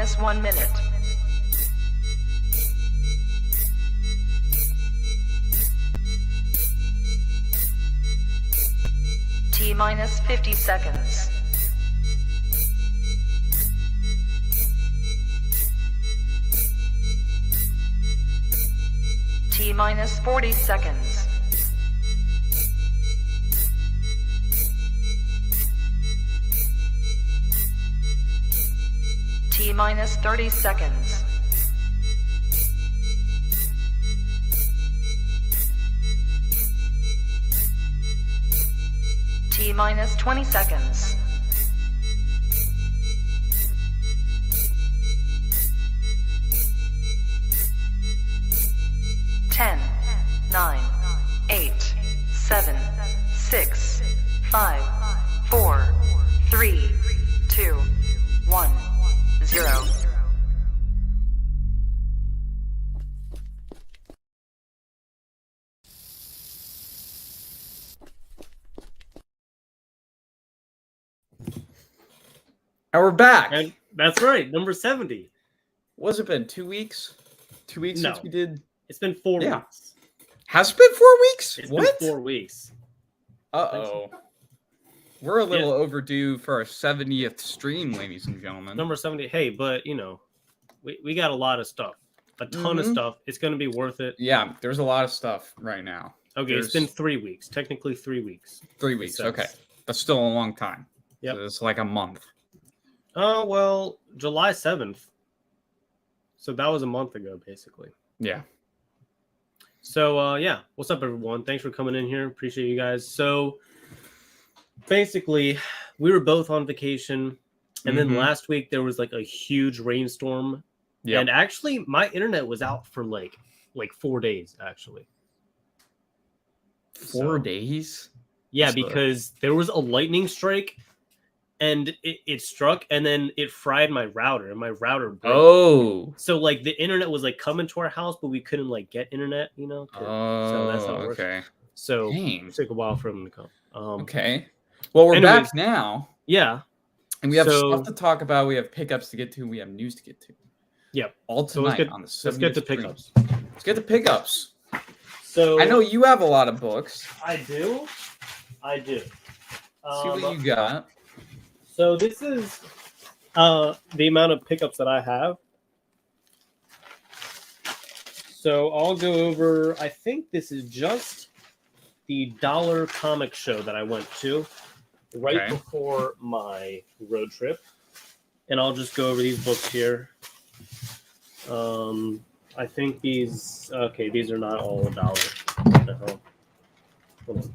minus 1 minute. T minus 50 seconds. T minus 40 seconds. T minus 30 seconds. T minus 20 seconds. Ten, 9, 8, 7, 6, 5, 4, 3, 2, 1, 0. And we're back. And that's right, number 70. What's it been? 2 weeks? 2 weeks No. since we did. It's been 4 Yeah. weeks. Has it been 4 weeks? It's What? been 4 weeks. Uh-oh. We're a little overdue for our 70th stream, ladies and gentlemen. Number 70. Hey, but you know, we got a lot of stuff. A ton of stuff. It's going to be worth it. Yeah, there's a lot of stuff right now. Okay, it's been 3 weeks. Technically 3 weeks. 3 weeks, okay. That's still a long time. Yep. So it's like a month. Oh, well, July 7th. So that was a month ago, basically. Yeah. So, yeah. What's up, everyone? Thanks for coming in here. Appreciate you guys. So, basically, we were both on vacation. And then last week, there was like a huge rainstorm. Yeah. And actually, my internet was out for like 4 days, actually. 4 days? Yeah, because there was a lightning strike. And it struck, and then it fried my router, and my router broke. Oh. So, like, the internet was, like, coming to our house, but we couldn't, like, get internet, you know? So that's how it works. Okay. So Dang. it took a while for them to come. Okay. Well, we're back now. Yeah. And we have stuff to talk about. We have pickups to get to. We have news to get to. Yep. All tonight on the 70th Let's get to stream. pickups. Let's get to pickups. So I know you have a lot of books. I do. See what you got. So this is the amount of pickups that I have. So I'll go over, I think this is just the dollar comic show that I went to right before my road trip. And I'll just go over these books here. I think these are not all $1. What the hell? Hold on.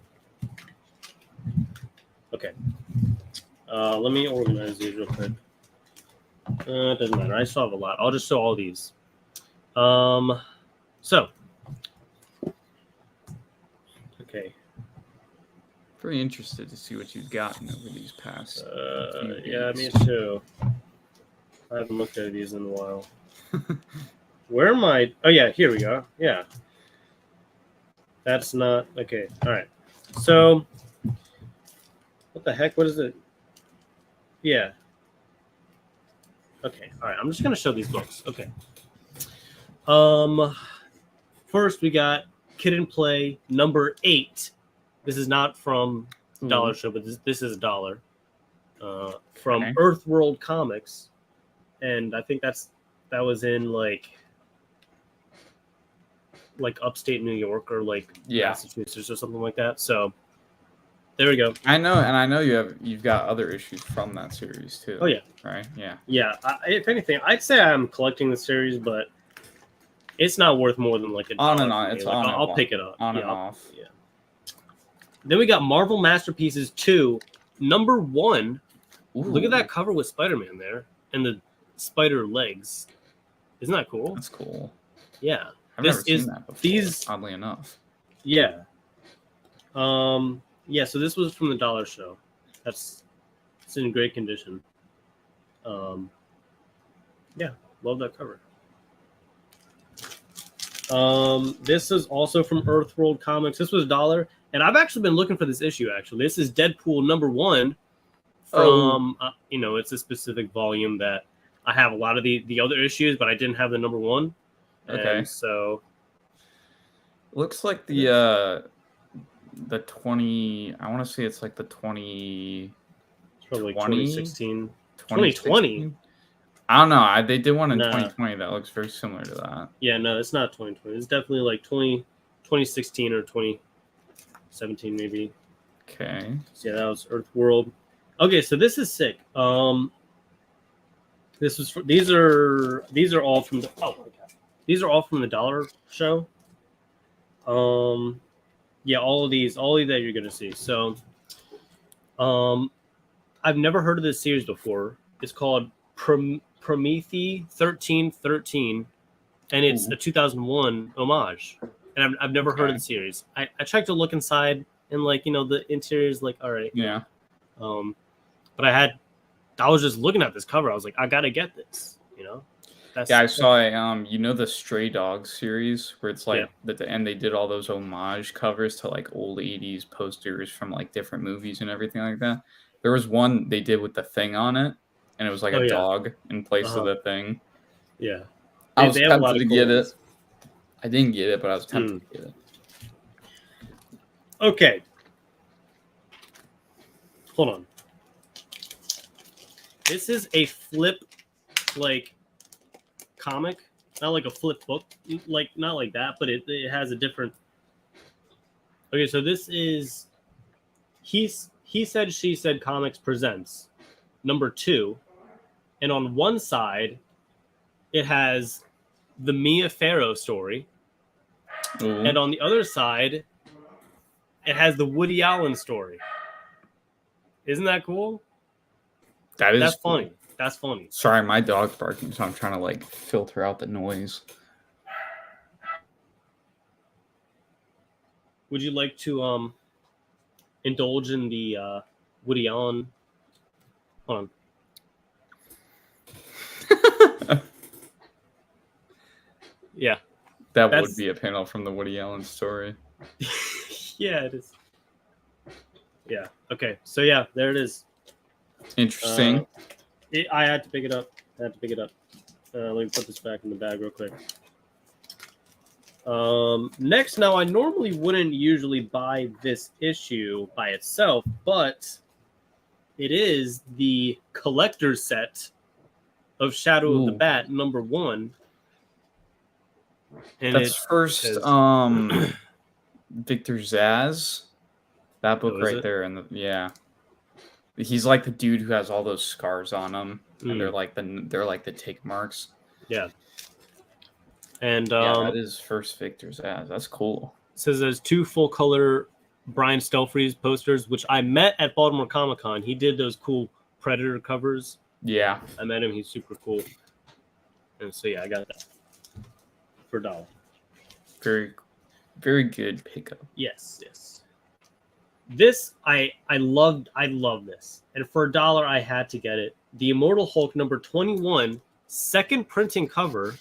Okay. Let me organize these real quick. It doesn't matter. I still have a lot. I'll just show all these. So. Okay. Very interested to see what you've gotten over these past. Yeah, me too. I haven't looked at these in a while. Where am I? Oh, yeah, here we go. Yeah. That's not. Okay. All right. So. What the heck? What is it? Yeah. Okay. All right. I'm just going to show these books. Okay. First, we got Kid and Play number 8. This is not from Dollar Show, but this is $1. From Earthworld Comics. And I think that was in like upstate New York or Massachusetts or something like that. So there we go. I know you've got other issues from that series too. Oh yeah, right. Yeah. Yeah. If anything, I'd say I'm collecting the series, but it's not worth more than like on and on. It's like, on. I'll pick it up on and off. Yeah. Then we got Marvel Masterpieces 2, number 1. Ooh. Look at that cover with Spider-Man there and the spider legs. Isn't that cool? That's cool. Yeah. I've never seen that before, oddly enough. Yeah. Yeah, so this was from the Dollar Show. It's in great condition. Yeah, love that cover. This is also from Earthworld Comics. This was $1, and I've actually been looking for this issue. Actually, this is Deadpool number 1 from. It's a specific volume that I have a lot of the other issues, but I didn't have the number 1. Okay. And so looks like the 20. I want to say it's like the 20. it's probably 20? 2016, 2020. I don't know. They did one in Nah. 2020 that looks very similar to that. Yeah, no, it's not 2020. It's definitely like 2016 or 2017 maybe. Okay. So yeah, that was Earth World. Okay, so this is sick. These are all from the these are all from the Dollar Show. Yeah, all of these that you're gonna see. So, I've never heard of this series before. It's called Prometheus 1313, and it's a 2001 homage. And I've never heard of the series. I tried to look inside, and like the interior is like all right. Yeah. But I was just looking at this cover. I was like, I gotta get this. I saw it. The Stray Dogs series where it's like at the end they did all those homage covers to like old 80s posters from like different movies and everything like that. There was one they did with the Thing on it, and it was like a dog in place of the Thing. Yeah. I was tempted to get it. I didn't get it, but I was tempted to get it. Okay. Hold on. This is a flip like comic, not like a flip book, like not like that, but it has a different. Okay, so this is He Said She Said Comics presents number 2, and on one side it has the Mia Farrow story, and on the other side it has the Woody Allen story. Isn't that cool? That's cool. funny. That's funny. Sorry, my dog's barking, so I'm trying to like filter out the noise. Would you like to indulge in the Woody Allen? Hold on. Yeah. That would be a panel from the Woody Allen story. Yeah, it is. Yeah. Okay. So yeah, there it is. Interesting. I had to pick it up. Let me put this back in the bag real quick. Next, now I normally wouldn't usually buy this issue by itself, but it is the collector's set of Shadow of the Bat number 1. And that's first Victor Zsasz. That book right there, and he's like the dude who has all those scars on him, and they're like the tick marks. Yeah. And that is first Victor Zsasz. That's cool. It says there's 2 full color Brian Stelfreeze posters, which I met at Baltimore Comic-Con. He did those cool Predator covers. Yeah. I met him. He's super cool. And so yeah, I got that for $1. Very, very good pickup. Yes. This I love this, and for $1 I had to get it. The Immortal Hulk number 21, second printing cover.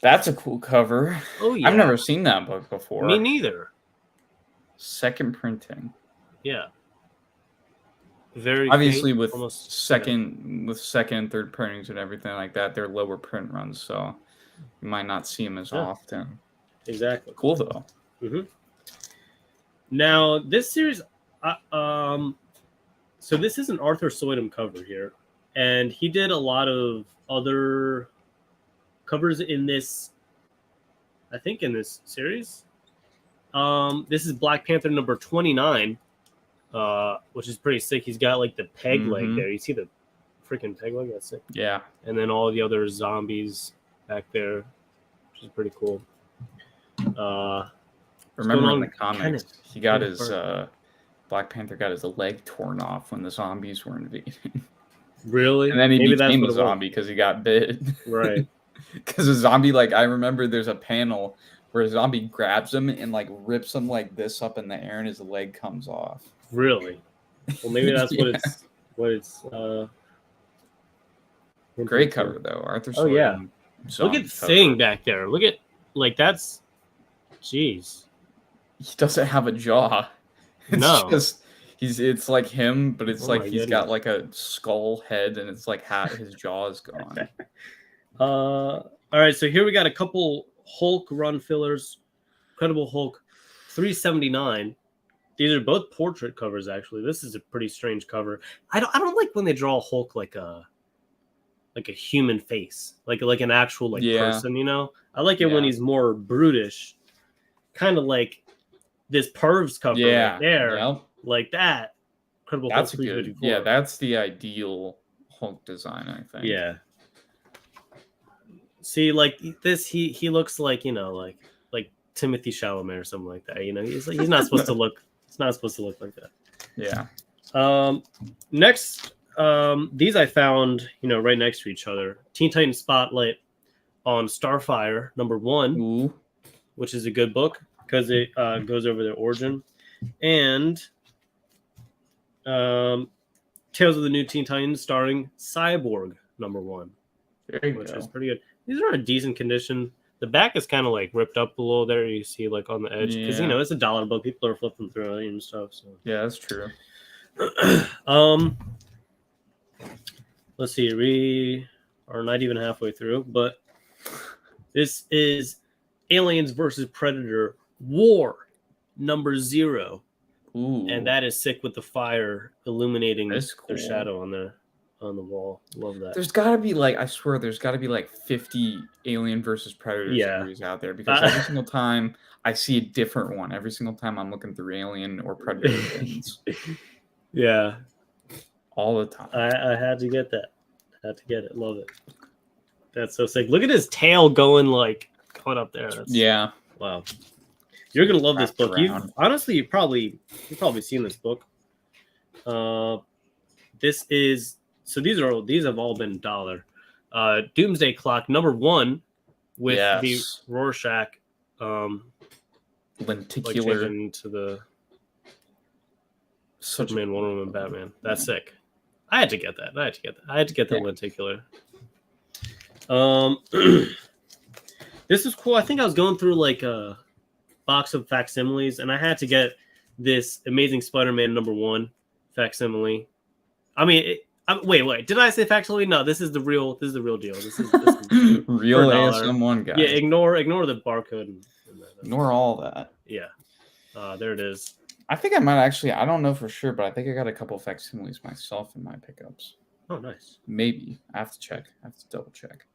That's a cool cover. Oh yeah, I've never seen that book before. Me neither. Second printing. Yeah. Very obviously with second and third printings and everything like that, they're lower print runs, so you might not see them as often. Exactly. Cool though. Mm-hmm. Now this series, so this is an Arthur Soydum cover here, and he did a lot of other covers in this. I think in this series, this is Black Panther number 29, which is pretty sick. He's got like the peg leg there. You see the freaking peg leg? That's sick. Yeah. And then all the other zombies back there, which is pretty cool. Remember in the comics, he got his Black Panther got his leg torn off when the zombies were invading. Really? And then he became a zombie because he got bit. Right. Because a zombie, like, I remember there's a panel where a zombie grabs him and like rips him like this up in the air, and his leg comes off. Really? Well, maybe that's what it's. Great cover though, Arthur. Oh yeah. Look at Thing back there. Look at Jeez. He doesn't have a jaw. It's no. It's like him, but it's Oh like my he's got goodness. like a skull head, and it's like his jaw is gone. All right, so here we got a couple Hulk run fillers. Incredible Hulk 379. These are both portrait covers, actually. This is a pretty strange cover. I don't like when they draw Hulk like a human face, like an actual person, you know? I like it when he's more brutish, kind of like this Pervs cover right there, like that. Incredible That's Hulk 354. good. Yeah, that's the ideal Hulk design, I think. Yeah. See, like this, he looks like, you know, like Timothy Chalamet or something like that. You know, he's not supposed to look. It's not supposed to look like that. Yeah. Next, these I found, you know, right next to each other. Teen Titans Spotlight on Starfire #1, Ooh. which is a good book because it goes over their origin, and Tales of the New Teen Titans starring Cyborg #1, which is pretty good. These are in a decent condition. The back is kind of like ripped up a little there. You see, like on the edge, because you know it's a $1 book. People are flipping through it and stuff. So yeah, that's true. Let's see. We are not even halfway through, but this is Aliens versus Predator War #0. Ooh. And that is sick with the fire illuminating Cool. their shadow on the wall. Love that. There's got to be like, I swear, there's got to be like 50 Alien versus Predator series out there, because every single time I see a different one. Every single time I'm looking through Alien or Predator things. Yeah. All the time. I had to get that. Had to get it. Love it. That's so sick. Look at his tail going up there. That's, wow. You're gonna love this book. You've probably seen this book. This is these have all been $1. Doomsday Clock #1 with the Rorschach lenticular into the Superman, Wonder Woman, Batman. That's sick. I had to get that. I had to get the lenticular. This is cool. I think I was going through like a box of facsimiles, and I had to get this Amazing Spider-Man #1 facsimile. I mean, wait. Did I say facsimile? No, this is the real deal. This is real ASM1 guy. Yeah, ignore the barcode. And ignore all that. Yeah. There it is. I think I might actually, I don't know for sure, but I think I got a couple facsimiles myself in my pickups. Oh, nice. Maybe. I have to check. I have to double check.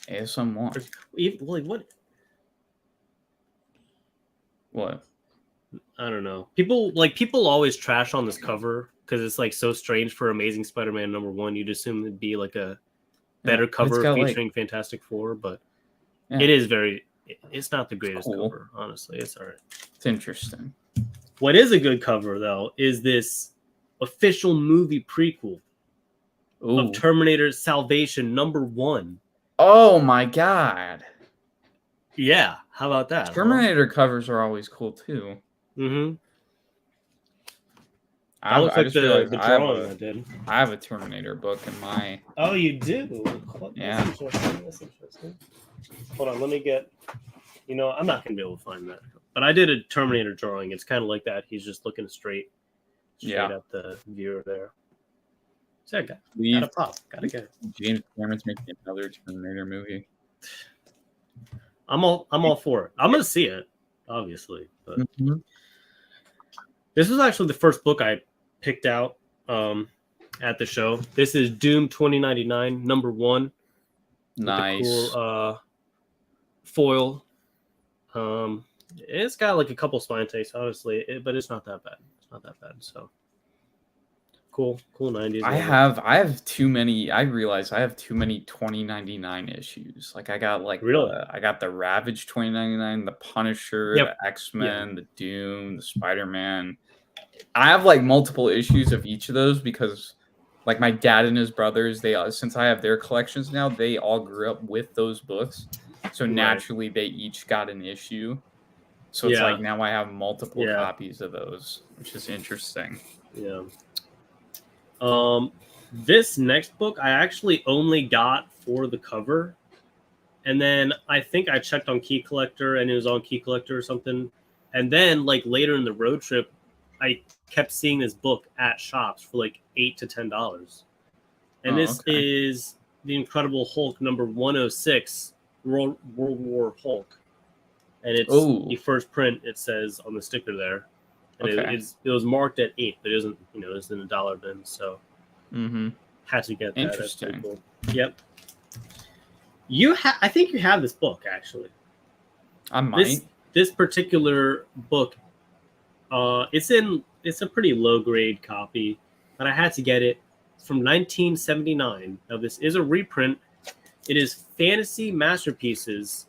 ASM1. What? What? I don't know. People always trash on this cover because it's like so strange for Amazing Spider-Man #1. You'd assume it'd be like a better cover featuring Fantastic Four, but it is it's not the greatest cover, honestly. It's all right. It's interesting. What is a good cover, though, is this official movie prequel of Terminator Salvation #1. Oh my god. Yeah, how about that? Terminator covers are always cool too. Mm-hmm. The drawing I did. I have a Terminator book in my... Oh, you do? Yeah. That's interesting. Hold on, let me get... You know, I'm not going to be able to find that. But I did a Terminator drawing. It's kind of like that. He's just looking straight at the viewer there. So got a pop. Gotta get it. James Cameron's making another Terminator movie. I'm all for it. I'm gonna see it, obviously. But this was actually the first book I picked out at the show. This is Doom 2099 #1. Nice. Cool foil. It's got like a couple spine takes, honestly, but it's not that bad. It's not that bad. So cool 90s. I have too many. I realize I have too many 2099 issues. Like I got I got the Ravage 2099, the Punisher, the X-Men, the Doom, the Spider-Man. I have like multiple issues of each of those because like my dad and his brothers, since I have their collections now, they all grew up with those books. So naturally they each got an issue. So it's like now I have multiple copies of those, which is interesting. Yeah. This next book I actually only got for the cover, and then I think I checked on Key Collector and it was on Key Collector or something, And then like later in the road trip, I kept seeing this book at shops for like $8 to $10. And this is the Incredible Hulk number 106, World War Hulk. And it's the first print, it says on the sticker there. And it was marked at 8, but it isn't, it's in a dollar bin, so had to get that. Interesting. Cool. Yep. I think you have this book actually. I might. This particular book, it's a pretty low grade copy, but I had to get it. It's from 1979. Now this is a reprint. It is Fantasy Masterpieces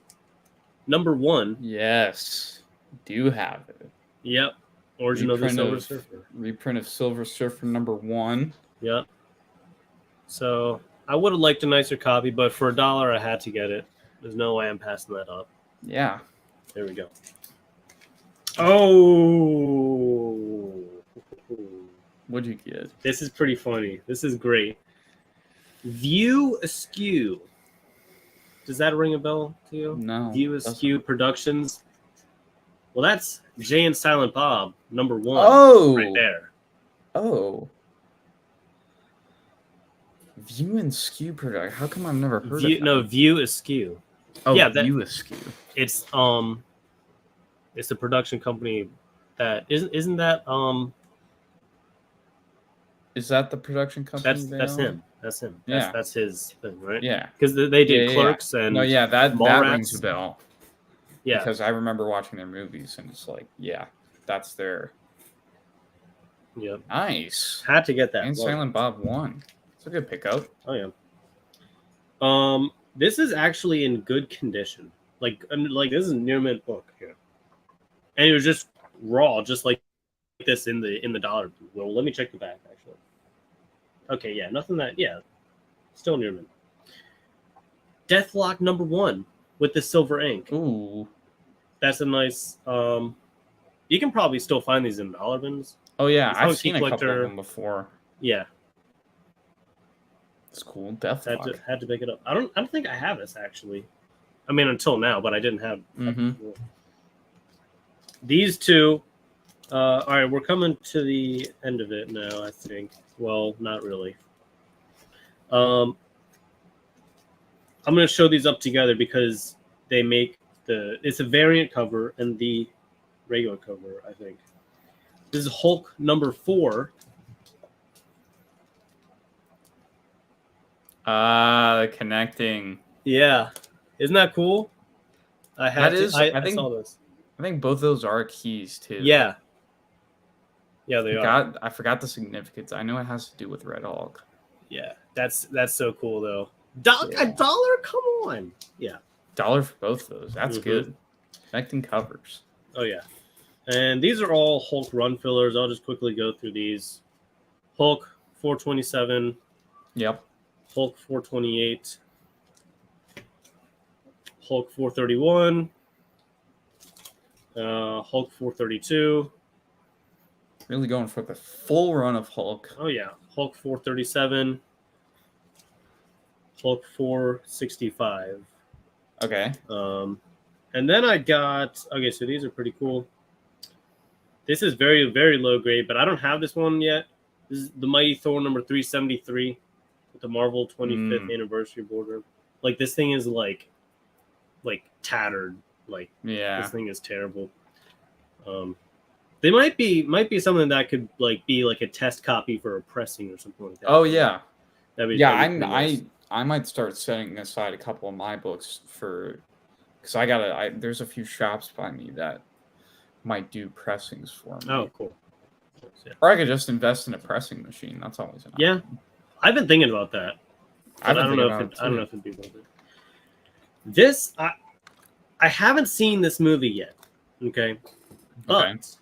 number 1. Yes, do have it. Yep. Origin of the Silver Surfer. Reprint of Silver Surfer number 1. Yep. So I would have liked a nicer copy, but for $1, I had to get it. There's no way I'm passing that up. Yeah. There we go. Oh. What'd you get? This is pretty funny. This is great. View Askew. Does that ring a bell to you? No. View Askew Productions. Well, that's Jay and Silent Bob number 1. Oh. Right there. Oh. View and Skew product. How come I've never heard of that? No, View Askew. Oh, yeah, View Askew. It's a production company that isn't that Is that the production company? That's him. That's him. Yeah. That's his thing, right? Yeah. Because they did Clerks and that rings a bell. Yeah. Because I remember watching their movies and it's like, yeah, that's their. Yep. Nice. Had to get that. And Silent Bob 1. It's a good pickup. Oh yeah. This is actually in good condition. Like this is a near mint book here, and it was just raw, just like this in the dollar. Well, let me check the back actually. Okay, yeah, nothing that still near mint. Deathlock number 1 with the silver ink. Ooh, that's a nice. You can probably still find these in dollar bins. Oh yeah, I've seen a couple of them before. Yeah. It's cool. Deathlock. Had to pick it up. I don't think I have this actually. I mean, until now, but I didn't have. These two. All right, we're coming to the end of it now. I think. Well, not really. I'm going to show these up together because they make it's a variant cover and the regular cover. I think. This is Hulk number 4. Connecting. Yeah, isn't that cool? I saw this. I think both those are keys too. Yeah. Yeah, they are. I forgot the significance. I know it has to do with Red Hulk. Yeah, that's so cool though. $1? Come on. Yeah. $1 for both those. That's good. Connecting covers. Oh yeah. And these are all Hulk run fillers. I'll just quickly go through these. Hulk 427. Yep. Hulk 428, Hulk 431, Hulk 432. Really going for the full run of Hulk. Oh yeah, Hulk 437, Hulk 465. Okay. And then I got so these are pretty cool. This is very, very low grade, but I don't have this one yet. This is the Mighty Thor number 373. The Marvel 25th anniversary border. Like this thing is like tattered. Like this thing is terrible. They might be something that could like be like a test copy for a pressing or something like that. Oh yeah. That'd be nice. I might start setting aside a couple of my books for because there's a few shops by me that might do pressings for me. Oh cool. Yeah. Or I could just invest in a pressing machine. That's always an option. I've been thinking about that. I don't know if it'd be worth it. This I haven't seen this movie yet. Okay. But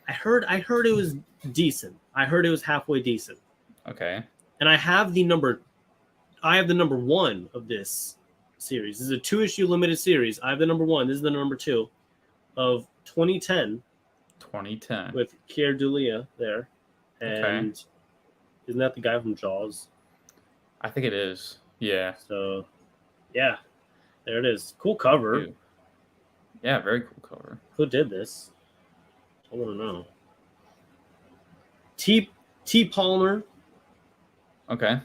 I heard it was decent. I heard it was halfway decent. Okay. And I have the number 1 of this series. This is a 2-issue limited series. I have the number 1. This is the number 2 of 2010. 2010. With Keir Dullea there. And isn't that the guy from Jaws? I think it is. Yeah. So, yeah. There it is. Cool cover. Yeah, very cool cover. Who did this? I want to know. T. Palmer. Okay.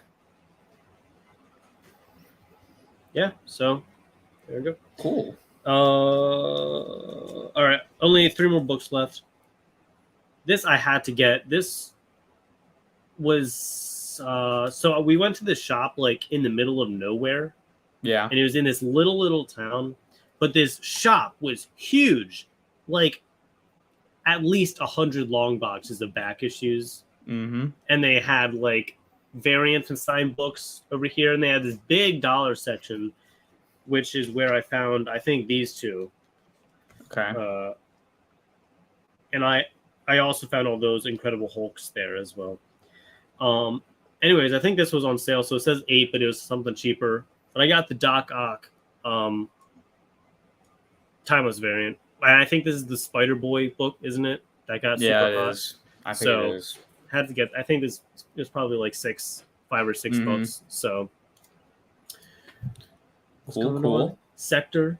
Yeah, so there we go. Cool. All right, only 3 more books left. This I had to get. This was so we went to this shop like in the middle of nowhere. Yeah. And it was in this little town, but this shop was huge, like at least 100 long boxes of back issues. Mm-hmm. And they had like variants and signed books over here, and they had this big dollar section, which is where I found, I think, these two. Okay. And I also found all those Incredible Hulks there as well. Anyways, I think this was on sale, so it says 8, but it was something cheaper. But I got the Doc Ock timeless variant. And I think this is the Spider Boy book, isn't it? That got super hot. It is. I think it is. Had to get. I think this is probably like 5 or 6 books. So cool. Sector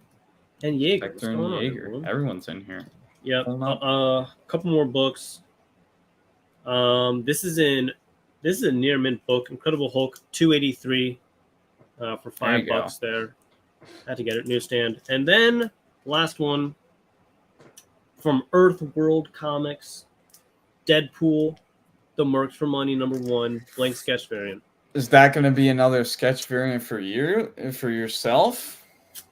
and Jaeger. Sector and Jaeger. Everyone's in here. Yep. A couple more books. This is a near mint book. Incredible Hulk 283 for $5 there. Had to get it newsstand. And then last one from Earth World Comics, Deadpool, The Mercs for Money #1 blank sketch variant. Is that going to be another sketch variant for yourself?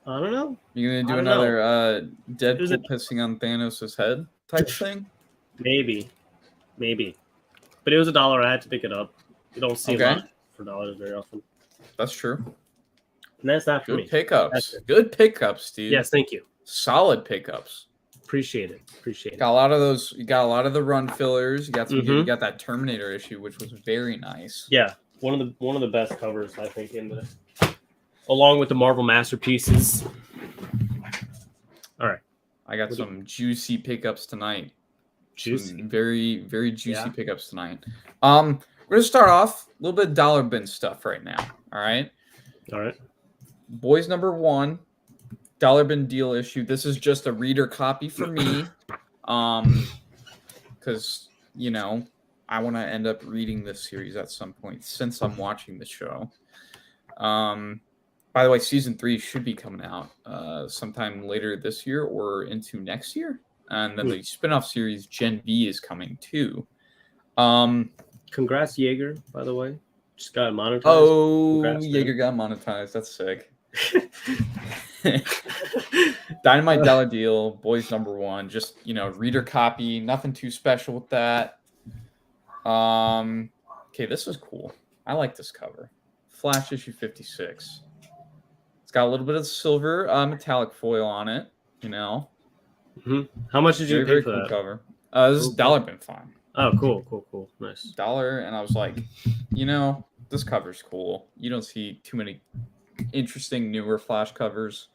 I don't know. You're going to do another Deadpool pissing on Thanos' head type thing? Maybe. But it was $1. I had to pick it up. You don't see a lot for $1 very often. That's true. And that's that for me. Good pickups, Steve. Yes, thank you. Solid pickups. Appreciate it. Got a lot of those. You got a lot of the run fillers. You got some. You got that Terminator issue, which was very nice. Yeah, one of the best covers I think in the, along with the Marvel Masterpieces. All right, I got some juicy pickups tonight. Juicy, very very juicy pickups tonight. We're gonna start off a little bit of dollar bin stuff right now. All right. Boys #1. Dollar bin deal issue. This is just a reader copy for me, because I want to end up reading this series at some point since I'm watching the show. By the way, season 3 should be coming out sometime later this year or into next year, and then the spinoff series Gen V is coming too. Congrats, Jaeger. By the way, just got monetized. Oh, congrats, Jaeger got monetized. That's sick. Dynamite dollar deal, boys #1, just reader copy, nothing too special with that. Okay, this was cool. I like this cover. Flash issue 56. It's got a little bit of silver metallic foil on it, How much did you pay for that cover? This is dollar bin fine. Oh, cool, nice. $1, and I was like, this cover's cool. You don't see too many interesting newer Flash covers,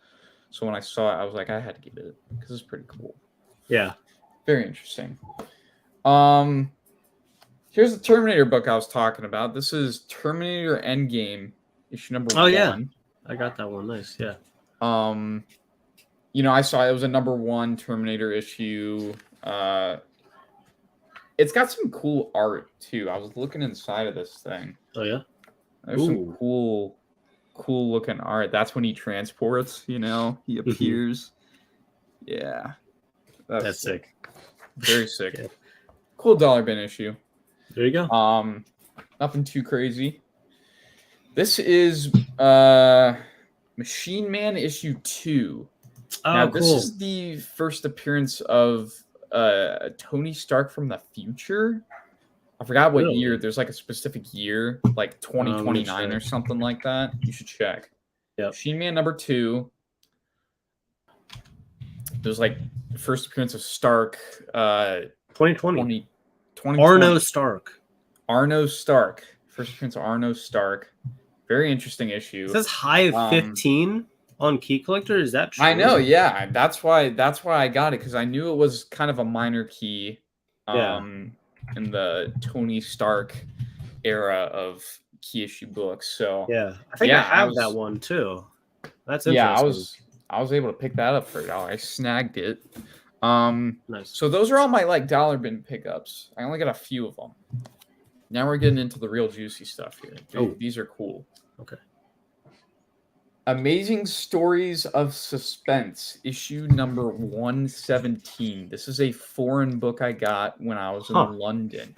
so when I saw it I was like, I had to get it because it's pretty cool. Yeah, very interesting. Here's the Terminator book I was talking about. This is Terminator Endgame issue #1. Oh yeah, I got that one. Nice. Yeah. I saw it was a #1 Terminator issue. It's got some cool art too. I was looking inside of this thing. Oh yeah, there's some cool looking art. That's when he transports, he appears. Yeah. That's sick. Very sick. Yeah. Cool dollar bin issue. There you go. Nothing too crazy. This is Machine Man issue 2. Oh, now, cool. This is the first appearance of Tony Stark from the future. I forgot what year. There's like a specific year, like 2029 or something like that. You should check. Yeah. Machine Man #2. There's like the first appearance of Stark. 2020. 2020. Arno Stark. First appearance of Arno Stark. Very interesting issue. It says high of 15 on Key Collector. Is that true? I know. Yeah, that's why I got it, because I knew it was kind of a minor key. In the Tony Stark era of key issue books. So yeah, I think I have that one too. That's interesting. I was able to pick that up for $1. I snagged it. Nice. So those are all my like dollar bin pickups. I only got a few of them. Now we're getting into the real juicy stuff here. These are cool. Okay. Amazing Stories of Suspense, issue number 117. This is a foreign book I got when I was in London.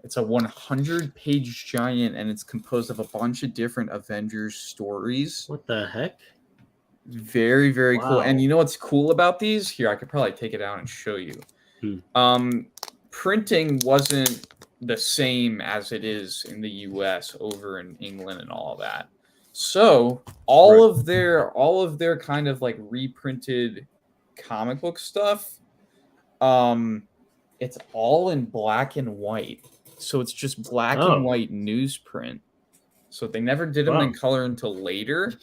It's a 100-page giant, and it's composed of a bunch of different Avengers stories. What the heck? Very, very cool. And you know what's cool about these? Here, I could probably take it out and show you. Printing wasn't the same as it is in the US over in England and all of that. So all of their kind of like reprinted comic book stuff, it's all in black and white. So it's just black and white newsprint. So they never did them in color until later.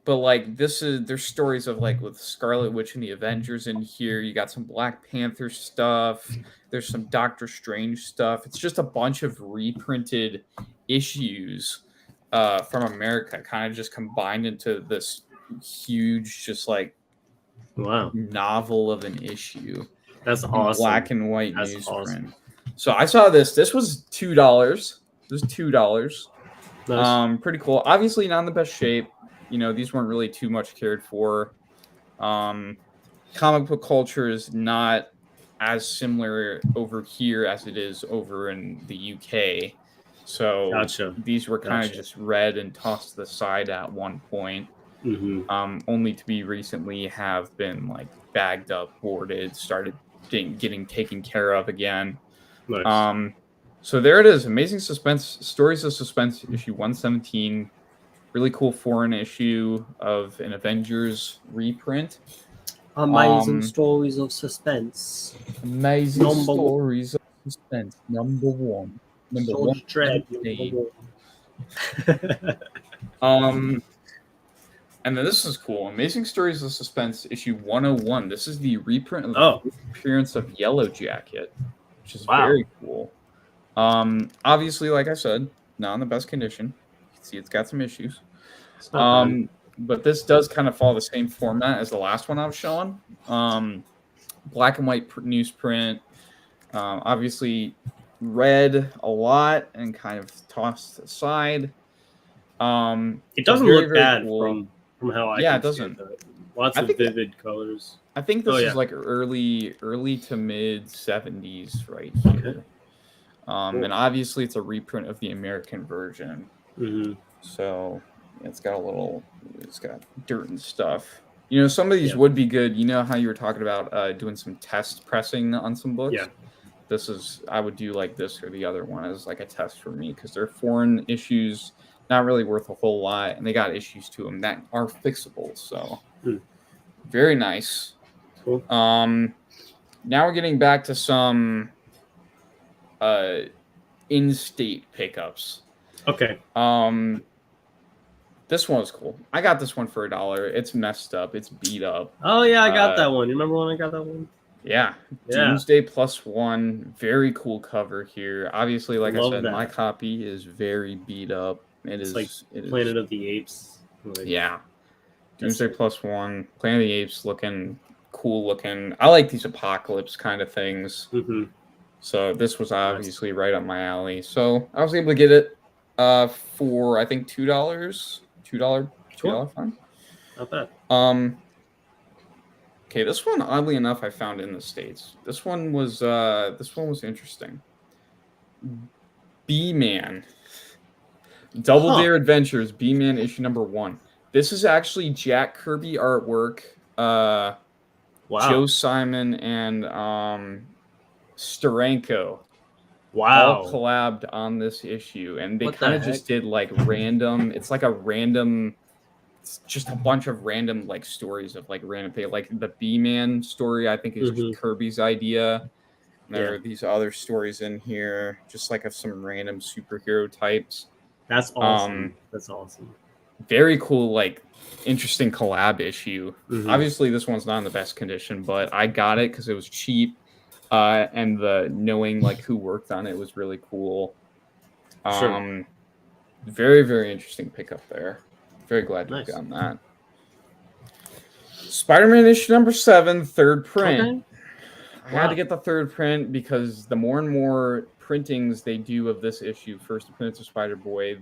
But like there's stories of like with Scarlet Witch and the Avengers in here. You got some Black Panther stuff. There's some Doctor Strange stuff. It's just a bunch of reprinted issues from America, kind of just combined into this huge, just like novel of an issue. That's awesome. Black and white newsprint. Awesome. So I saw this. This was $2. This was $2. Nice. Pretty cool. Obviously not in the best shape. You know, these weren't really too much cared for. Comic book culture is not as similar over here as it is over in the UK. So these were kind of just read and tossed to the side at one point. Only to be recently have been like bagged up, boarded, started getting taken care of again. Nice. So there it is. Amazing Suspense, Stories of Suspense, issue 117. Really cool foreign issue of an Avengers reprint. Amazing Stories of Suspense. Amazing Stories of Suspense. Number one. Number one. And then this is cool. Amazing Stories of Suspense, issue 101. This is the reprint of the appearance of Yellow Jacket, which is very cool. Obviously, like I said, not in the best condition. See, it's got some issues. But this does kind of follow the same format as the last one I was showing. Black and white newsprint. Obviously read a lot and kind of tossed aside. It doesn't look bad cool. from how I it doesn't. Lots of vivid colors. I think this is like early to mid 70s right here. Cool. And obviously it's a reprint of the American version. So it's got dirt and stuff. You know, some of these would be good. You know how you were talking about doing some test pressing on some books? Yeah. I would do like this or the other one as like a test for me because they're foreign issues, not really worth a whole lot, and they got issues to them that are fixable. So very nice. Cool. Now we're getting back to some in-state pickups. Okay. This one was cool. I got this one for $1. It's messed up. It's beat up. Oh yeah, I got that one. You remember when I got that one? Yeah. Doomsday +1. Very cool cover here. Obviously, like I said, my copy is very beat up. It's like Planet of the Apes. Doomsday +1. Planet of the Apes looking cool looking. I like these apocalypse kind of things. So this was obviously right up my alley. So I was able to get it for I think $2. $2 fine. Not bad. Okay, this one oddly enough I found in the States. This one was interesting. B-Man. Double Dare Adventures, B-Man issue number 1. This is actually Jack Kirby artwork. Joe Simon and Steranko. All collabed on this issue, and they kind of just did like random. It's like it's just a bunch of random like stories of like random things. Like the B-Man story, I think is Kirby's idea. And there are these other stories in here, just like of some random superhero types. That's awesome. That's awesome. Very cool, like interesting collab issue. Obviously, this one's not in the best condition, but I got it because it was cheap. And the knowing like who worked on it was really cool. Very, very interesting pickup there. Very glad to have gotten that. Spider-Man issue number 7, third print. Okay. I had to get the third print because the more and more printings they do of this issue, first appearance of Spider-Boy,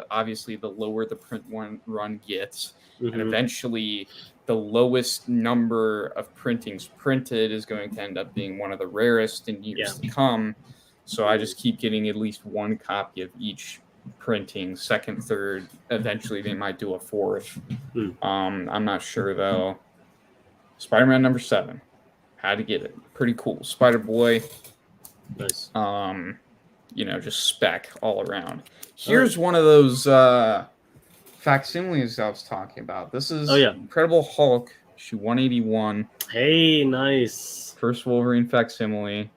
obviously the lower the print run gets, and eventually the lowest number of printings printed is going to end up being one of the rarest in years to come. So I just keep getting at least one copy of each printing, second, third. Eventually they might do a fourth. I'm not sure though. Spider-Man number 7. Had to get it. Pretty cool. Spider-Boy. Nice. Just spec all around. Here's one of those facsimiles I was talking about. This is Incredible Hulk, issue 181. Hey, nice. First Wolverine facsimile.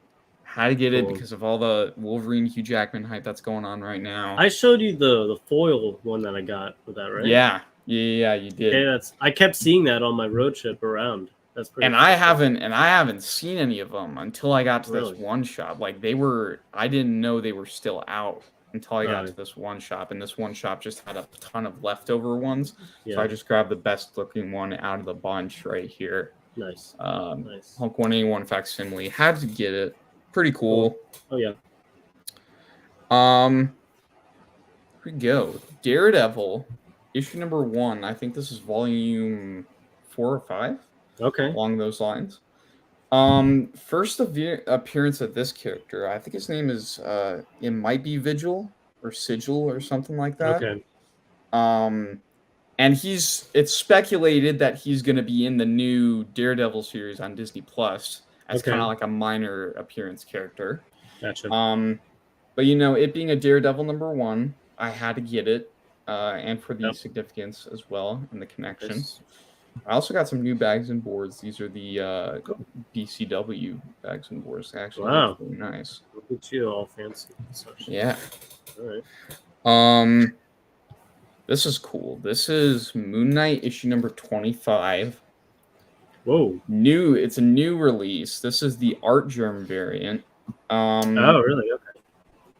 Had to get it because of all the Wolverine Hugh Jackman hype that's going on right now. I showed you the foil one that I got with that, right? Yeah, you did. Okay, I kept seeing that on my road trip around. That's pretty. And I haven't seen any of them until I got to this one shop. Like I didn't know they were still out until I got to this one shop, and this one shop just had a ton of leftover ones. Yeah. So I just grabbed the best looking one out of the bunch right here. Nice. Nice. Hulk 181 facsimile. Had to get it. Pretty cool. Oh yeah. Here we go. Daredevil, issue number 1. I think this is volume 4 or 5. Okay. Along those lines. First appearance of this character. I think his name is it might be Vigil or Sigil or something like that. Okay. And it's speculated that he's going to be in the new Daredevil series on Disney Plus as kind of like a minor appearance character. Gotcha. But it being a Daredevil number 1, I had to get it, and for the significance as well and the connection. Yes. I also got some new bags and boards. These are the BCW bags and boards. Actually, really nice. Look at you, all fancy. Yeah. All right. This is cool. This is Moon Knight issue number 25. Whoa. It's a new release. This is the Art Germ variant. Oh, really? Okay.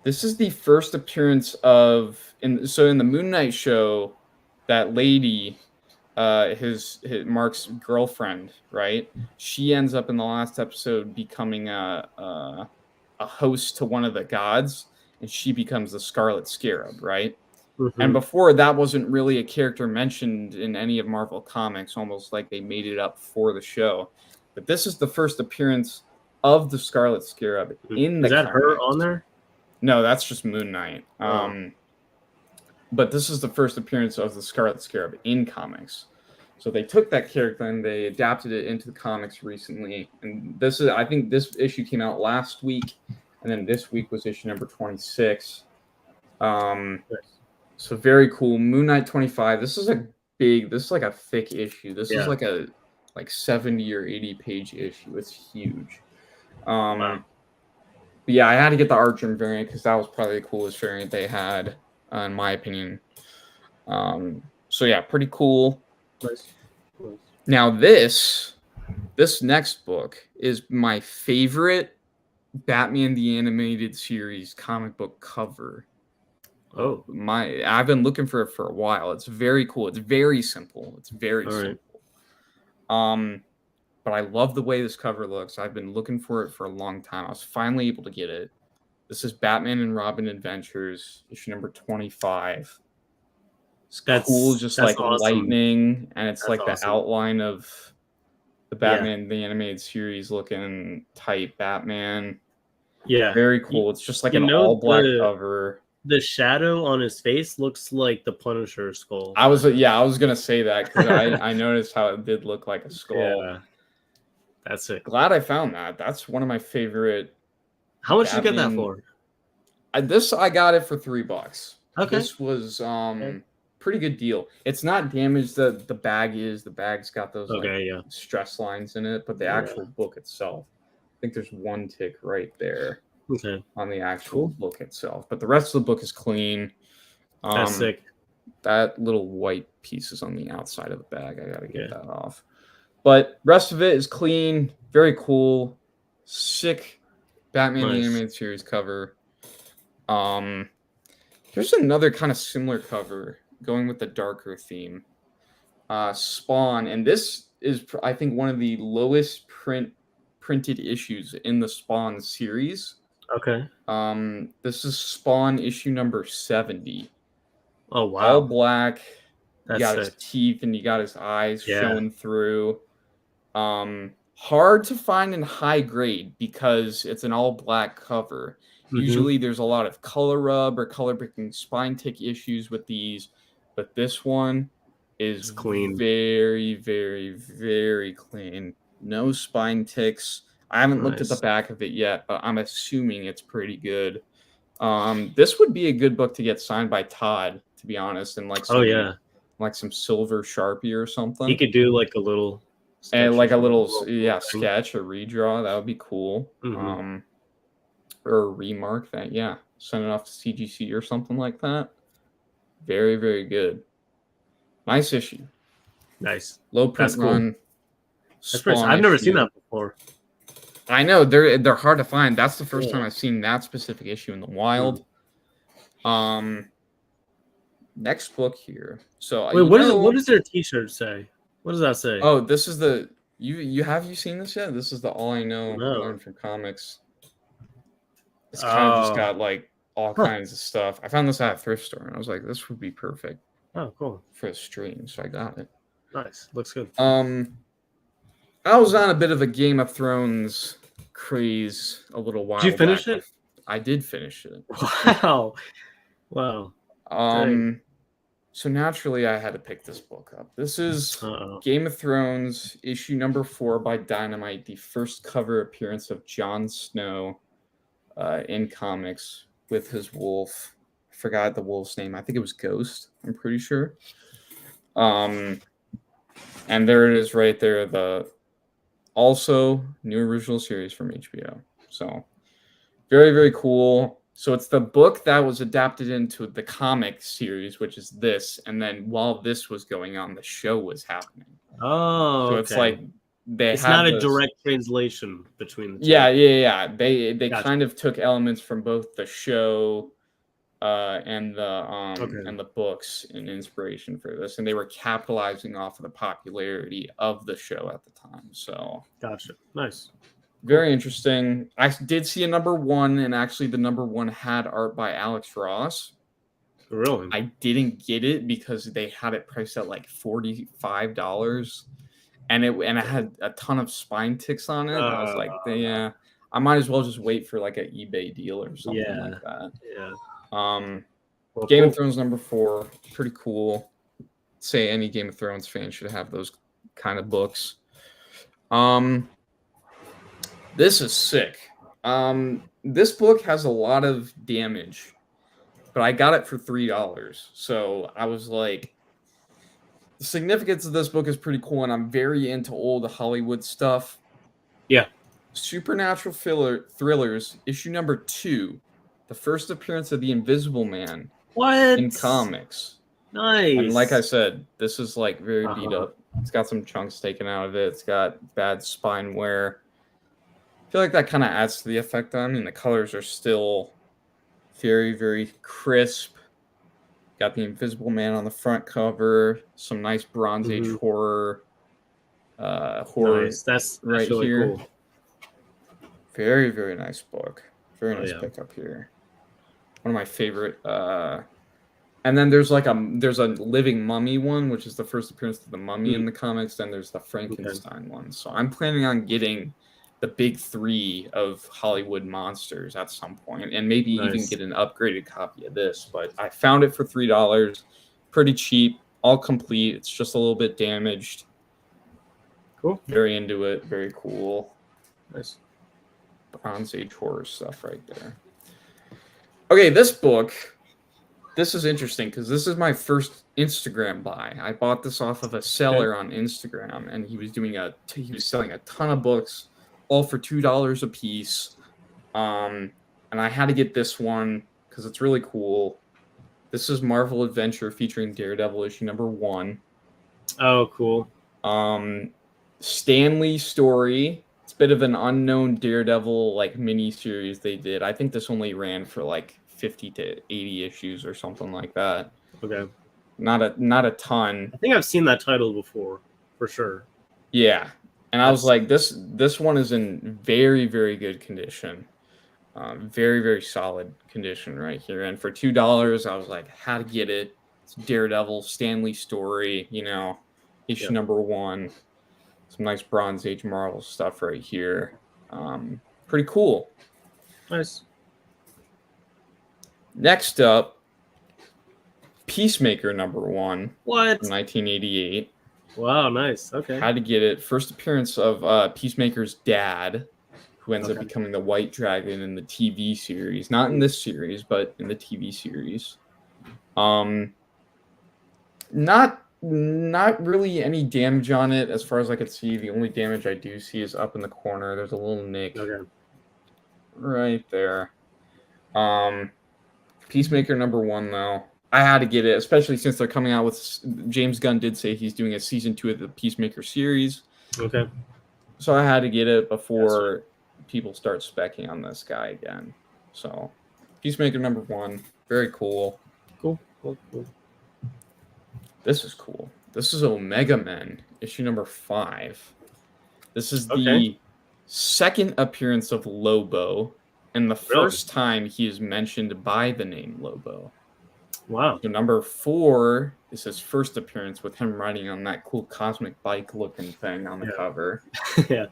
This is the first appearance in the Moon Knight show, that lady, his Mark's girlfriend, right? She ends up in the last episode becoming a host to one of the gods, and she becomes the Scarlet Scarab, right? Mm-hmm. And before, that wasn't really a character mentioned in any of Marvel Comics, almost like they made it up for the show. But this is the first appearance of the Scarlet Scarab in the Is that comics. her on there? No, that's just Moon Knight. But this is the first appearance of the Scarlet Scarab in comics. So they took that character and they adapted it into the comics recently. And I think this issue came out last week, and then this week was issue number 26. So very cool. Moon Knight 25. This is like a thick issue. This is like a 70 or 80 page issue. It's huge. But yeah, I had to get the Art Germ variant because that was probably the coolest variant they had, in my opinion. So yeah, pretty cool. Nice. Now this next book is my favorite Batman the Animated Series comic book cover. Oh, I've been looking for it for a while. It's very cool. It's very simple. It's very simple. But I love the way this cover looks. I've been looking for it for a long time. I was finally able to get it. This is Batman and Robin Adventures, issue number 25. It's cool, just like awesome. Lightning, and it's like awesome. The outline of the Batman the Animated Series looking type Batman. Yeah, very cool. It's just like an all black cover. The shadow on his face looks like the Punisher skull. I was gonna say that because I noticed how it did look like a skull. Yeah, that's it. Glad I found that. That's one of my favorite. How much did you get that for? I got it for $3. Okay, this was pretty good deal. It's not damaged. The bag's got those stress lines in it, but the actual book itself, I think there's one tick right there. Okay. On the actual book itself, but the rest of the book is clean. That's sick. That little white piece is on the outside of the bag. I gotta get that off. But rest of it is clean. Very cool. Sick Batman the Animated Series cover. There's another kind of similar cover going with the darker theme. Spawn, and this is I think one of the lowest printed issues in the Spawn series. Okay. This is Spawn issue number 70. Oh wow. All black. You That's got sick. his teeth and you got his eyes Yeah. showing through. Hard to find in high grade because it's an all black cover. Usually there's a lot of color rub or color breaking spine tick issues with these, but this one is It's clean. very, very, very clean. No spine ticks. I haven't looked at the back of it yet, but I'm assuming it's pretty good. This would be a good book to get signed by Todd, to be honest, and like some, like some silver Sharpie or something. He could do like a little and like a little sketch or redraw. That would be cool. Or a remark that, send it off to CGC or something like that. Very, very good. Nice issue. Nice. Low print run. I've never seen that before. I know they're hard to find. That's the first time I've seen that specific issue in the wild. Next book here. So wait, what does their T-shirt say? What does that say? Oh, this is the you seen this yet? This is the All I Know Learned from Comics. It's kind of just got like all kinds of stuff. I found this at a thrift store and I was like, this would be perfect. Oh, cool. For a stream, so I got it. Nice. Looks good. I was on a bit of a Game of Thrones craze a little while back. Did you finish it? I did finish it. Wow. Wow. So naturally I had to pick this book up. This is Game of Thrones issue number 4 by Dynamite, the first cover appearance of Jon Snow in comics with his wolf. I forgot the wolf's name. I think it was Ghost, I'm pretty sure. And there it is right there, the also new original series from HBO. So very, very cool. So it's the book that was adapted into the comic series, which is this. And then while this was going on, the show was happening. Oh, so it's like it's not a direct translation between the two. Yeah. They kind of took elements from both the show and the books in inspiration for this, and they were capitalizing off of the popularity of the show at the time. So gotcha. Nice. Very interesting. I did see a number 1, and actually the number 1 had art by Alex Ross. Really? I didn't get it because they had it priced at like $45, and it had a ton of spine ticks on it. I was like, I might as well just wait for like an eBay deal or something like that. Yeah. Game of Thrones number 4, pretty cool. Say any Game of Thrones fan should have those kind of books. This is sick. This book has a lot of damage, but I got it for $3. So I was like, the significance of this book is pretty cool, and I'm very into old Hollywood stuff. Yeah. Supernatural Thrillers, issue number 2. The first appearance of the Invisible Man in comics. Nice. And like I said, this is like very beat up. It's got some chunks taken out of it. It's got bad spine wear. I feel like that kind of adds to the effect. I mean, the colors are still very, very crisp. Got the Invisible Man on the front cover. Some nice Bronze Age horror. Nice. That's really here. Cool. Very, very nice book. Very nice pickup here. One of my favorite. And then there's like a Living Mummy one, which is the first appearance of the Mummy in the comics. Then there's the Frankenstein one. So I'm planning on getting the big 3 of Hollywood monsters at some point, and maybe even get an upgraded copy of this. But I found it for $3, pretty cheap, all complete. It's just a little bit damaged. Cool. Very into it. Very cool. Nice. Bronze Age horror stuff right there. Okay, this book. This is interesting because this is my first Instagram buy. I bought this off of a seller on Instagram, and he was selling a ton of books, all for $2 a piece. And I had to get this one because it's really cool. This is Marvel Adventure featuring Daredevil issue number 1. Oh, cool. Stanley story. It's a bit of an unknown Daredevil like mini series they did. I think this only ran for like 50 to 80 issues or something like that. Okay. Not a ton. I think I've seen that title before, for sure. Yeah, and I was like, this one is in very, very good condition. Very, very solid condition right here. And for $2, I was like, how to get it. It's Daredevil, Stanley story, issue number 1. Some nice Bronze Age Marvel stuff right here. Pretty cool. Nice. Next up, Peacemaker number 1. What? 1988. Wow, nice. Okay. How to get it. First appearance of Peacemaker's dad, who ends up becoming the White Dragon in the TV series. Not in this series, but in the TV series. Not really any damage on it as far as I could see. The only damage I do see is up in the corner. There's a little nick right there. Peacemaker number 1, though. I had to get it, especially since they're coming out with... James Gunn did say he's doing a season 2 of the Peacemaker series. Okay. So I had to get it before people start specking on this guy again. So, Peacemaker number 1. Very cool. Cool. This is cool. This is Omega Men, issue number 5. This is the second appearance of Lobo, and the first time he is mentioned by the name Lobo. Wow. So number 4 is his first appearance with him riding on that cool cosmic bike looking thing on the cover. Yeah.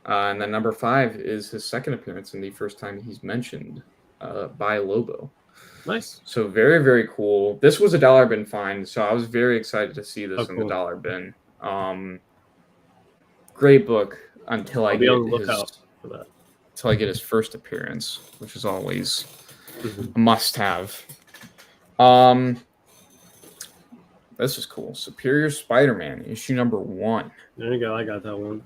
And then number 5 is his second appearance and the first time he's mentioned by Lobo. Nice. So very, very cool. This was a dollar bin find, so I was very excited to see this in the dollar bin. Great book until I get his first appearance, which is always a must-have. This is cool. Superior Spider-Man, issue number 1. There you go. I got that one.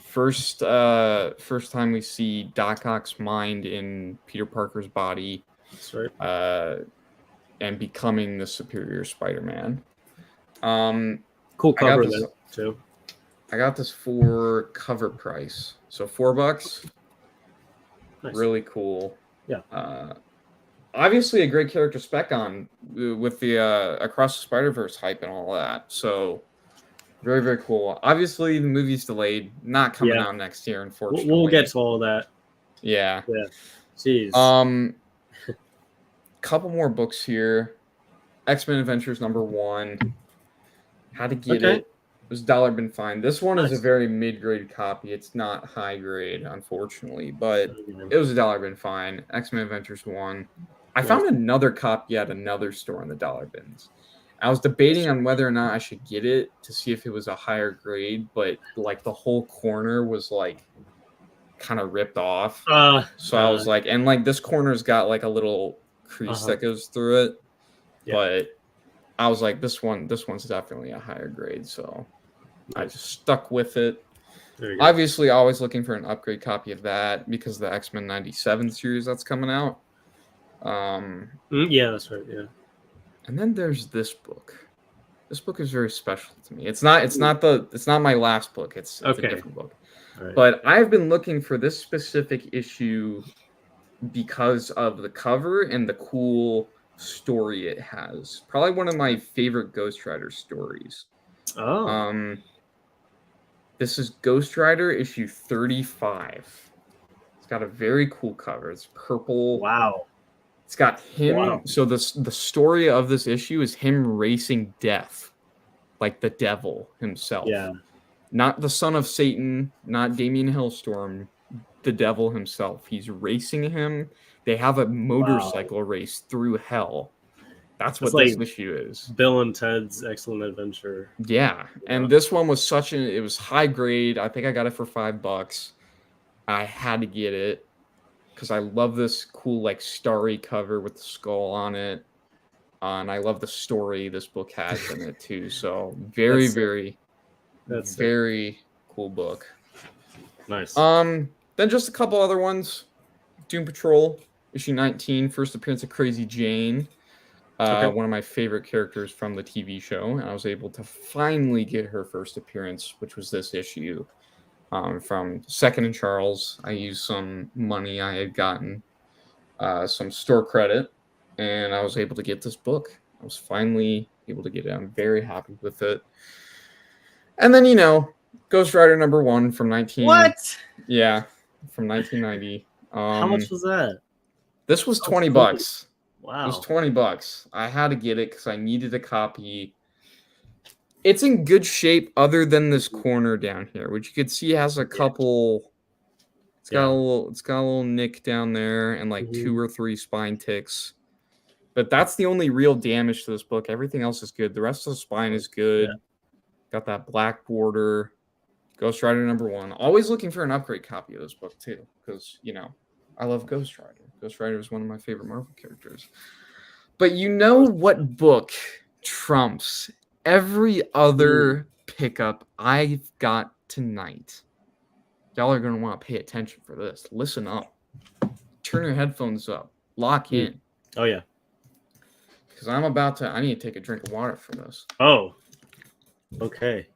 First time we see Doc Ock's mind in Peter Parker's body. That's right. And becoming the Superior Spider-Man. Cool cover too. I got this for cover price, so $4. Nice. Really cool. Yeah. Obviously a great character spec on with the Across the Spider-Verse hype and all that. So very, very cool. Obviously the movie's delayed, not coming out next year, unfortunately. We'll get to all that. Yeah. Yeah. Jeez. Couple more books here. X-Men Adventures number 1. How to get it. It was dollar bin fine. This one is a very mid-grade copy. It's not high grade, unfortunately, but it was a dollar bin fine. X-Men Adventures 1. I found another copy at another store in the dollar bins. I was debating on whether or not I should get it to see if it was a higher grade, but like the whole corner was like kind of ripped off. So I was like, and like this corner's got like a little crease that goes through it. But I was like, this one's definitely a higher grade, so I just stuck with it. Obviously, always looking for an upgrade copy of that because of the X-Men 97 series that's coming out. Yeah, that's right. Yeah. And then there's this book. This book is very special to me. It's not my last book. It's a different book. Right. But I've been looking for this specific issue because of the cover and the cool story it has. Probably one of my favorite Ghost Rider stories. This is Ghost Rider issue 35. It's got a very cool cover. It's purple. Wow. It's got him. Wow. So the story of this issue is him racing death, like the devil himself. Yeah. Not the son of Satan, not Damien Hellstorm, the devil himself. He's racing him. They have a motorcycle race through hell. That's what this issue is. Bill and Ted's Excellent Adventure. Yeah. And this one was it was high grade. I think I got it for $5. I had to get it because I love this cool, like, starry cover with the skull on it. And I love the story this book has in it, too. So very, very cool book. Nice. Then just a couple other ones. Doom Patrol, issue 19, first appearance of Crazy Jane. One of my favorite characters from the TV show. And I was able to finally get her first appearance, which was this issue. From Second and Charles, I used some money I had gotten, some store credit, and I was able to get this book. I was finally able to get it. I'm very happy with it. And then, Ghost Rider #1 from 19. What? Yeah, from 1990. How much was that? This was Sounds $20. cool. It was Wow. $20. I had to get it because I needed a copy. It's in good shape, other than this corner down here, which you could see has a couple. It's got a little nick down there, and like 2 or 3 spine ticks. But that's the only real damage to this book. Everything else is good. The rest of the spine is good. Yeah. Got that black border. Ghost Rider #1. Always looking for an upgrade copy of this book too, because I love Ghost Rider. Ghost Rider is one of my favorite Marvel characters. But you know what book trumps every other pickup I've got tonight? Y'all are gonna want to pay attention for this. Listen up. Turn your headphones up. Lock in. Oh yeah. Because I need to take a drink of water for this. Oh. Okay.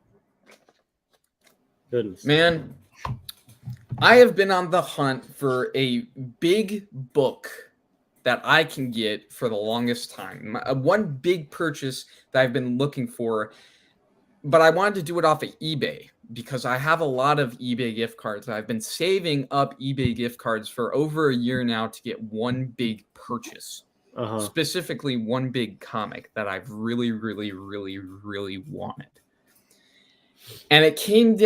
Goodness. Man, I have been on the hunt for a big book that I can get for the longest time. One big purchase that I've been looking for, but I wanted to do it off of eBay because I have a lot of eBay gift cards. I've been saving up eBay gift cards for over a year now to get one big purchase. Specifically one big comic that I've really, really, really, really wanted. And it came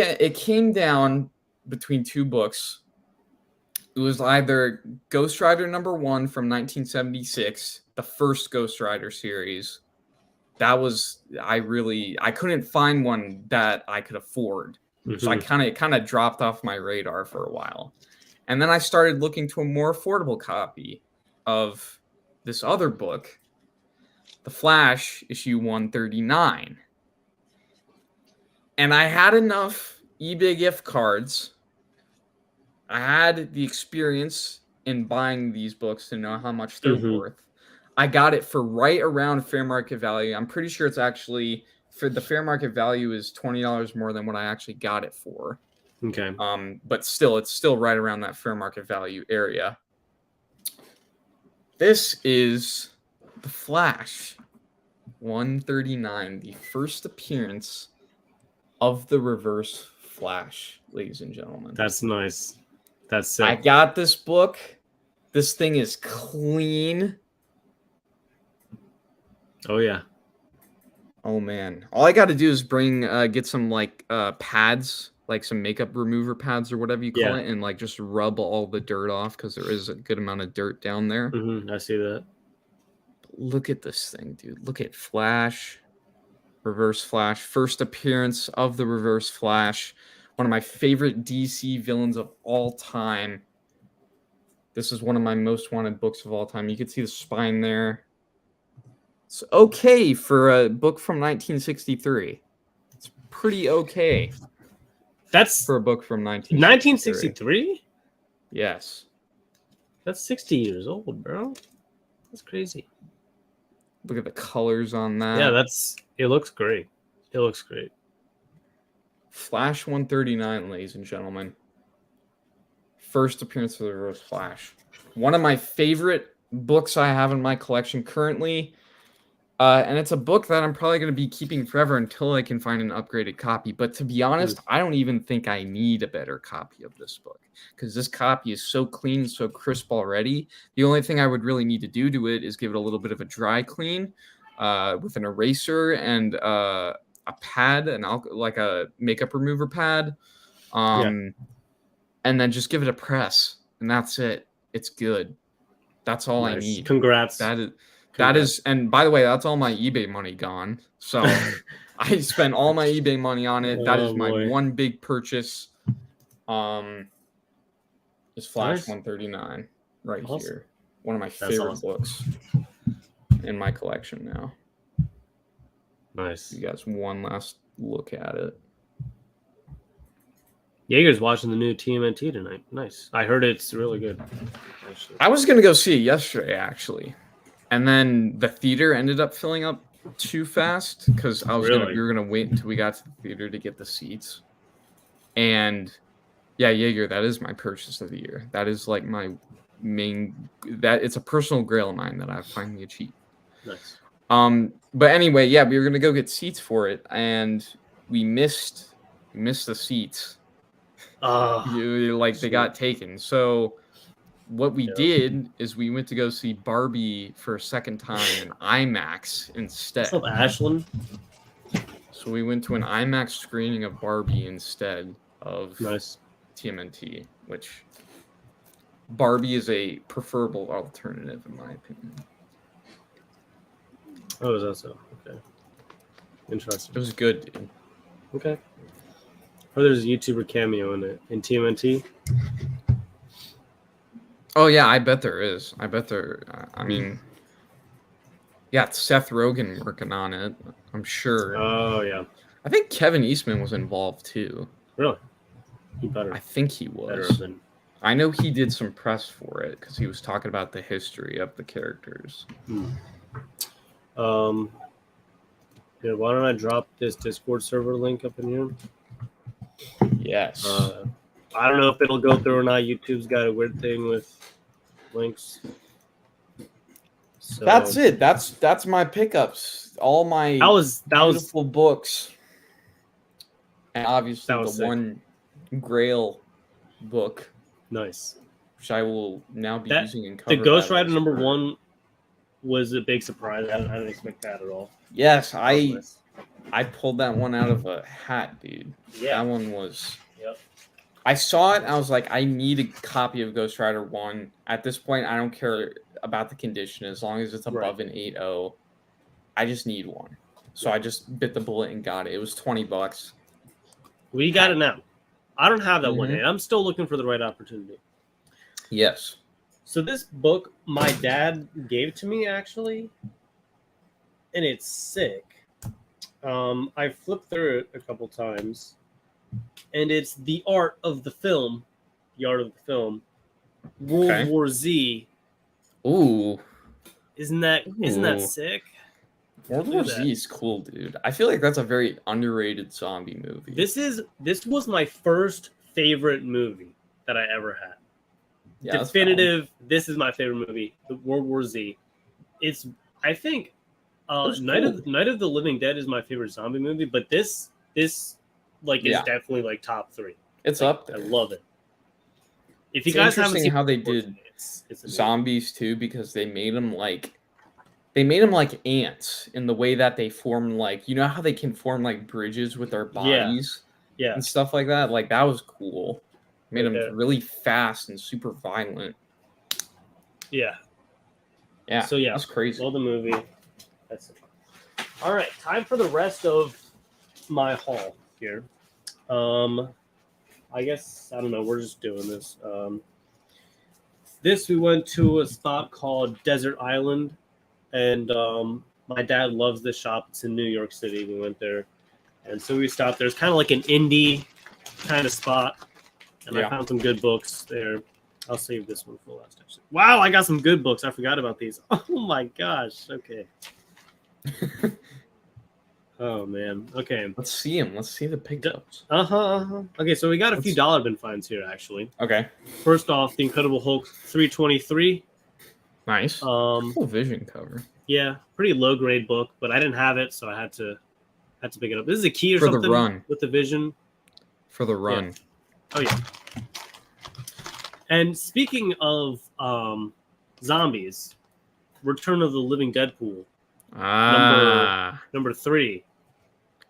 down between 2 books. It was either Ghost Rider #1 from 1976, the first Ghost Rider series. That was I couldn't find one that I could afford. So it kind of dropped off my radar for a while. And then I started looking to a more affordable copy of this other book, The Flash, issue 139. And I had enough eBay gift cards. I had the experience in buying these books to know how much they're worth. I got it for right around fair market value. I'm pretty sure it's actually, for the fair market value is $20 more than what I actually got it for. Okay. But still, it's still right around that fair market value area. This is The Flash 139, the first appearance of the Reverse Flash, ladies and gentlemen. That's nice. That's sick. I got this book. This thing is clean. Oh yeah. Oh man. All I got to do is get some pads, like some makeup remover pads or whatever you call it, and like just rub all the dirt off because there is a good amount of dirt down there. I see that. Look at this thing, dude. Look at Flash. Reverse Flash. First appearance of the Reverse Flash. One of my favorite DC villains of all time. This is one of my most wanted books of all time. You can see the spine there. It's okay for a book from 1963. It's pretty okay. That's for a book from 1963. Yes. That's 60 years old, bro. That's crazy. Look at the colors on that. Yeah, it looks great. It looks great. Flash 139, ladies and gentlemen. First appearance of the Reverse Flash. One of my favorite books I have in my collection currently. And it's a book that I'm probably going to be keeping forever until I can find an upgraded copy. But to be honest, I don't even think I need a better copy of this book because this copy is so clean, so crisp already. The only thing I would really need to do to it is give it a little bit of a dry clean with an eraser and a pad, like a makeup remover pad. And then just give it a press. And that's it. It's good. That's all I need. Congrats. That is, and by the way, that's all my eBay money gone. So I spent all my eBay money on it. That is my one big purchase. Is Flash 139 right here. One of my favorite books in my collection now. Nice. You guys, one last look at it. Jaeger's watching the new TMNT tonight. Nice. I heard it's really good. Actually. I was gonna go see it yesterday, actually. And then the theater ended up filling up too fast because we were gonna wait until we got to the theater to get the seats. And yeah, Jaeger, that is my purchase of the year. That is like my main. It's a personal grail of mine that I've finally achieved. Nice. But anyway, yeah, we were gonna go get seats for it, and we missed missed the seats. Like they got taken. So what we did is we went to go see Barbie for a second time in IMAX instead. What's up, Ashland? So we went to an IMAX screening of Barbie instead of TMNT, which Barbie is a preferable alternative in my opinion. Oh, is that so? Okay. Interesting. It was good, dude. Okay. Or there's a YouTuber cameo in it in TMNT. Oh yeah, I bet there is. I bet there. I mean, yeah, it's Seth Rogen working on it. I'm sure. Oh yeah. I think Kevin Eastman was involved too. Really? He better. I think he was. I know he did some press for it because he was talking about the history of the characters. Yeah, why don't I drop this Discord server link up in here? Yes. I don't know if it'll go through or not. YouTube's got a weird thing with links. So, that's it. That's my pickups. All my beautiful books. And obviously the sick. one Grail book. Nice. Which I will now be using in cover. The Ghost Rider #1 was a big surprise. I didn't expect that at all. Yes, I pulled that one out of a hat, dude. Yeah. That one was... Yep. I saw it, and I was like, I need a copy of Ghost Rider 1. At this point, I don't care about the condition. As long as it's above an 8.0, I just need one. So I just bit the bullet and got it. It was $20. We got it now. I don't have that one yet. I'm still looking for the right opportunity. Yes. So this book my dad gave to me, actually, and it's sick. I flipped through it a couple times, and it's The Art of the Film. The Art of the Film. World War Z. Ooh. Isn't that sick? World War Z is cool, dude. I feel like that's a very underrated zombie movie. This was my first favorite movie that I ever had. Yeah, Definitive. This is my favorite movie, the World War Z. It's I think Night of the Living Dead is my favorite zombie movie, but this is definitely like top 3. It's up there. I love it. If you it's guys haven't interesting seen how they did it's zombies too, because they made them like ants in the way that they form, like, you know how they can form like bridges with their bodies, and stuff like that. Like that was cool. Made them really fast and super violent. Yeah. So yeah, that's crazy. Love the movie. That's it. All right, time for the rest of my haul here. I guess I don't know. We're just doing this. We went to a spot called Desert Island, and my dad loves this shop. It's in New York City. We went there, and so we stopped there. It's kind of like an indie kind of spot. And I found some good books there. I'll save this one for last, actually. Wow, I got some good books. I forgot about these. Oh, my gosh. Okay. Oh, man. Okay. Let's see them. Let's see the pickups. Okay, so we got a few dollar bin finds here, actually. Okay. First off, The Incredible Hulk 323. Nice. Cool Vision cover. Yeah, pretty low-grade book, but I didn't have it, so I had to pick it up. This is a key or for something the run. With the Vision. For the run. Yeah. Oh, yeah. And speaking of zombies, Return of the Living Deadpool. Number 3.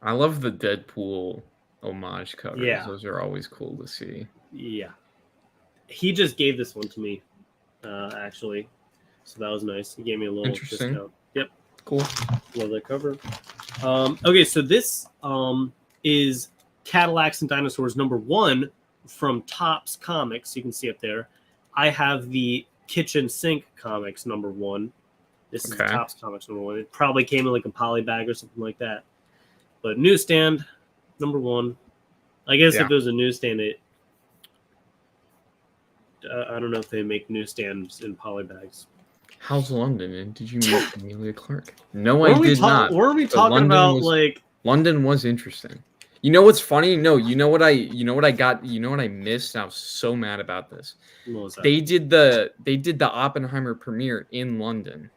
I love the Deadpool homage covers. Yeah. Those are always cool to see. Yeah. He just gave this one to me, actually. So that was nice. He gave me a little discount. Yep. Cool. Love that cover. Okay, so this is Cadillacs and Dinosaurs #1 from Topps Comics. You can see up there. I have the Kitchen Sink Comics #1. This is Topps Comics #1. It probably came in like a poly bag or something like that. But newsstand #1. I guess if it was a newsstand, I don't know if they make newsstands in poly bags. How's London? And did you meet Amelia Clark? No, I did not. Were we talking about London was interesting. You know what's funny? No, you know what I got? You know what I missed? I was so mad about this. What was that? They did the Oppenheimer premiere in London.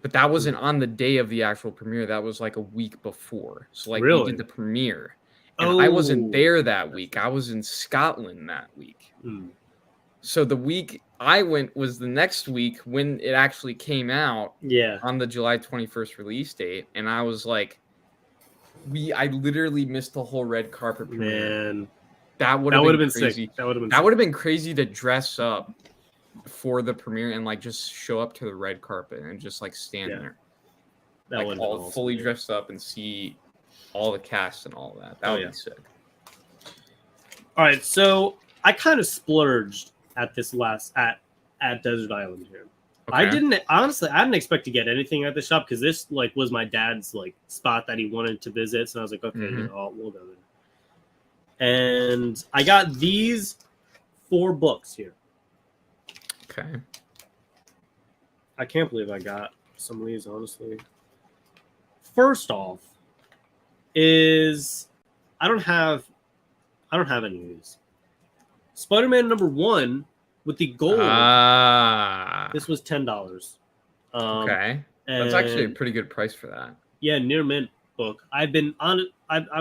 But that wasn't on the day of the actual premiere. That was like a week before. So like they did the premiere. And I wasn't Oh. there that week. I was in Scotland that week. Hmm. So the week I went was the next week when it actually came out Yeah. on the July 21st release date. And I was like, I literally missed the whole red carpet premiere. Man. That would That have would have been been crazy. sick. That would have been That sick. would have been crazy to dress up for the premiere and like just show up to the red carpet and just like stand Yeah. there. That Like would have all been awesome, fully yeah. dressed up and see all the cast and all that. That Oh, would yeah. be sick. All right, so I kind of splurged at this at Desert Island here. I Okay. didn't expect to get anything at the shop because this like was my dad's like spot that he wanted to visit. So I was like, okay, Mhm. we'll go there. And I got these 4 books here. Okay. I can't believe I got some of these, honestly. First off, is I don't have any of these. Spider-Man #1 with the gold. This was $10. Okay. That's actually a pretty good price for that. Yeah, near mint book. I'm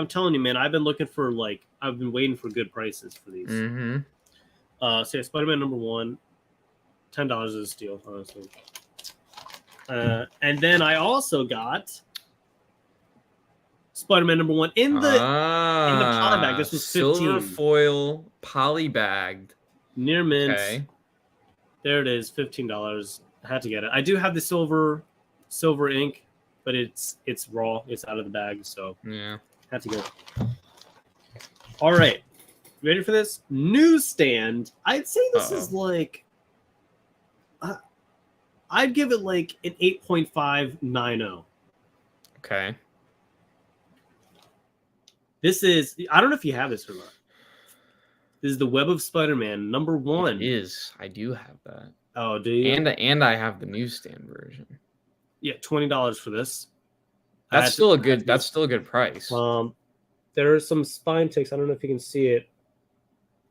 telling you, man, I've been looking for I've been waiting for good prices for these. Mm-hmm. So yeah, Spider-Man #1, $10 is a steal, honestly. And then I also got Spider-Man #1 in the poly bag. This was 15. Silver foil poly bagged. Near mint. Okay. There it is, $15. I had to get it. I do have the silver ink, but it's raw. It's out of the bag, so Yeah. had to get it. All right, ready for this newsstand? I'd say this is like, I'd give it like an 8.590. Okay. This is, I don't know if you have this or not. This is the Web of Spider-Man #1. It is. I do have that. Oh, do you? And I have the newsstand version. Yeah, $20 for this. That's still a good price. There are some spine ticks. I don't know if you can see it,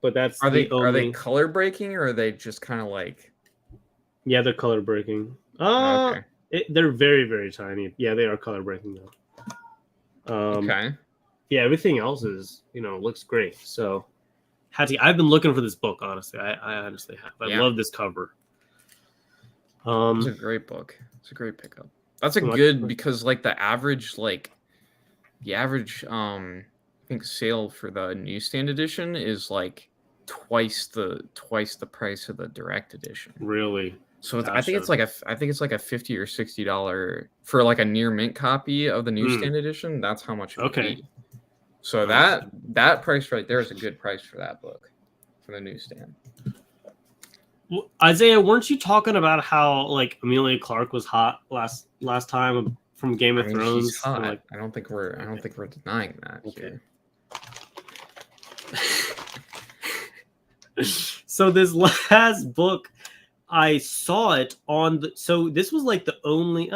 but that's Are they color breaking or are they just kind of like? Yeah, they're color breaking. Okay. They're very, very tiny. Yeah, they are color breaking though. Okay. Yeah, everything else is looks great. So, I've been looking for this book. Honestly, I honestly have. I love this cover. It's a great book. It's a great pickup. That's a good because like the average I think sale for the newsstand edition is like twice the price of the direct edition. Really? So I think it's like a $50 or $60 for like a near mint copy of the newsstand edition. That's how much it would be. So that price right there is a good price for that book for the newsstand. Well, Isaiah, weren't you talking about how like Emilia Clarke was hot last time from Game of Thrones? She's hot. I don't think we're denying that here. So this last book, I saw it on so this was like the only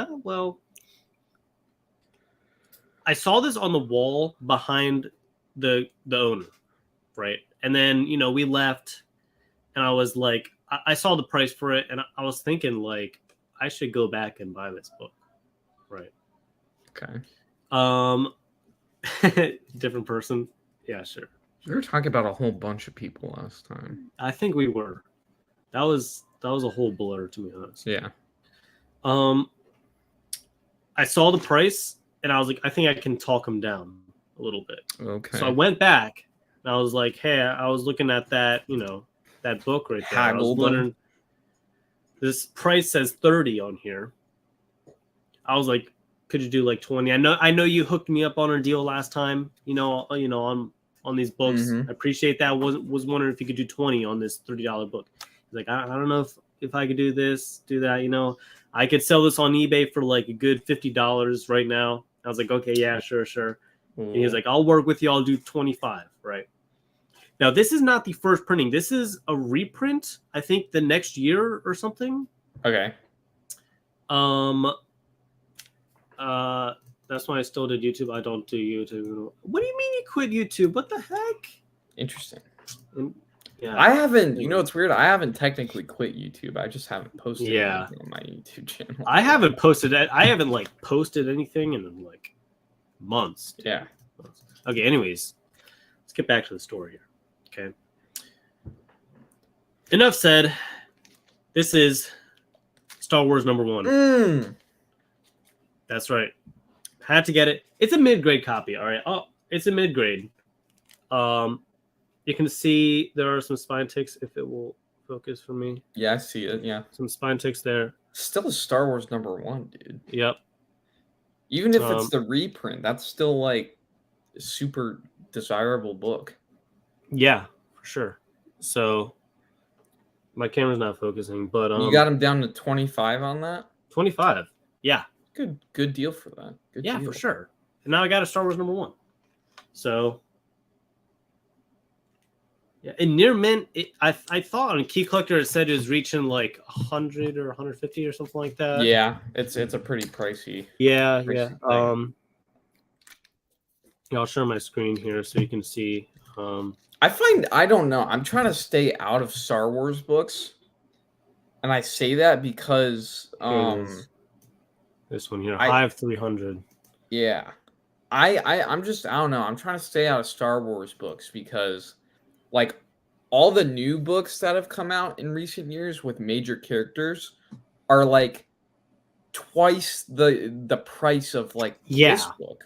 I saw this on the wall behind the owner, right? And then we left, and I was like, I saw the price for it, and I was thinking like I should go back and buy this book, right? Okay. Different person. Yeah, sure. We were talking about a whole bunch of people last time. I think we were. That was a whole blur, to be honest. Yeah. I saw the price, and I was like, I think I can talk him down a little bit. Okay. So I went back, and I was like, hey, I was looking at that, that book right there. I was wondering, this price says 30 on here. I was like, could you do like 20? I know you hooked me up on a deal last time, on these books. Mm-hmm. I appreciate that. Was wondering if you could do 20 on this $30 book. He's like, I don't know if I could do this, do that. I could sell this on eBay for like a good $50 right now. I was like, okay, yeah, sure. And he was like, I'll work with you. I'll do 25, right? Now, this is not the first printing. This is a reprint, I think, the next year or something. Okay. That's why I still did YouTube. I don't do YouTube. What do you mean you quit YouTube? What the heck? Interesting. Yeah. I haven't, it's weird. I haven't technically quit YouTube. I just haven't posted anything on my YouTube channel. I haven't posted posted anything in like months. Yeah. Okay, anyways. get back to the story here. Okay. Enough said. This is Star Wars #1. That's right. Had to get it. It's a mid-grade copy. All right. Oh, it's a mid-grade. You can see there are some spine ticks if it will focus for me. Yeah, I see it. Yeah. Some spine ticks there. Still a Star Wars #1, dude. Yep. Even if it's the reprint, that's still like a super desirable book. Yeah, for sure. So my camera's not focusing, but you got him down to 25 on that? 25. Yeah. Good deal for that. Good deal. For sure. And now I got a Star Wars #1. So yeah, and near mint, I thought on Key Collector it said it was reaching like 100 or 150 or something like that. Yeah, it's a pretty pricey. Yeah. Thing. I'll share my screen here so you can see. I don't know. I'm trying to stay out of Star Wars books, and I say that because this one here, Hive 300. Yeah, I'm just I don't know. I'm trying to stay out of Star Wars books because, like, all the new books that have come out in recent years with major characters are like twice the price of like this book.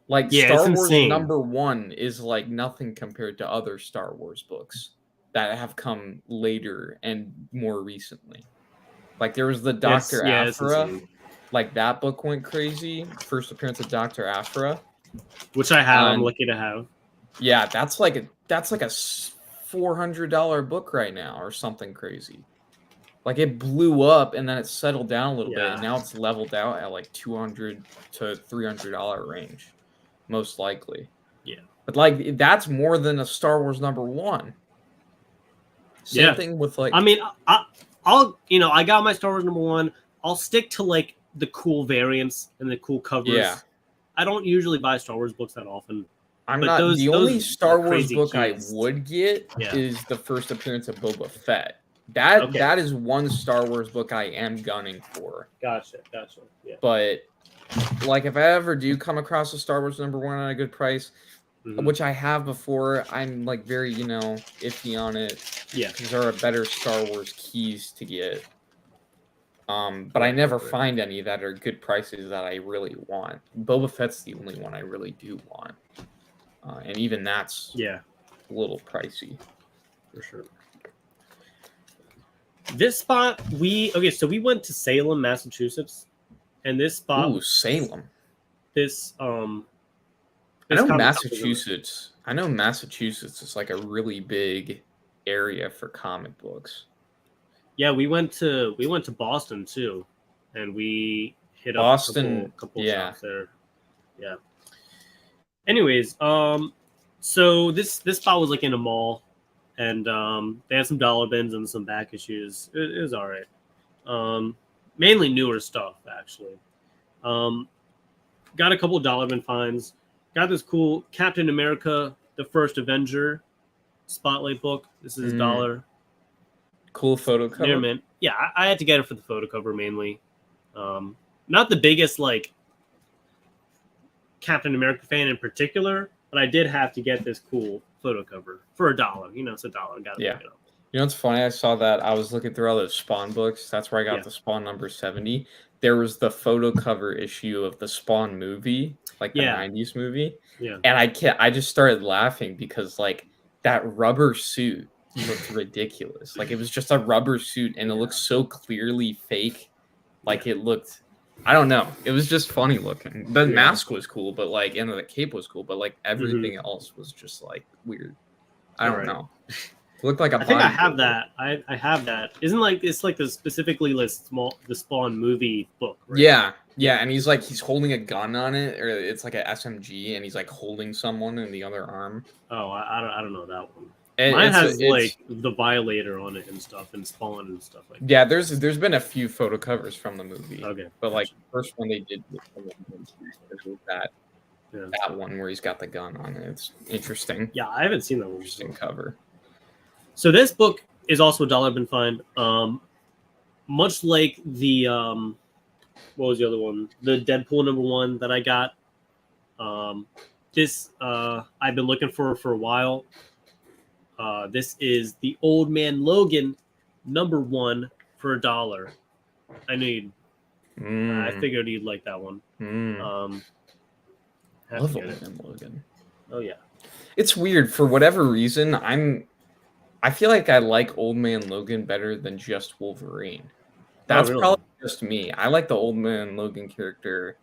Like Star Wars #1 is like nothing compared to other Star Wars books that have come later and more recently. Like there was the Dr. Aphra. Like that book went crazy. First appearance of Dr. Aphra, which I have. I'm lucky to have. Yeah, that's like a $400 book right now or something crazy. Like it blew up and then it settled down a little bit, and now it's leveled out at like $200 to $300 range, most likely. Yeah, but like that's more than a Star Wars #1. Same thing with like. I mean, I'll I got my Star Wars #1. I'll stick to like the cool variants and the cool covers. Yeah, I don't usually buy Star Wars books that often. The only Star Wars book I would get is the first appearance of Boba Fett. That is one Star Wars book I am gunning for. Gotcha. Yeah. But like if I ever do come across a Star Wars #1 at a good price, which I have before, I'm like very, iffy on it. Yeah. Because there are better Star Wars keys to get. But I never find any that are good prices that I really want. Boba Fett's the only one I really do want. And even that's a little pricey. For sure. This spot, we went to Salem, Massachusetts, and this spot. Ooh, Salem. This I know Massachusetts. I know Massachusetts is like a really big area for comic books. Yeah, we went to Boston too, and we hit Boston, up a couple shops there. Yeah. Anyways, so this spot was like in a mall, and they had some dollar bins and some back issues. It was all right. Mainly newer stuff actually. Got a couple dollar bin finds. Got this cool Captain America: The First Avenger spotlight book. This is $1. Cool photo cover. Near mint. Yeah, I had to get it for the photo cover mainly. Not the biggest like Captain America fan in particular, but I did have to get this cool photo cover for $1. It's $1. Gotta pick it up. You know what's funny? I saw that. I was looking through all those Spawn books. That's where I got the Spawn #70. There was the photo cover issue of the Spawn movie, like the 90s movie. Yeah. And I just started laughing because like that rubber suit looked ridiculous. Like it was just a rubber suit and it looked so clearly fake. Like it looked, I don't know. It was just funny looking. The mask was cool, but like, and the cape was cool, but like everything else was just like weird. I don't know. It looked like a. I think I have that. I have that. Isn't like it's like the specifically the Spawn movie book. Right? Yeah, and he's holding a gun on it, or it's like a SMG, and he's like holding someone in the other arm. Oh, I don't know that one. And mine has like the Violator on it and stuff, and Spawn and stuff like that. Yeah, there's been a few photo covers from the movie. Okay, but like the first one they did was that one where he's got the gun on it. It's interesting. Yeah, I haven't seen that one. Interesting cover. So this book is also $1 bin find. Much like the what was the other one? The Deadpool #1 that I got. this I've been looking for a while. This is the Old Man Logan #1 for $1. I knew you'd. I figured you'd like that one. I love Old Man Logan. Oh yeah. It's weird for whatever reason. I feel like I like Old Man Logan better than just Wolverine. That's really? probably just me. I like the Old Man Logan character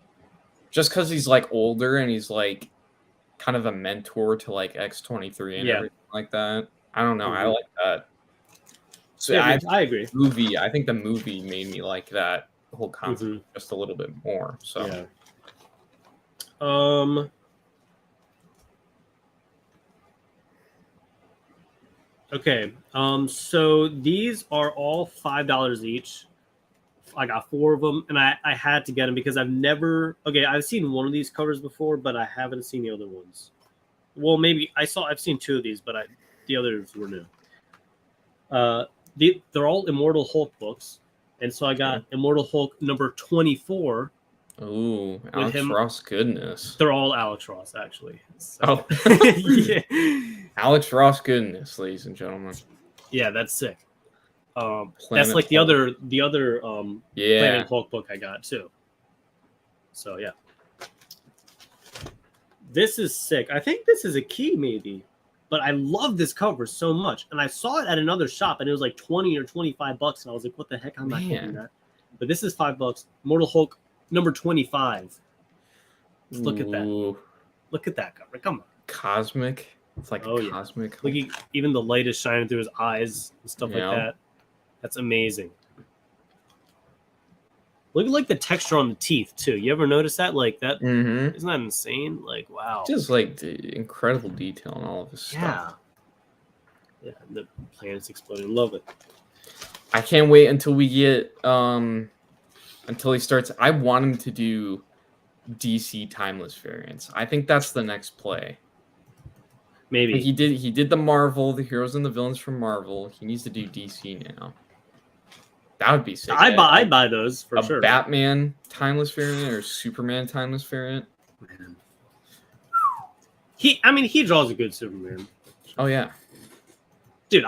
just because he's like older and he's like kind of a mentor to like X-23 and everything like that. I don't know. I like that. So yeah, I agree. I think the movie made me like that whole concept just a little bit more. So yeah. Okay. So these are all $5 each. I got 4 of them, and I had to get them because I've seen one of these covers before, but I haven't seen the other ones. Well, maybe I've seen 2 of these, but the others were new. They're all Immortal Hulk books, and so I got Immortal Hulk #24. Ooh, Alex Ross goodness. They're all Alex Ross, actually. So. Oh, yeah. Alex Ross goodness, ladies and gentlemen. Yeah, that's sick. That's like the other Planet Hulk book I got too. So yeah, this is sick. I think this is a key maybe, but I love this cover so much, and I saw it at another shop, and it was like $20 or $25, and I was like, "What the heck? I'm not getting that." But this is $5. Mortal Hulk #25. Look at that! Look at that cover! Come on, cosmic. It's like cosmic. Look, even the light is shining through his eyes and stuff like that. That's amazing. Look at like the texture on the teeth too. You ever notice that? Like that? Isn't that insane? Like wow. Just like the incredible detail in all of his stuff. Yeah, the planets exploding. Love it. I can't wait until we get until he starts. I want him to do DC Timeless variants. I think that's the next play. Maybe he did the Marvel, the heroes and the villains from Marvel. He needs to do DC now. That would be sick. I'd buy those for sure. A Batman Timeless variant or Superman Timeless variant. Man. He draws a good Superman. Oh yeah, dude.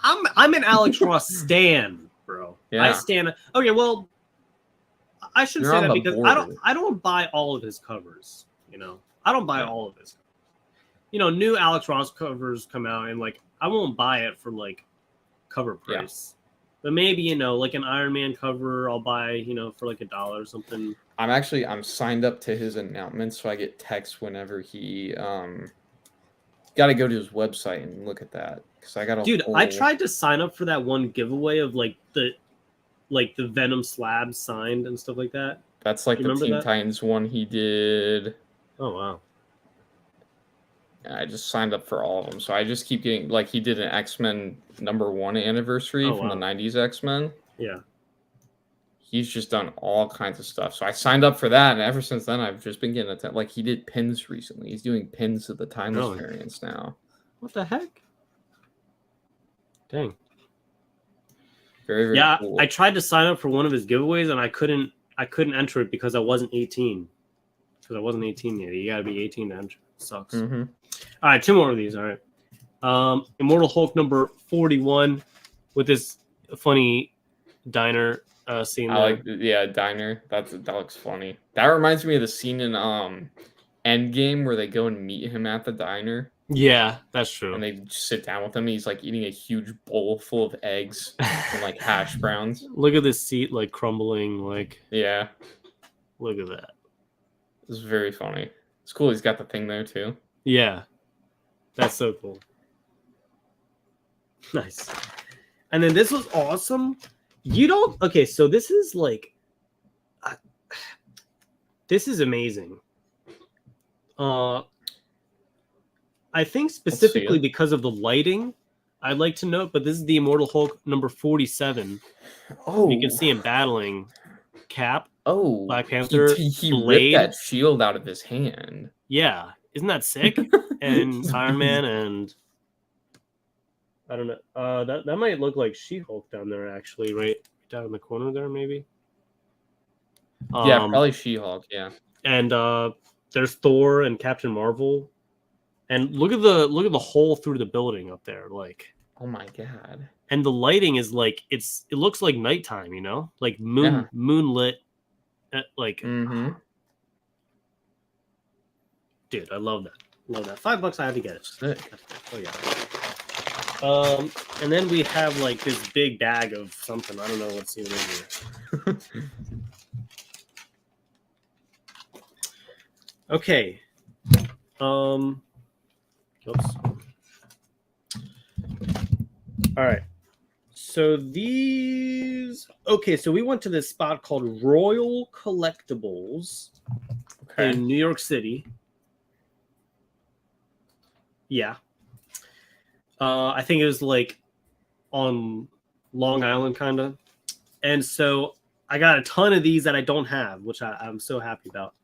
I'm an Alex Ross stan, bro. Yeah. I stan. Okay, well, I shouldn't say that because I don't buy all of his covers. You know, I don't buy all of his. You know, new Alex Ross covers come out, and like I won't buy it for like cover price. But maybe, you know, like an Iron Man cover, I'll buy, you know, for like $1 or something. I'm signed up to his announcements, so I get texts whenever he got to go to his website and look at that because I got a dude. I tried to sign up for that one giveaway of like the Venom slabs signed and stuff like that. That's like the Teen Titans one he did. Oh wow. I just signed up for all of them, so I just keep getting like he did an X-Men #1 anniversary from the '90s X-Men. Yeah, he's just done all kinds of stuff. So I signed up for that, and ever since then, I've just been getting like he did pins recently. He's doing pins of the Timeless variants now. What the heck? Dang. Very, very cool. I tried to sign up for one of his giveaways, and I couldn't enter it because I wasn't 18. Because I wasn't 18 yet. You gotta be 18 to enter. Sucks. All right, 2 more of these. All right. Immortal Hulk #41 with this funny diner scene. Diner. That looks funny. That reminds me of the scene in Endgame where they go and meet him at the diner. Yeah, that's true. And they sit down with him. And he's like eating a huge bowl full of eggs and like hash browns. Look at this seat like crumbling. Like look at that. This is very funny. It's cool. He's got the thing there too. Yeah, that's so cool. Nice. And then this was awesome. Okay, so this is like, this is amazing. I think specifically because of the lighting, I'd like to note, but this is the Immortal Hulk #47. Oh, you can see him battling Cap. Oh, Black Panther. He ripped that shield out of his hand. Yeah, isn't that sick? And Iron Man and I don't know. That might look like She-Hulk down there, actually, right down in the corner there, maybe. Yeah, probably She-Hulk. Yeah. And There's Thor and Captain Marvel, and look at the hole through the building up there, like. Oh my god! And the lighting is like it looks like nighttime, you know, like moonlit, like. Mm-hmm. Dude, I love that. Love that. $5, I had to get it. Sick. Oh yeah. And then we have like this big bag of something. I don't know what's even in here. Okay. Oops. All right. So these. Okay, so we went to this spot called Royal Collectibles in New York City. Yeah. I think it was like on Long Island, kind of. And so I got a ton of these that I don't have, which I'm so happy about.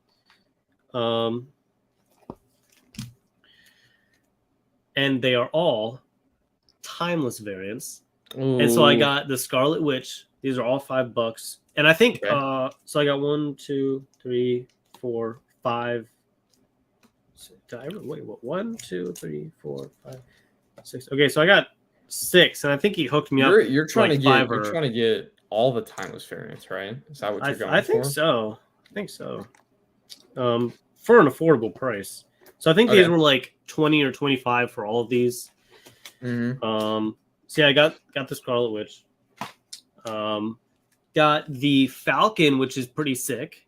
And they are all timeless variants. Ooh. And so I got the Scarlet Witch. These are all $5. And I think, so I got 1, 2, 3, 4, 5. Wait, what? 1, 2, 3, 4, 5, 6. Okay, so I got 6, and I think he hooked me up. You're trying like to get. You're trying to get all the timeless variants, right? Is that what you're going for? I think so. I think so. For an affordable price. So I think these were like 20 or 25 for all of these. Mm-hmm. So yeah, I got the Scarlet Witch. Got the Falcon, which is pretty sick.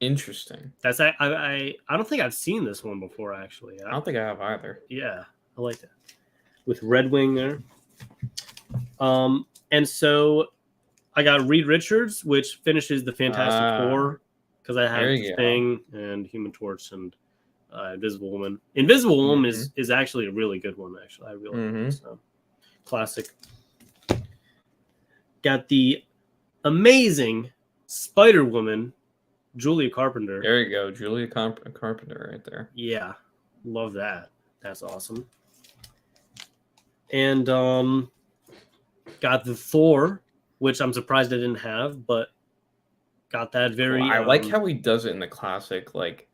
Interesting. That's I don't think I've seen this one before, actually. I don't think I have either. Yeah, I like that. With Red Wing there. And so I got Reed Richards, which finishes the Fantastic Four, because I have Thing and Human Torch and Invisible Woman. Invisible Woman is actually a really good one, actually. I really like it. So. Classic. Got the amazing Spider-Woman, Julia Carpenter. There you go, Julia Carpenter right there. Yeah, love that. That's awesome. And got the Thor, which I'm surprised I didn't have, but got that very. I like how he does it in the classic, like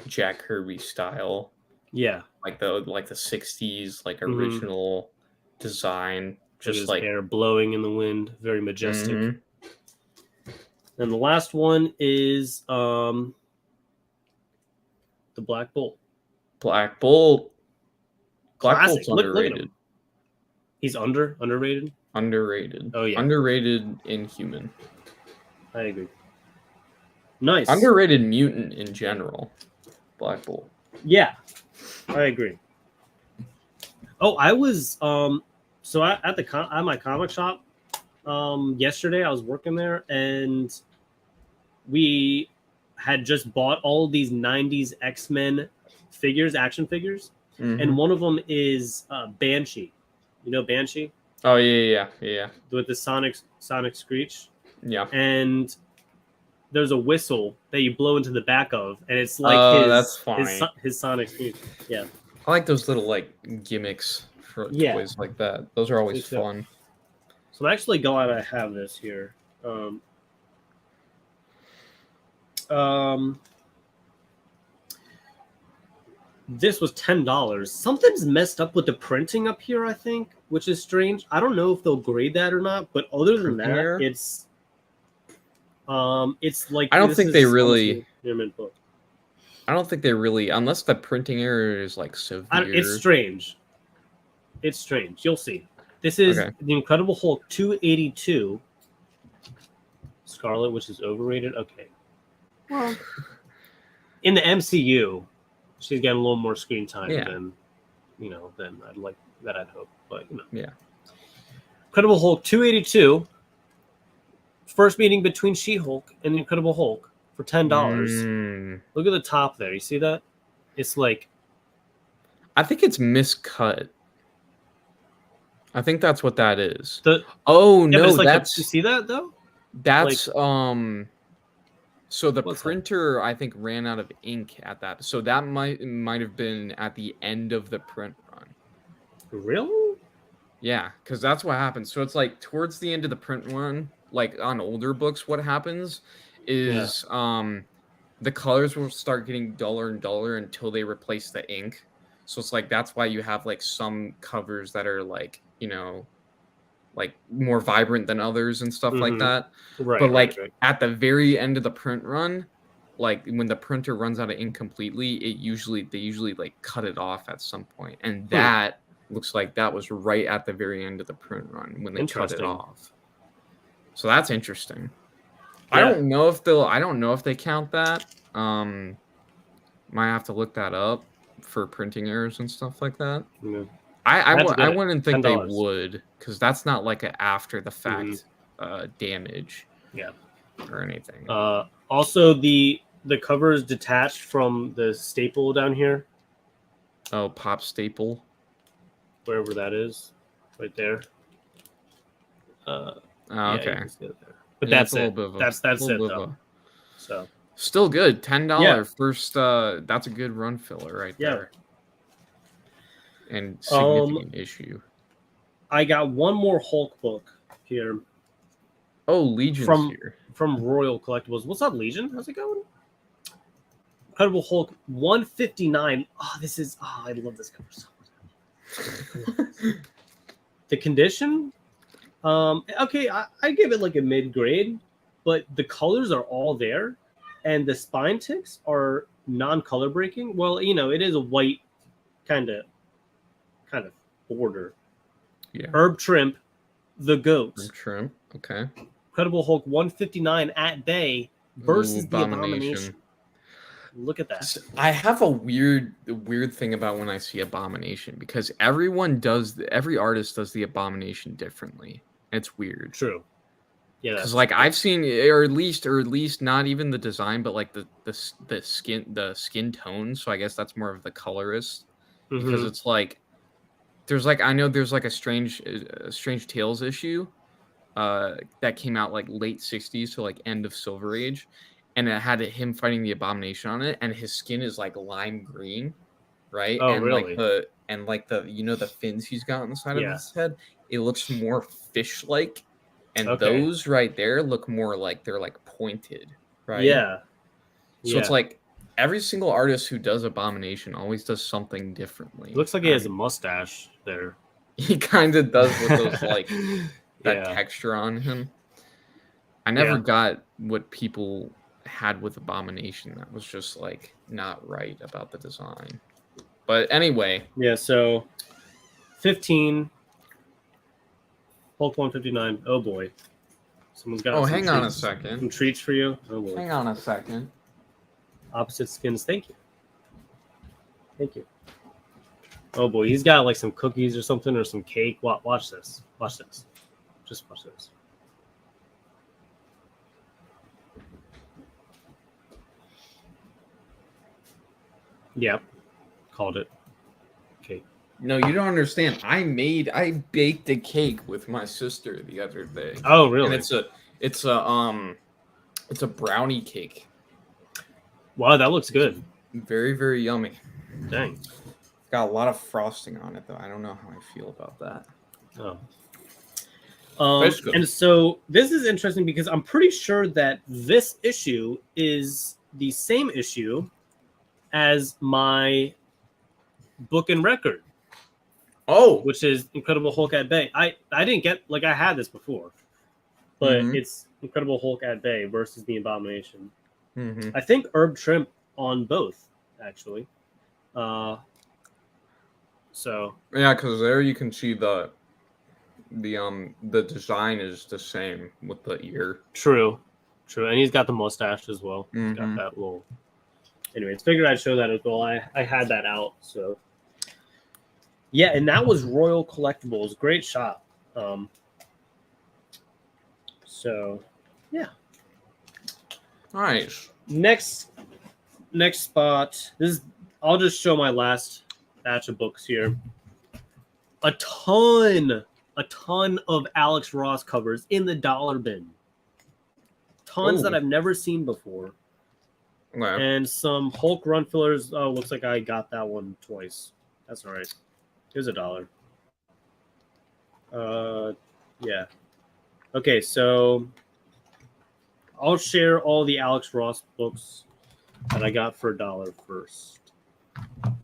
Jack Kirby style. Yeah, like the 60s, like original design, just like hair blowing in the wind, very majestic. And the last one is the Black Bolt. Black Bolt. Black Bolt's underrated. Look at him. He's underrated. Underrated. Oh yeah. Underrated Inhuman. I agree. Nice. Underrated mutant in general. Black Bolt. Yeah, I agree. Oh, I was so at my comic shop yesterday. I was working there, and we had just bought all of these 90s X-Men figures, action figures, and one of them is Banshee. You know Banshee? Oh yeah. With the sonic screech. Yeah. And there's a whistle that you blow into the back of, and it's like that's funny. his sonic screech. Yeah. I like those little like gimmicks for toys like that. Those are always fun. So I'm actually glad I have this here. This was $10. Something's messed up with the printing up here, I think, which is strange. I don't know if they'll grade that or not, but other than that, it's like I don't think they really. Book. I don't think they really, unless the printing error is like severe. It's strange. It's strange. You'll see. This is the Incredible Hulk 282. Scarlet, which is overrated. Okay. Well, in the MCU, she's getting a little more screen time than I'd hope. But yeah. Incredible Hulk 282. First meeting between She-Hulk and the Incredible Hulk for $10. Look at the top there. You see that? It's like, I think it's miscut. I think that's what that is. No, that's you see that though? That's so the printer I think ran out of ink at that. So that might have been at the end of the print run. Really? Yeah, because that's what happens. So it's like towards the end of the print run, like on older books, what happens is the colors will start getting duller and duller until they replace the ink. So it's like that's why you have like some covers that are like, you know, like more vibrant than others and stuff like that. Right. But like right. at the very end of the print run, like when the printer runs out of ink completely, they usually like cut it off at some point. And that looks like that was right at the very end of the print run when they cut it off. So that's interesting. Yeah. I don't know if they count that. Might have to look that up for printing errors and stuff like that. Yeah. I wouldn't think $10. they would, because that's not like an after the fact damage. Yeah. Or anything. Also, the cover is detached from the staple down here. Oh, pop staple. Wherever that is, right there. Okay. But yeah, that's it. That's it though. So still good. $10 first. That's a good run filler right there. And significant issue. I got one more Hulk book here. Oh, Legion's here. From Royal Collectibles. What's up, Legion? How's it going? Incredible Hulk 159. Oh, I love this cover so much. The condition? Okay, I give it like a mid-grade, but the colors are all there, and the spine ticks are non-color breaking. Well, you know, it is a white kind of border. Yeah. Herb Trimp, the goat. Herb Trimp, okay. Incredible Hulk 159 at bay versus the Abomination. Look at that. I have a weird thing about when I see Abomination, because every artist does the Abomination differently. It's weird. True. Yeah. Because like I've seen, or at least not even the design, but like the skin tone. So I guess that's more of the colorist, because it's like there's like a Strange Tales issue that came out like late 60s to like end of Silver Age, and it had him fighting the Abomination on it, and his skin is like lime green, right? Oh, and really? Like the you know the fins he's got on the side of his head, it looks more fish-like, and those right there look more like they're like pointed, right? Yeah. So it's like every single artist who does Abomination always does something differently. It looks like he has a mustache there. He kind of does with those like that texture on him. I never got what people had with Abomination. That was just like not right about the design. But anyway. Yeah, so 15 Hulk 159. Oh boy. Someone's got hang on a second. Some treats for you. Oh boy. Hang on a second. Opposite skins. Thank you. Thank you. Oh boy, he's got like some cookies or something, or some cake. Watch this. Watch this. Just watch this. Yep. Called it. Okay. No, you don't understand. I baked a cake with my sister the other day. Oh, really? And it's a brownie cake. Wow, that looks good. Very, very yummy. Dang. Got a lot of frosting on it, though. I don't know how I feel about that. Oh. And so this is interesting because I'm pretty sure that this issue is the same issue as my book and record. Oh, which is Incredible Hulk at Bay. I didn't get, like, I had this before, but it's Incredible Hulk at Bay versus the Abomination. I think Herb Trimp on both, actually. So yeah, because there you can see the design is the same with the ear. True, and he's got the mustache as well. He's got that little. Anyways, figured I'd show that as well. I had that out, so yeah, and that was Royal Collectibles. Great shop. So yeah. Nice. Next spot. I'll just show my last batch of books here. A ton of Alex Ross covers in the dollar bin. Tons that I've never seen before. Okay. And some Hulk run fillers. Oh, looks like I got that one twice. That's all right. Here's $1. Yeah. Okay, so I'll share all the Alex Ross books that I got for $1 first. And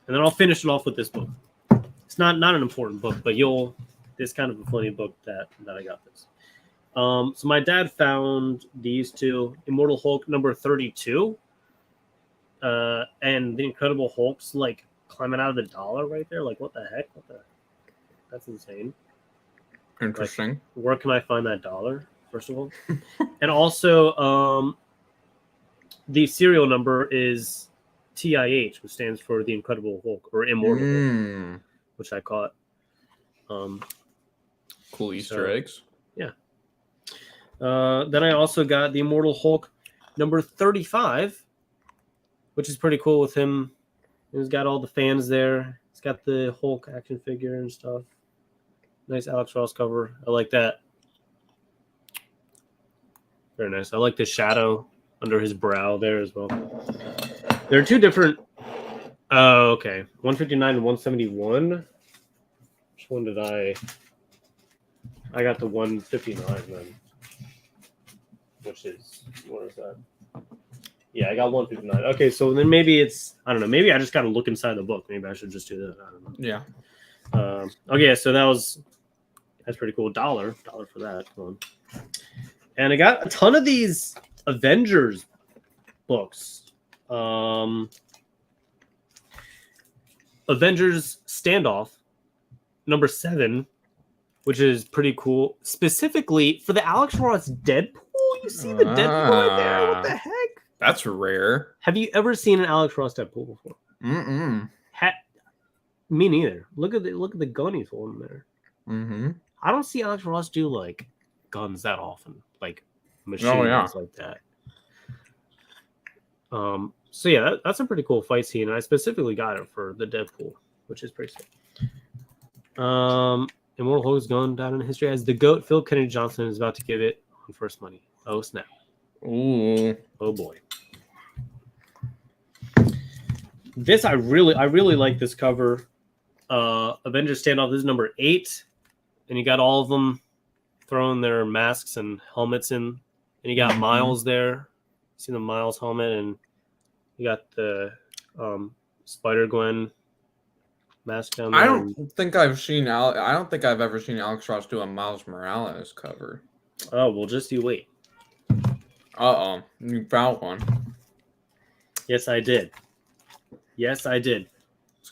then I'll finish it off with this book. It's not an important book, but it's kind of a funny book that I got this. So my dad found these two, Immortal Hulk number 32, and the Incredible Hulk's like climbing out of the dollar right there. Like, what the heck? That's insane. Interesting. Like, where can I find that dollar, first of all? And also, the serial number is TIH, which stands for the Incredible Hulk or Immortal Hulk, which I caught. Cool Easter eggs. Yeah. Then I also got the Immortal Hulk number 35, which is pretty cool with him. He's got all the fans there. He's got the Hulk action figure and stuff. Nice Alex Ross cover. I like that. Very nice. I like the shadow under his brow there as well. There are two different... Oh, okay. 159 and 171. Which one did I got the 159 then. Which is... What is that? Yeah, I got 159. Okay, so then maybe it's... I don't know. Maybe I just got to look inside the book. Maybe I should just do that. I don't know. Yeah. Okay, so that's pretty cool. $1 for that one. And I got a ton of these Avengers books. Avengers Standoff number 7, which is pretty cool. Specifically for the Alex Ross Deadpool. You see the Deadpool right there? What the heck? That's rare. Have you ever seen an Alex Ross Deadpool before? Mm-mm. Me neither. Look at the gun he's holding there. Mm-hmm. I don't see Alex Ross do like guns that often, like machine guns like that. So yeah, that's a pretty cool fight scene, and I specifically got it for the Deadpool, which is pretty sick. Immortal Hulk is going down in history as the GOAT. Phil Kennedy Johnson is about to give it on first money. Oh snap! Ooh. Oh boy. This I really like this cover. Avengers Standoff. This is number 8, and you got all of them throwing their masks and helmets in, and you got Miles there. See the Miles helmet, and you got the Spider-Gwen mask down there. I don't think I've ever seen Alex Ross do a Miles Morales cover. Oh well, just you wait. You found one. Yes, I did. The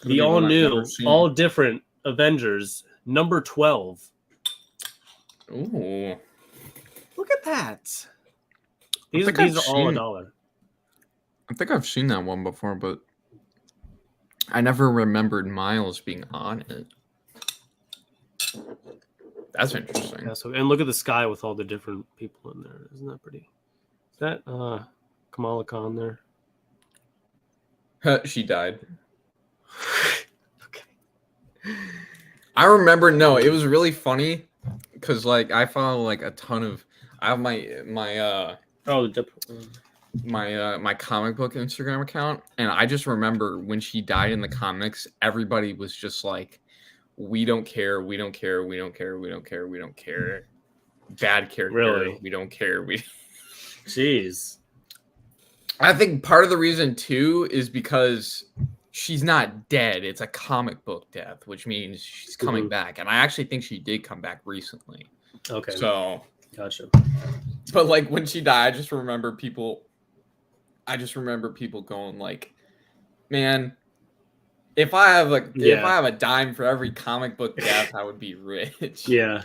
be all one I've new, never seen. all different Avengers number 12. Ooh. Look at that. These think are I've all seen- $1. I think I've seen that one before, but I never remembered Miles being on it. That's interesting. Yeah, so and look at the sky with all the different people in there. Isn't that pretty? Is that Kamala Khan there? She died. Okay. I remember. No, it was really funny because like I follow like a ton of. I have my Oh, the Deadpool. my comic book Instagram account, and I just remember when she died in the comics, everybody was just like, "We don't care, we don't care, we don't care, we don't care, we don't care." Bad character. Really? We don't care. We. Jeez. I think part of the reason too is because she's not dead. It's a comic book death, which means she's coming back, and I actually think she did come back recently. Okay. So. Gotcha. But like when she died, I just remember people going like, "Man, if I have a dime for every comic book death, I would be rich." Yeah.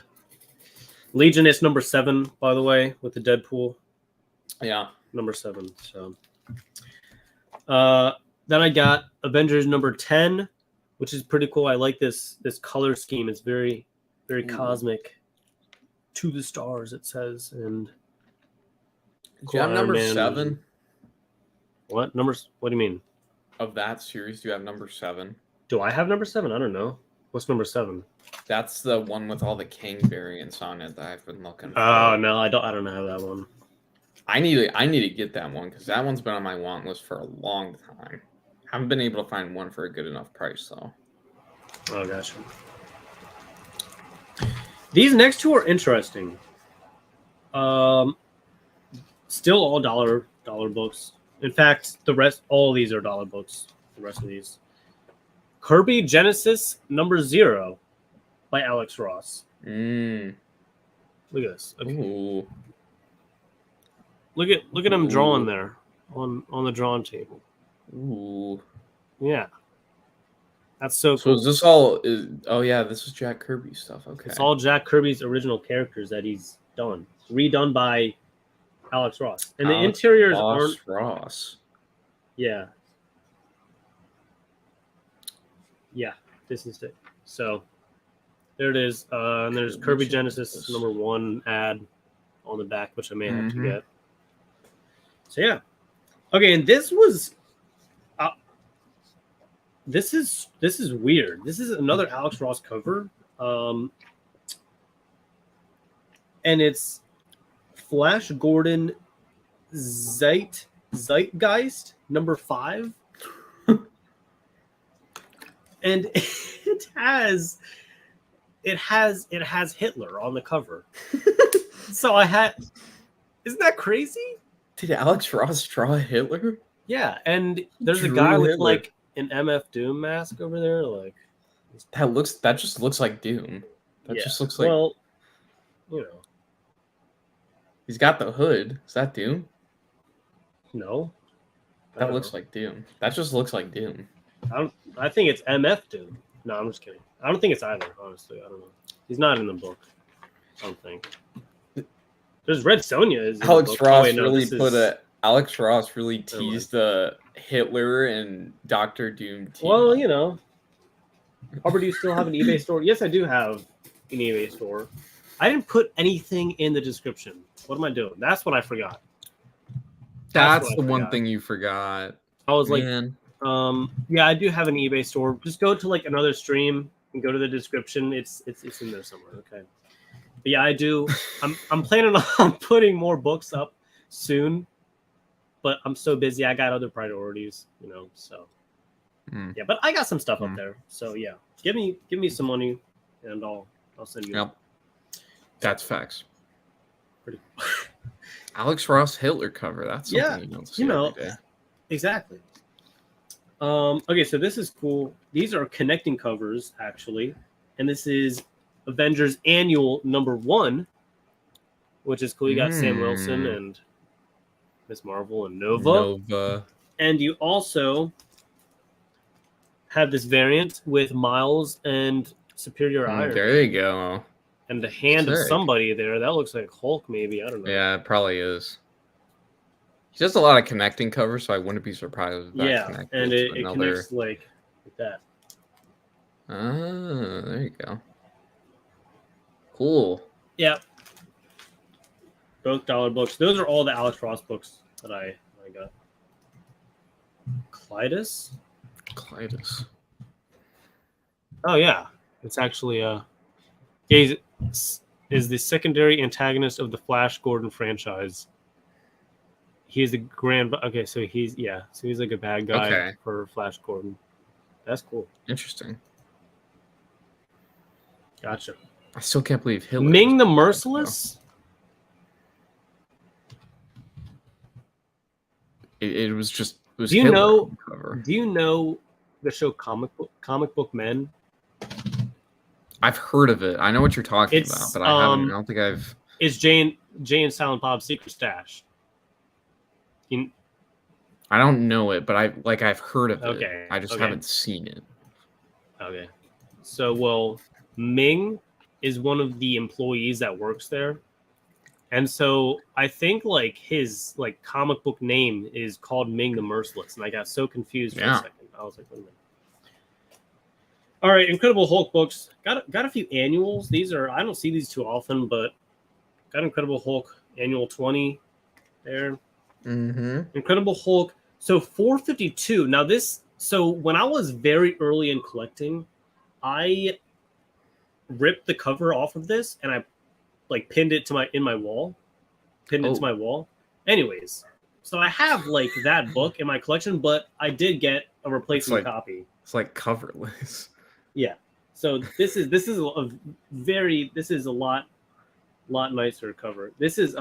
Legion is number 7, by the way, with the Deadpool. Yeah. Number 7. So then I got Avengers number 10, which is pretty cool. I like this color scheme. It's very, very cosmic. To the stars, it says. And do you have number 7? What numbers? What do you mean? Of that series, do you have number 7? Do I have number 7? I don't know. What's number 7? That's the one with all the King variants on it that I've been looking for. Oh no, I don't have that one. I need to get that one because that one's been on my want list for a long time. Haven't been able to find one for a good enough price though. Oh gosh. These next two are interesting. Still all $1 dollar books. In fact, all of these are dollar books. The rest of these. Kirby Genesis #0 by Alex Ross. Mm. Look at this. Okay. Ooh. Look at him drawing there on the drawing table. Ooh. Yeah. That's so So cool. is this all? Oh yeah, this is Jack Kirby stuff. Okay. It's all Jack Kirby's original characters that he's done, redone by Alex Ross, and the interiors aren't. Ross. Yeah. Yeah, this is it. So there it is. And there's Kirby Genesis #1 ad on the back, which I may have to get. So yeah. Okay, and this was. This is weird. This is another Alex Ross cover, and it's Flash Gordon Zeitgeist #5, and it has Hitler on the cover. So isn't that crazy? Did Alex Ross draw Hitler? Yeah, and there's a Drew guy with Hitler. like an MF Doom mask over there, like That just looks like Doom. That just looks like. well, you know, He's got the hood. Is that Doom? no. I That don't looks know. like Doom. That just looks like Doom. I think it's MF Doom. No, I'm just kidding. I don't think it's either, honestly. I don't know. He's not in the book. I don't think. There's Red Sonja. Is in the Alex book. Ross wait, no, really this put is- a. Alex Ross really Never mind. teased the Hitler and Doctor Doom team. Well, you know. Harper, do you still have an eBay store? Yes, I do have an eBay store. I didn't put anything in the description. What am I doing? That's what I forgot. That's what I the one forgot. thing you forgot. I was like, Man. yeah, I do have an eBay store. Just go to like another stream and go to the description. It's in there somewhere. Okay. But yeah, I do. I'm planning on putting more books up soon, but I'm so busy. I got other priorities, you know. So yeah, but I got some stuff up there. So yeah, give me some money, and I'll send you. Yep. That's facts. Pretty. Alex Ross Hitler cover. That's something you don't see every day. Exactly. Okay, so this is cool. These are connecting covers actually, and this is Avengers Annual #1, which is cool. You got Sam Wilson and Miss Marvel and Nova. And you also have this variant with Miles and Superior Iron. There you go. And the hand of Sick. somebody there. That looks like Hulk, maybe. I don't know. Yeah, it probably is. He does a lot of connecting covers, so I wouldn't be surprised if that Yeah, connected and to it another. connects like that. Ah, there you go. Cool. Yeah. Both dollar books. Those are all the Alex Ross books that I got. Clytus? Clytus. Oh yeah. It's actually he is the secondary antagonist of the Flash Gordon franchise. He is the grand okay, so he's like a bad guy for Flash Gordon. That's cool. Interesting. Gotcha. I still can't believe Hitler. Ming the Merciless? It was Do you Hitler know- on the cover. Do you know the show Comic Book Men? I've heard of it. I know what you're talking It's, about, but I haven't. I don't think I've. It's Jay and Silent Bob's Secret Stash. I don't know it, but I've heard of Okay, it. I just okay. haven't seen it. Okay. So, well, Ming is one of the employees that works there. And so I think like his like comic book name is called Ming the Merciless. And I got so confused for a second. I was like, wait a minute. All right, Incredible Hulk books. Got a few annuals. These are I don't see these too often, but got Incredible Hulk Annual 20 there. Mm-hmm. Incredible Hulk. So 452. Now so when I was very early in collecting, I ripped the cover off of this and I like pinned it to my wall. It to my wall. Anyways, so I have like that book in my collection, but I did get a replacement copy. It's like coverless. Yeah. So this is a lot nicer cover. This is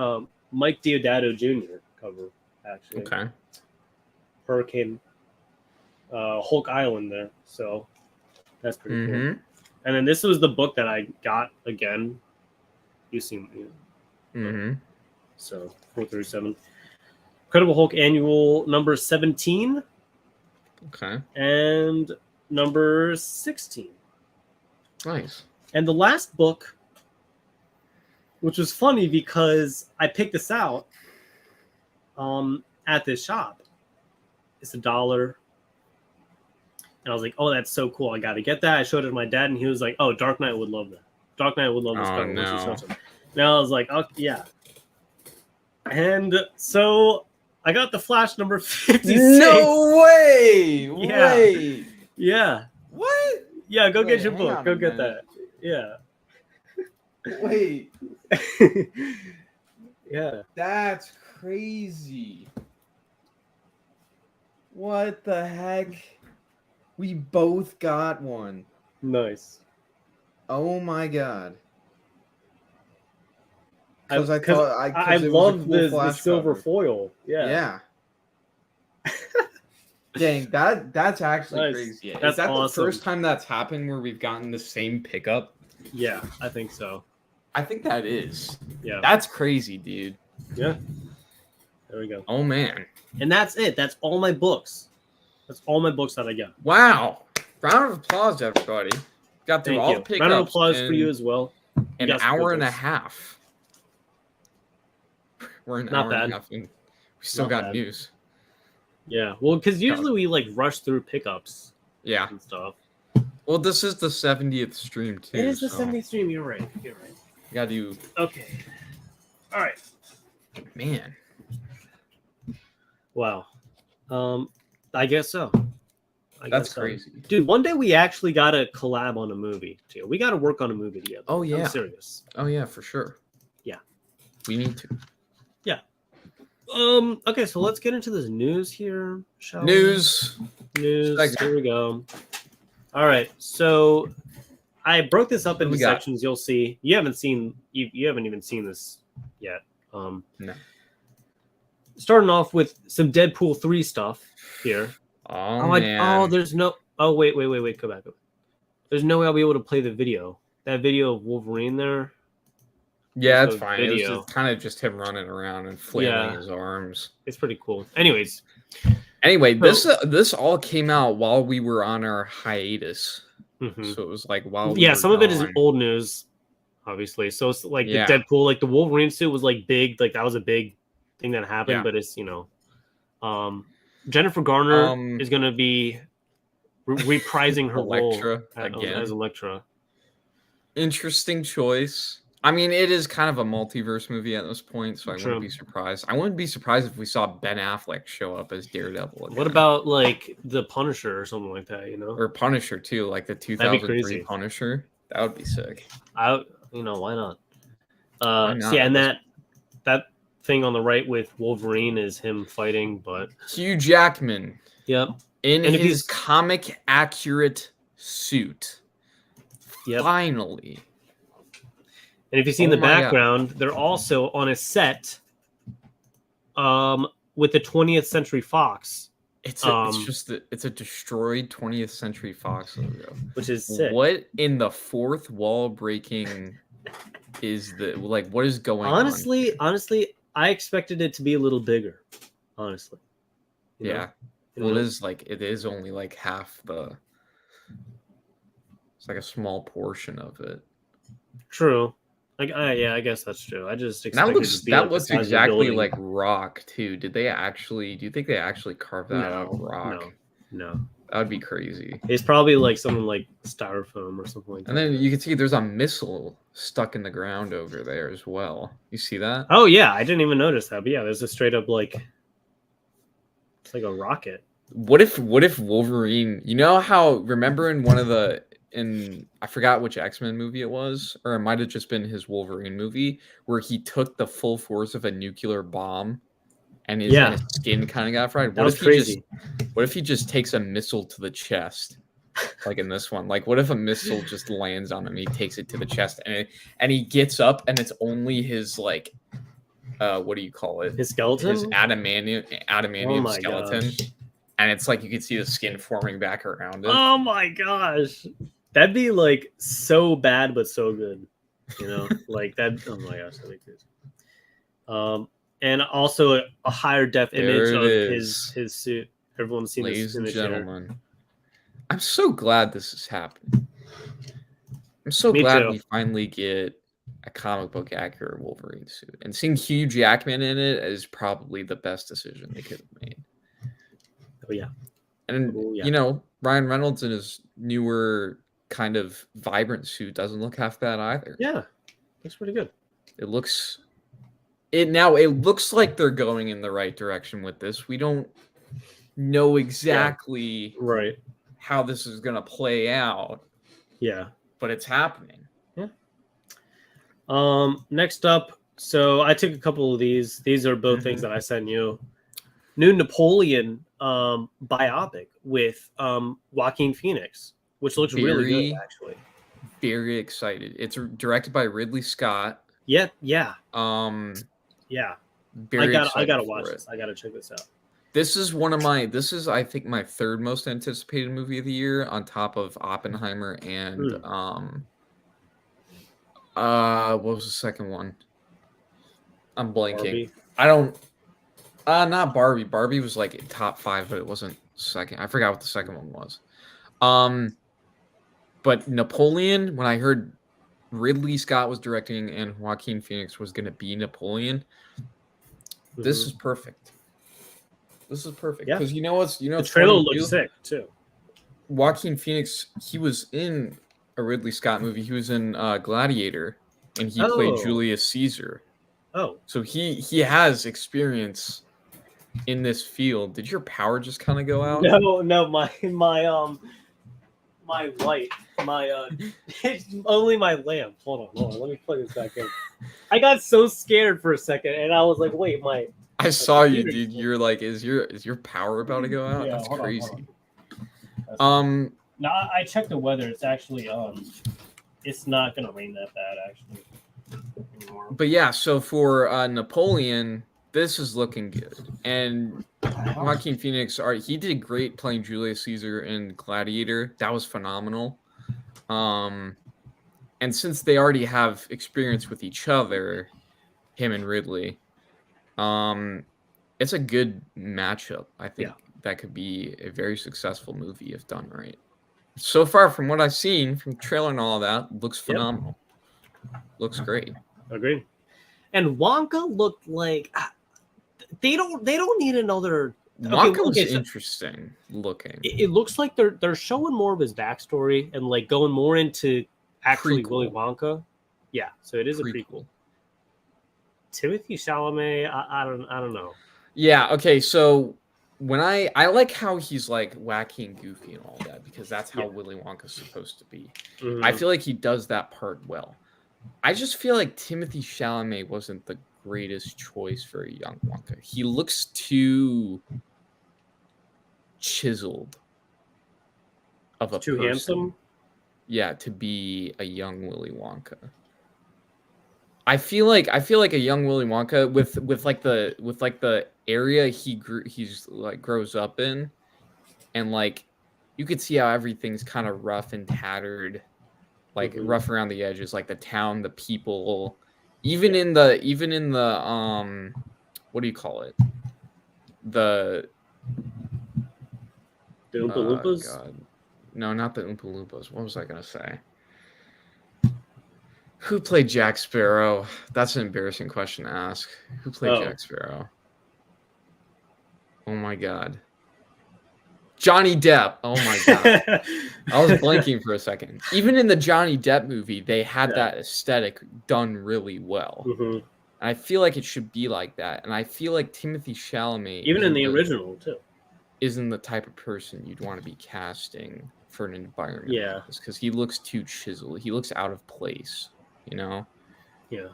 Mike Deodato Jr. cover actually. Okay. Hurricane Hulk Island there. So that's pretty cool. Mm-hmm. And then this was the book that I got again. You see, Mm-hmm. so 437. Incredible Hulk annual number 17 Okay. and number 16. Nice. And the last book, which was funny because I picked this out at this shop. It's $1. And I was like, oh, that's so cool. I got to get that. I showed it to my dad, and he was like, oh, Dark Knight would love that. Dark Knight would love this Oh, cover. Once he no. shows him. Now I was like, oh, yeah. And so I got the Flash number 56. No way! Yeah. Wait. Yeah. What? Yeah, go Wait, get your hang book. on Go a get minute. that. Yeah. Wait. Yeah. That's crazy. What the heck? We both got one. Nice. Oh my god. I Because I thought I it was a love cool the Flash silver cover. foil. Yeah. Dang, that's actually Nice. crazy. That's Is that awesome. the first time that's happened where we've gotten the same pickup? Yeah, I think so. I think that is. Yeah. That's crazy, dude. Yeah. There we go. Oh man. And that's it. That's all my books. That's all my books that I got. Wow. Round of applause, everybody. Got through Thank all you. the pickups. Round of applause in for you as well. an got some hour good and a ones. half. We're an Not hour and a bad. half in. We still Not got bad. news. Yeah. Well, because usually we like rush through pickups Yeah. and stuff. Well, this is the 70th stream too. It is the so 70th stream. You're right. You're right. we gotta do. Okay. All right. Man. Wow. I guess so. That's crazy. Dude, one day we actually got to collab on a movie too. We got to work on a movie together. Oh, yeah. I'm serious. Oh yeah, for sure. Yeah. We need to. Okay, so let's get into this news here. Shall we? News. Segment. Here we go. All right. So I broke this up What do into we got? sections. You'll see. You haven't even seen this yet. No. Starting off with some Deadpool 3 stuff here. Oh Oh, man. there's no. Oh, wait. Go back. There's no way I'll be able to play the video. That video of Wolverine there. Yeah, it's the fine. It was video. just kind of just him running around and flailing Yeah. his arms. It's pretty cool. Anyways, Anyway, So- this all came out while we were on our hiatus. mhm. So it was like while we yeah, were some of it is gone. old news, obviously. So it's like Yeah. the Deadpool, like the Wolverine suit was like big, like that was a big thing that happened. Yeah. But it's Jennifer Garner is gonna be reprising her Elektra role again. as Elektra. Interesting choice. I mean, it is kind of a multiverse movie at this point, so I True. wouldn't be surprised. I wouldn't be surprised if we saw Ben Affleck show up as Daredevil again. What about like the Punisher or something like that? You know, or Punisher too, like the That'd be 2003 crazy. Punisher? That would be sick. why not? Why not? So yeah, and that thing on the right with Wolverine is him fighting, but Hugh Jackman yep, in And if his he's- comic accurate suit. Yep. Finally. And if you see in Oh the my God. background, they're also on a set with the 20th Century Fox, It's a destroyed 20th Century Fox logo. which is sick. What in the fourth wall breaking is what is going on? Honestly, I expected it to be a little bigger. Honestly. You know? Yeah. You Well, know? it is only like half the. It's like a small portion of it. True. Like, I guess that's true. I just That expected looks it to be like the looks size of the exactly building. like rock too. Do you think they actually carved that out of rock? No. That would be crazy. It's probably like something like styrofoam or something like that. And then you can see there's a missile stuck in the ground over there as well. You see that? Oh yeah, I didn't even notice that. But yeah, there's a straight up like it's like a rocket. What if Wolverine? You know how remember in I forgot which X-Men movie it was, or it might have just been his Wolverine movie where he took the full force of a nuclear bomb and his skin kind of got fried. That was crazy. What if he just takes a missile to the chest? Like in this one, like what if a missile just lands on him? He takes it to the chest and he gets up and it's only his like what do you call it? His skeleton? His adamantium my skeleton. gosh. And it's like you can see the skin forming back around it. Oh my gosh. That'd be like so bad but so good. You know? Like that. Oh my gosh, that'd be crazy. And also a higher def image of his suit. Everyone's seen Ladies this and image here. gentlemen. I'm so glad this is happening. I'm so Me glad too. we finally get a comic book accurate Wolverine suit. And seeing Hugh Jackman in it is probably the best decision they could have made. Oh yeah. And you know, Ryan Reynolds in his newer kind of vibrant suit doesn't look half bad either. Yeah. Looks pretty good. It looks like they're going in the right direction with this. We don't know exactly right how this is going to play out. Yeah. But it's happening. Yeah. Next up, so I took a couple of these. These are both things that I sent you. New Napoleon biopic with Joaquin Phoenix, which looks really good, actually. Very excited. It's directed by Ridley Scott. Yeah. Yeah. I gotta watch this. I gotta check this out. This is I think my third most anticipated movie of the year, on top of Oppenheimer and what was the second one? I'm blanking. Barbie. I don't not Barbie. Barbie was like top 5, but it wasn't second. I forgot what the second one was. But Napoleon, when I heard Ridley Scott was directing and Joaquin Phoenix was going to be Napoleon, this is perfect. This is perfect because you know what's the trailer looks sick too. Joaquin Phoenix, he was in a Ridley Scott movie. He was in Gladiator, and he played Julius Caesar. Oh, so he has experience in this field. Did your power just kind of go out? No, my light, it's only my lamp. Hold on, let me plug this back in. I got so scared for a second, and I was like, wait, I saw you, dude. You're like, is your power about to go out? Yeah, that's crazy. No, I checked the weather. It's actually it's not gonna rain that bad actually anymore. But yeah, so for Napoleon, this is looking good. And Joaquin Phoenix, he did great playing Julius Caesar in Gladiator. That was phenomenal. And since they already have experience with each other, him and Ridley, it's a good matchup. I think that could be a very successful movie if done right. So far, from what I've seen, from the trailer and all that, looks phenomenal. Looks great. Agreed. And Wonka looked like they don't need another. Wonka was interesting looking. It looks like they're showing more of his backstory and like going more into actually Willy Wonka. Yeah, so it is a prequel. Timothy Chalamet, I don't know. Yeah, okay, so when I like how he's like wacky and goofy and all that, because that's how Willy Wonka's supposed to be. Mm-hmm. I feel like he does that part well. I just feel like Timothy Chalamet wasn't the greatest choice for a young Wonka. He looks too chiseled of a too person. Handsome. Yeah, to be a young Willy Wonka. I feel like a young Willy Wonka with the area he's like grows up in, and like you could see how everything's kind of rough and tattered, like rough around the edges, like the town, the people, even in the what do you call it? The Oompa Loompas? God. No, not the Oompa Loompas. What was I gonna say? Who played Jack Sparrow? That's an embarrassing question to ask. Who played Jack Sparrow? Oh my God. Johnny Depp. Oh my God. I was blanking for a second. Even in the Johnny Depp movie, they had that aesthetic done really well. Mm-hmm. And I feel like it should be like that. And I feel like Timothy Chalamet, even in the original too, isn't the type of person you'd want to be casting for an environment. Yeah. Because he looks too chiseled. He looks out of place. You know? Yeah.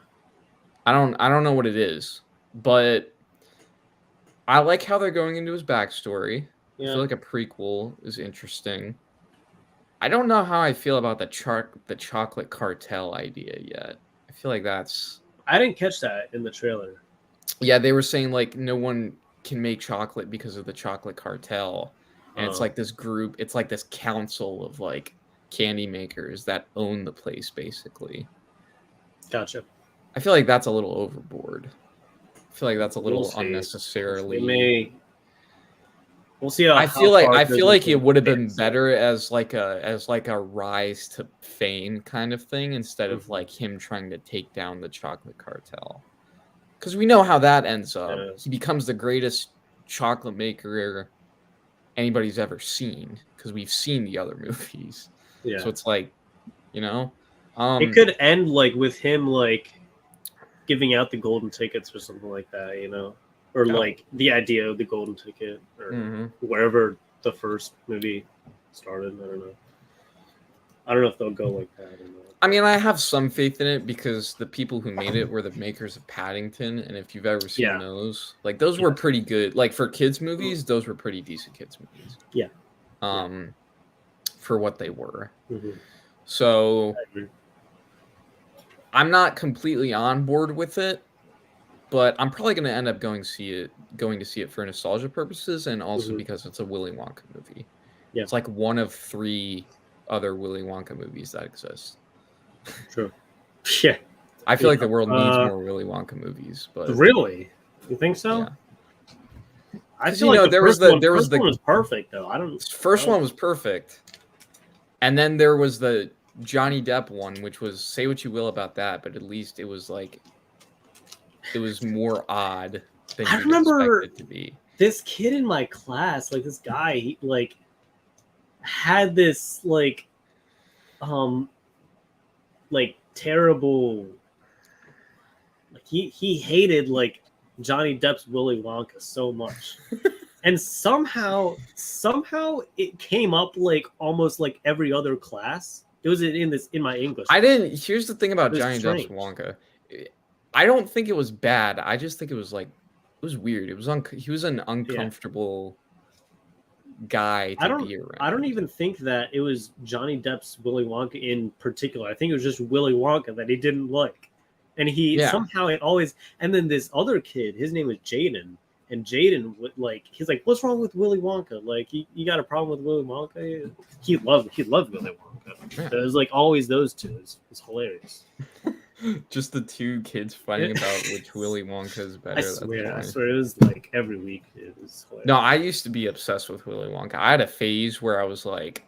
I don't know what it is, but I like how they're going into his backstory. Yeah. I feel like a prequel is interesting. I don't know how I feel about the chocolate cartel idea yet. I feel like that's... I didn't catch that in the trailer. Yeah, they were saying like no one can make chocolate because of the chocolate cartel, and it's like this group. It's like this council of like candy makers that own the place, basically. Gotcha. I feel like that's a little overboard. I feel like that's a little see. unnecessarily. We'll see. How I feel like it would have been fans. better as like a rise to fame kind of thing instead of like him trying to take down the chocolate cartel. Because we know how that ends up. Yeah. He becomes the greatest chocolate maker anybody's ever seen because we've seen the other movies. Yeah. So it's like, you know, it could end like with him like giving out the golden tickets or something like that, you know, or like the idea of the golden ticket or wherever the first movie started. I don't know if they'll go like that or not. I mean, I have some faith in it because the people who made it were the makers of Paddington, and if you've ever seen those, like those were pretty good. Like for kids movies, those were pretty decent kids movies. Yeah. For what they were. Mm-hmm. So I'm not completely on board with it, but I'm probably going to end up going to see it for nostalgia purposes, and also because it's a Willy Wonka movie. Yeah. It's like one of 3 other Willy Wonka movies that exist. True. Yeah. I feel like the world needs more Willy Wonka movies, but really, you think so? Yeah. I feel like the first one was perfect though. First one was perfect, and then there was the Johnny Depp one, which was, say what you will about that, but at least it was like it was more odd than you remember expect it to be. This kid in my class, like this guy, he like had this like terrible, like he hated like Johnny Depp's Willy Wonka so much. And somehow it came up like almost like every other class. It was in my English. Here's the thing about Johnny Depp's Wonka. I don't think it was bad. I just think it was weird. It was he was an uncomfortable guy to be around. I don't even think that it was Johnny Depp's Willy Wonka in particular. I think it was just Willy Wonka that he didn't like. And somehow it always, and then this other kid, his name was Jaden, and Jaden he's like, what's wrong with Willy Wonka? Like, you got a problem with Willy Wonka? He loved Willy Wonka. Yeah. So it was like always those two. It's hilarious. Just the 2 kids fighting about which Willy Wonka is better. I swear it was like every week. It was hilarious. No, I used to be obsessed with Willy Wonka. I had a phase where I was like,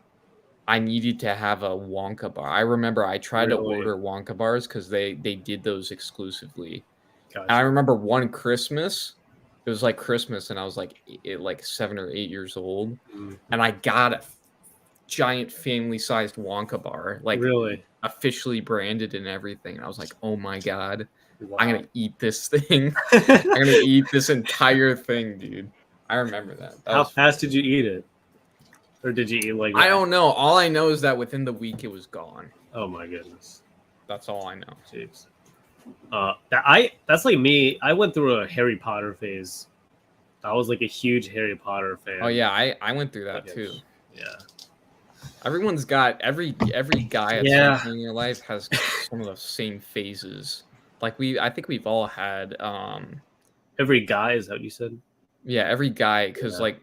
I needed to have a Wonka bar. I remember I tried to order Wonka bars because they did those exclusively. Gotcha. And I remember one Christmas, it was like Christmas, and I was like 7 or 8 years old, and I got a giant family-sized Wonka bar, like officially branded and everything. And I was like, oh my god, I'm gonna eat this thing. I'm gonna eat this entire thing, dude. I remember that. How fast did you eat it? Or did you eat like that? I don't know. All I know is that within the week it was gone. Oh my goodness. That's all I know. Jeez. That's like me. I went through a Harry Potter phase. I was like a huge Harry Potter fan. Oh yeah, I went through that too. Yeah. Everyone's got every guy at some point in your life has some of the same phases. Like I think we've all had every guy, is that what you said? Yeah, every guy, because like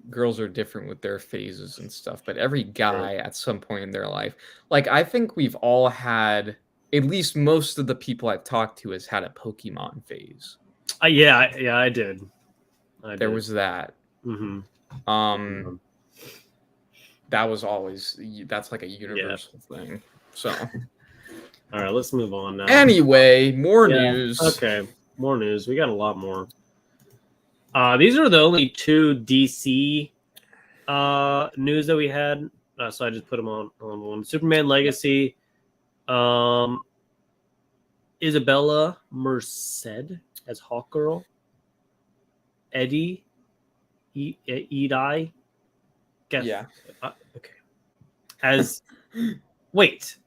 girls are different with their phases and stuff, but every guy at some point in their life, like I think we've all had, at least most of the people I've talked to has had a Pokemon phase. I did. There was that. That was always, that's like a universal thing. So all right, let's move on now. Anyway, more news. Okay, more news. We got a lot more. These are the only 2 DC news that we had. So I just put them on one. Superman Legacy. Isabella Merced as Hawkgirl. Eddie. Edie. Guess. Yeah. Okay. As. Wait.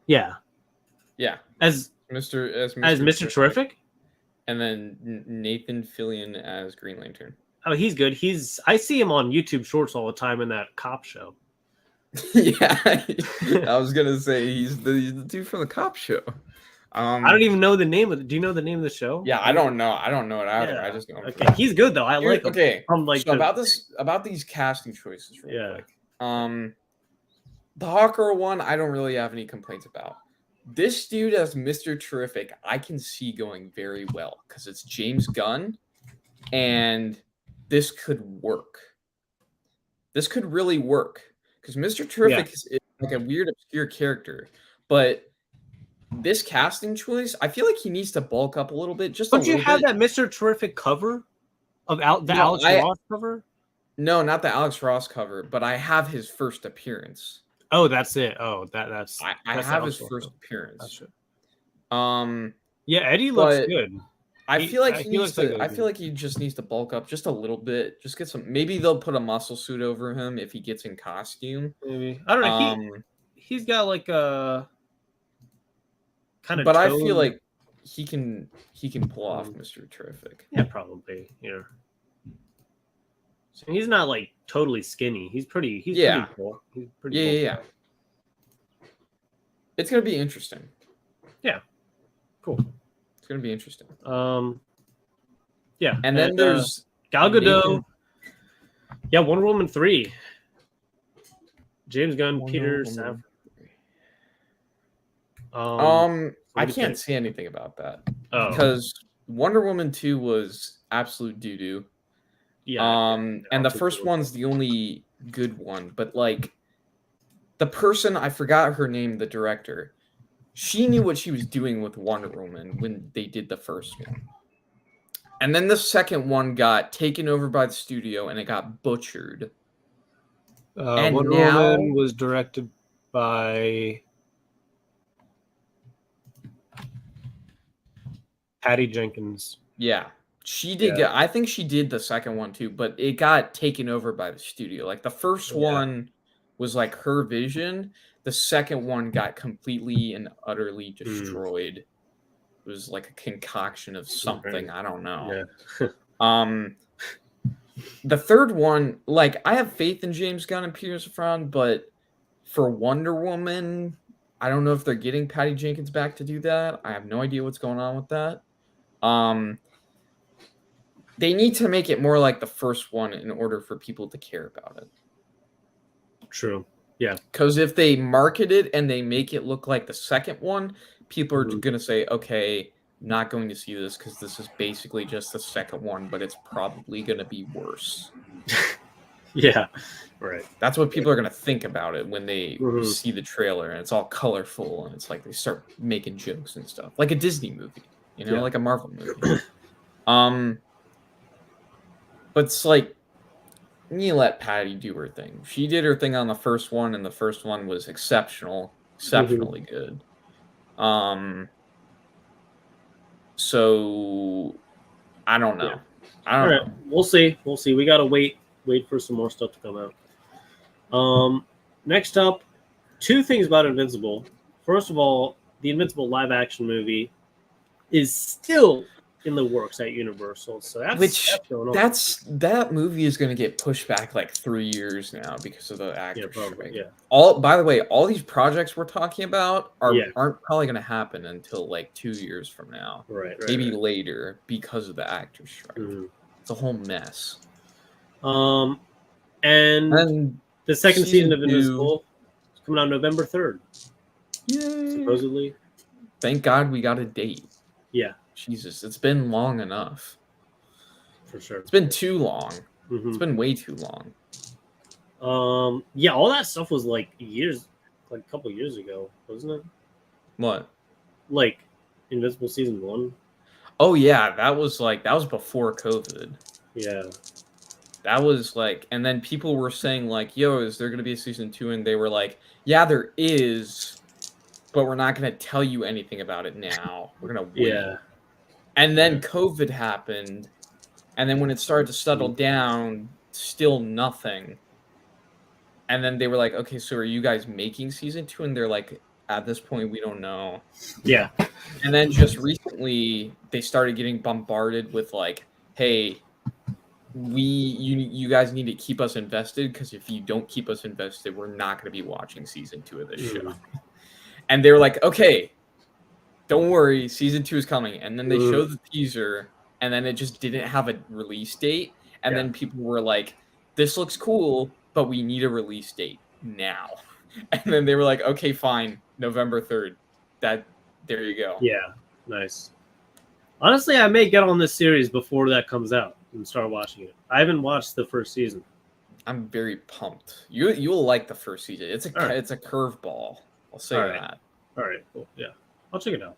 Yeah. Yeah. As Mr. Terrific? And then Nathan Fillion as Green Lantern. Oh, he's good. I see him on YouTube Shorts all the time in that cop show. Yeah, I was gonna say he's the dude from the cop show. I don't even know the name of it. Do you know the name of the show? Yeah, I don't know. I don't know it either. Yeah. I just know. Okay, he's good though. I like him. Okay. Like so about these casting choices real quick. The Hawkgirl one, I don't really have any complaints about. This dude as Mr. Terrific, I can see going very well because it's James Gunn, and this could work. This could really work because Mr. Terrific is like a weird, obscure character, but this casting choice, I feel like he needs to bulk up a little bit. Don't you have that Mr. Terrific cover of Alex Ross cover? No, not the Alex Ross cover, but I have his first appearance. Oh, that's it. Oh, that's I have his first appearance. Yeah, Eddie looks good. I feel like I feel like he just needs to bulk up just a little bit. Just get some. Maybe they'll put a muscle suit over him if he gets in costume. Maybe I don't know. He's got like a kind of. But I feel like he can pull off Mr. Terrific. Yeah, probably. Yeah. So he's not like totally skinny. He's pretty. He's pretty cool. He's pretty. Yeah. It's gonna be interesting. Yeah. Cool. It's gonna be interesting. Yeah. And then there's Gal Gadot. Yeah, Wonder Woman 3. James Gunn, Peter Safran. I can't say anything about that. Oh. Because Wonder Woman 2 was absolute doo-doo. Yeah. And the first one's the only good one, but like the person, I forgot her name, the director, she knew what she was doing with Wonder Woman when they did the first one. And then the second one got taken over by the studio and it got butchered. And Wonder Woman was directed by Patty Jenkins. Yeah. She did I think she did the second one too, but it got taken over by the studio. Like the first one was like her vision. The second one got completely and utterly destroyed. It was like a concoction of something. I don't know. Yeah. The third one, like I have faith in James Gunn and Peter Safran, but for Wonder Woman, I don't know if they're getting Patty Jenkins back to do that. I have no idea what's going on with that. They need to make it more like the first one in order for people to care about it. True. Yeah. Because if they market it and they make it look like the second one, people are going to say, okay, not going to see this because this is basically just the second one, but it's probably going to be worse. Yeah. Right. That's what people are going to think about it when they see the trailer and it's all colorful and it's like they start making jokes and stuff. Like a Disney movie, you know, like a Marvel movie. But it's like, you let Patty do her thing. She did her thing on the first one, and the first one was exceptionally good. So I don't know. I don't know. We'll see. We gotta wait for some more stuff to come out. Next up, two things about Invincible. First of all, the Invincible live action movie is still in the works at Universal, so that's going on. That movie is going to get pushed back like 3 years now because of the actor strike. By the way, all these projects we're talking about aren't probably going to happen until like 2 years from now, maybe later because of the actor strike. It's a whole mess. And the second season of Invincible is coming out November 3rd. Yay! Supposedly. Thank God we got a date. Yeah. Jesus, it's been long enough. For sure. It's been too long. It's been way too long. Yeah, all that stuff was like a couple years ago, wasn't it? What? Like Invincible season 1? Oh yeah, that was before COVID. Yeah. That was like, and then people were saying like, yo, is there going to be a season 2? And they were like, yeah, there is, but we're not going to tell you anything about it now. We're going to wait. Yeah. And then COVID happened, and then when it started to settle down, still nothing. And then they were like, okay, so are you guys making season 2? And they're like, at this point, we don't know. Yeah. And then just recently, they started getting bombarded with like, hey, you guys need to keep us invested, because if you don't keep us invested, we're not going to be watching season 2 of this show. And they were like, okay, don't worry, season 2 is coming. And then they Ugh. showed the teaser, and then it just didn't have a release date. And then people were like, this looks cool, but we need a release date now. And then they were like, okay, fine, November 3rd. There you go. Yeah, nice. Honestly, I may get on this series before that comes out and start watching it. I haven't watched the first season. I'm very pumped. You'll like the first season. It's a right. it's a curveball. I'll say All right. that. All right, cool. Yeah, I'll check it out.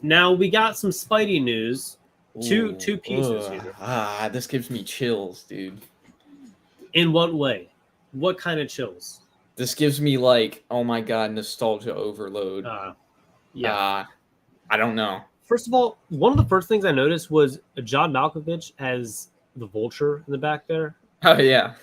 Now we got some Spidey news. Two pieces here. This gives me chills, dude. In what way? What kind of chills? This gives me like, oh my god, nostalgia overload. Yeah. I don't know. First of all, one of the first things I noticed was John Malkovich as the Vulture in the back there. Oh yeah.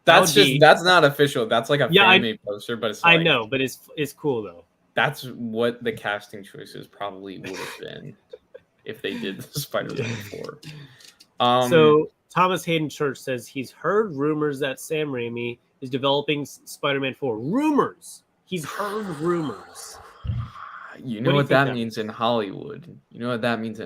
That's not official. That's like a fan-made poster, but it's like, I know, but it's cool though. That's what the casting choices probably would have been if they did the Spider-Man 4. So Thomas Hayden Church says he's heard rumors that Sam Raimi is developing Spider-Man 4. Rumors. He's heard rumors. You know what that means in Hollywood. That means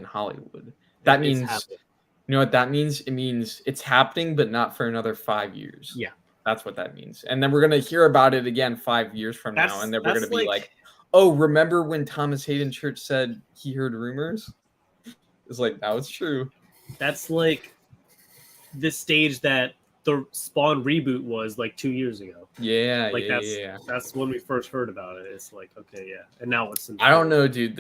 you know what that means? It means it's happening, but not for another 5 years. Yeah. That's what that means. And then we're going to hear about it again 5 years from now. And then we're going to be like, oh, remember when Thomas Hayden Church said he heard rumors? It's like, now it's true. That's like the stage that the Spawn reboot was like 2 years ago. Yeah, like that's when we first heard about it. It's like, okay, yeah. And now it's I don't know, dude.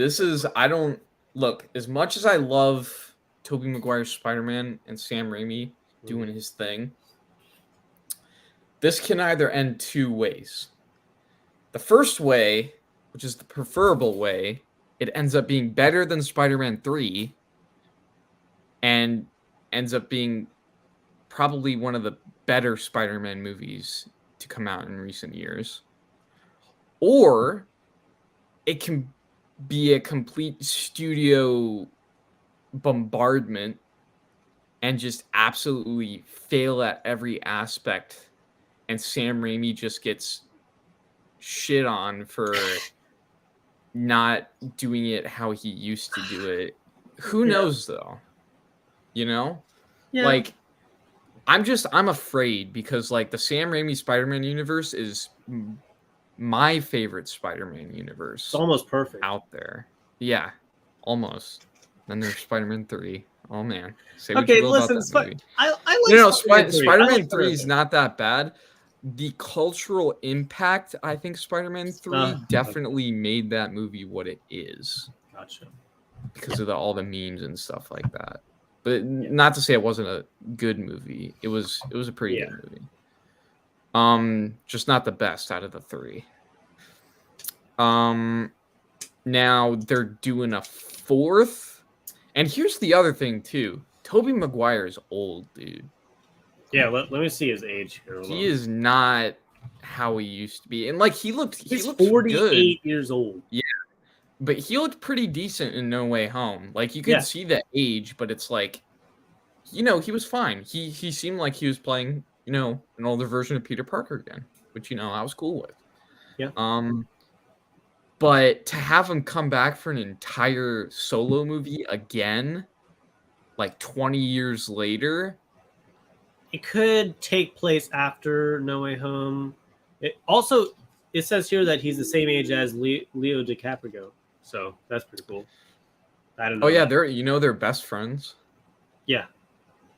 Look, as much as I love Tobey Maguire's Spider-Man and Sam Raimi doing his thing, this can either end two ways. The first way, which is the preferable way, it ends up being better than Spider-Man 3 and ends up being probably one of the better Spider-Man movies to come out in recent years. Or it can be a complete studio bombardment and just absolutely fail at every aspect, and Sam Raimi just gets shit on for not doing it how he used to do it. Who knows though? You know? Yeah. Like I'm afraid because like the Sam Raimi Spider-Man universe is my favorite Spider-Man universe. It's almost perfect out there. Yeah, almost. Then there's Spider-Man 3. Oh man. Say okay, listen, I like Spider-Man 3 is not that bad. The cultural impact, I think Spider-Man 3 definitely made that movie what it is. Gotcha. Because of all the memes and stuff like that. But not to say it wasn't a good movie. It was a pretty good movie. Just not the best out of the three. Now they're doing a fourth. And here's the other thing too. Tobey Maguire is old, dude. Yeah, let me see his age here. He is not how he used to be. And like he looked 48 good. years old. Yeah. But he looked pretty decent in No Way Home. Like you could see the age, but it's like, you know, he was fine. He seemed like he was playing, you know, an older version of Peter Parker again, which, you know, I was cool with. Yeah. But to have him come back for an entire solo movie again, like 20 years later. It could take place after No Way Home. It says here that he's the same age as Leo DiCaprio. So that's pretty cool. I don't know. Oh yeah, they're best friends. Yeah.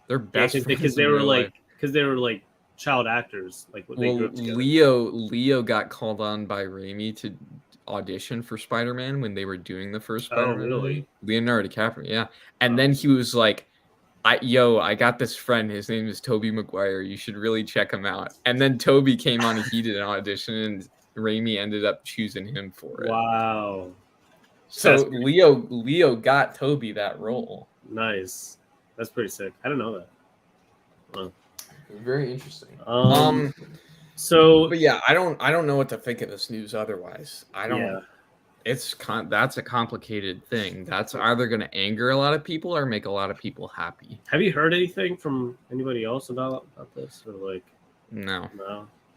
They're best friends because they were like child actors. Like what they grew up together. Leo got called on by Raimi to audition for Spider-Man when they were doing the first Spider-Man. Oh, really? Leonardo DiCaprio, yeah. And then he was like, I got this friend. His name is Tobey Maguire. You should really check him out. And then Tobey came on and he did an audition, and Raimi ended up choosing him for it. Wow. So Leo got Tobey that role. Nice. That's pretty sick. I didn't know that. Wow. Very interesting. So, but yeah, I don't know what to think of this news. Otherwise, I don't. Yeah. That's a complicated thing. That's either going to anger a lot of people or make a lot of people happy. Have you heard anything from anybody else about this, or like? No.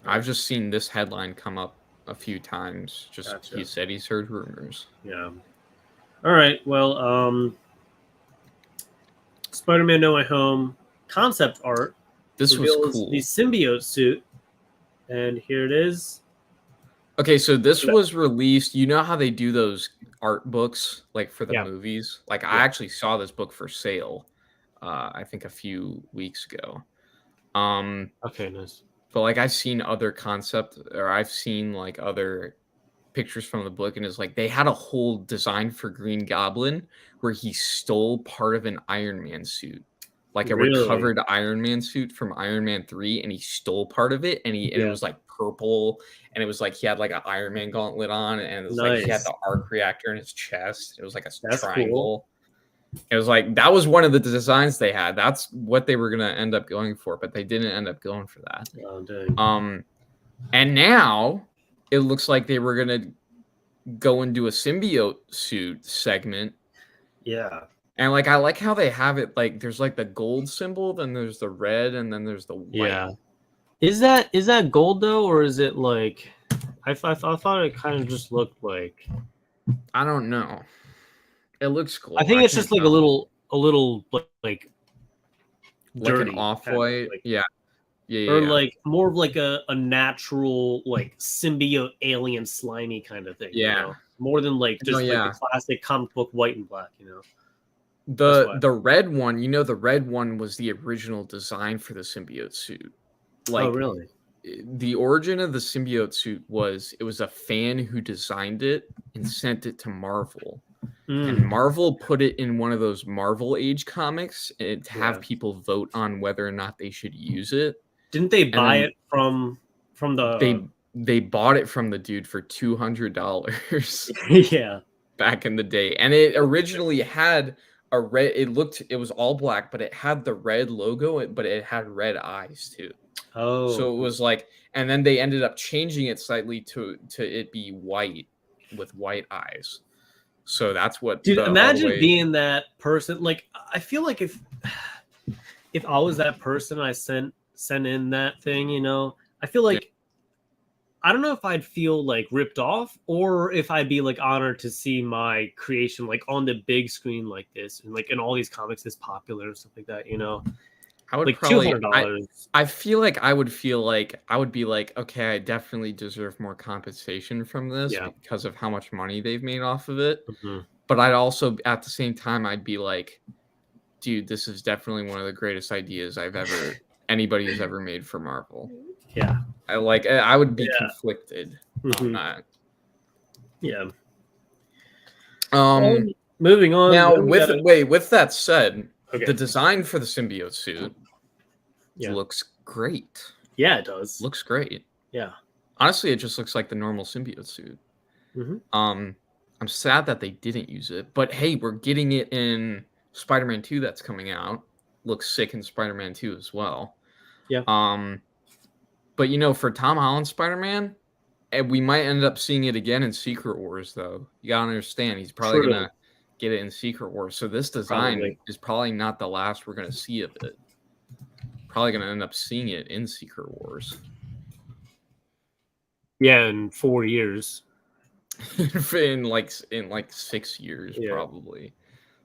I've just seen this headline come up a few times. Just Gotcha. he said he's heard rumors. Yeah. All right. Well, Spider-Man: No Way Home concept art. This was reveals cool. The symbiote suit, and here it is. Okay, so this was released. You know how they do those art books like for the movies? Like I actually saw this book for sale. I think a few weeks ago. Okay, nice. But like I've seen other concept, or I've seen like other pictures from the book, and it's like they had a whole design for Green Goblin where he stole part of an Iron Man suit, like a recovered Iron Man suit from Iron Man 3, and he stole part of it, and it was like purple, and it was like he had like an Iron Man gauntlet on, and it was like he had the arc reactor in his chest. It was like a triangle. Cool. It was like that was one of the designs they had. That's what they were gonna end up going for, but they didn't end up going for that. Oh, dang. And now it looks like they were gonna go into a symbiote suit segment. Yeah. And like I like how they have it like there's like the gold symbol, then there's the red, and then there's the white. Yeah. Is that gold though, or is it like I thought it kind of just looked like I don't know. It looks cool. I think it's just like a little like dirty, an off-white. like, Yeah. Or like more of like a natural like symbiote alien slimy kind of thing. Yeah. You know? More than like just like the classic comic book white and black, you know. The red one, the red one was the original design for the symbiote suit. Like, oh, really? The origin of the symbiote suit was a fan who designed it and sent it to Marvel. And Marvel put it in one of those Marvel Age comics to have people vote on whether or not they should use it. Didn't they buy it from the? They bought it from the dude for $200. Yeah, back in the day, and it originally had a red. It was all black, but it had the red logo. But it had red eyes too. Oh, so it was like, and then they ended up changing it slightly to it be white with white eyes. So that's what. Dude, imagine being that person. Like, I feel like if I was that person, I sent in that thing. I feel like I don't know if I'd feel like ripped off or if I'd be like honored to see my creation like on the big screen like this and like in all these comics this popular and stuff like that. I would like probably $200. I feel like I would be like, okay, I definitely deserve more compensation from this because of how much money they've made off of it. Mm-hmm. But I'd also at the same time I'd be like, dude, this is definitely one of the greatest ideas anybody has ever made for Marvel. Yeah. I would be conflicted on that. Yeah. Moving on. Now with that said, okay. The design for the symbiote suit looks great. Yeah, it does. Looks great. Yeah. Honestly, it just looks like the normal symbiote suit. Mm-hmm. I'm sad that they didn't use it, but hey, we're getting it in Spider-Man 2 that's coming out. Looks sick in Spider-Man 2 as well. Yeah. But for Tom Holland's Spider-Man, we might end up seeing it again in Secret Wars, though. You gotta understand, he's probably gonna get it in Secret Wars. So this design is probably not the last we're gonna see of it. Probably gonna end up seeing it in Secret Wars. Yeah, in 4 years. in like 6 years, probably.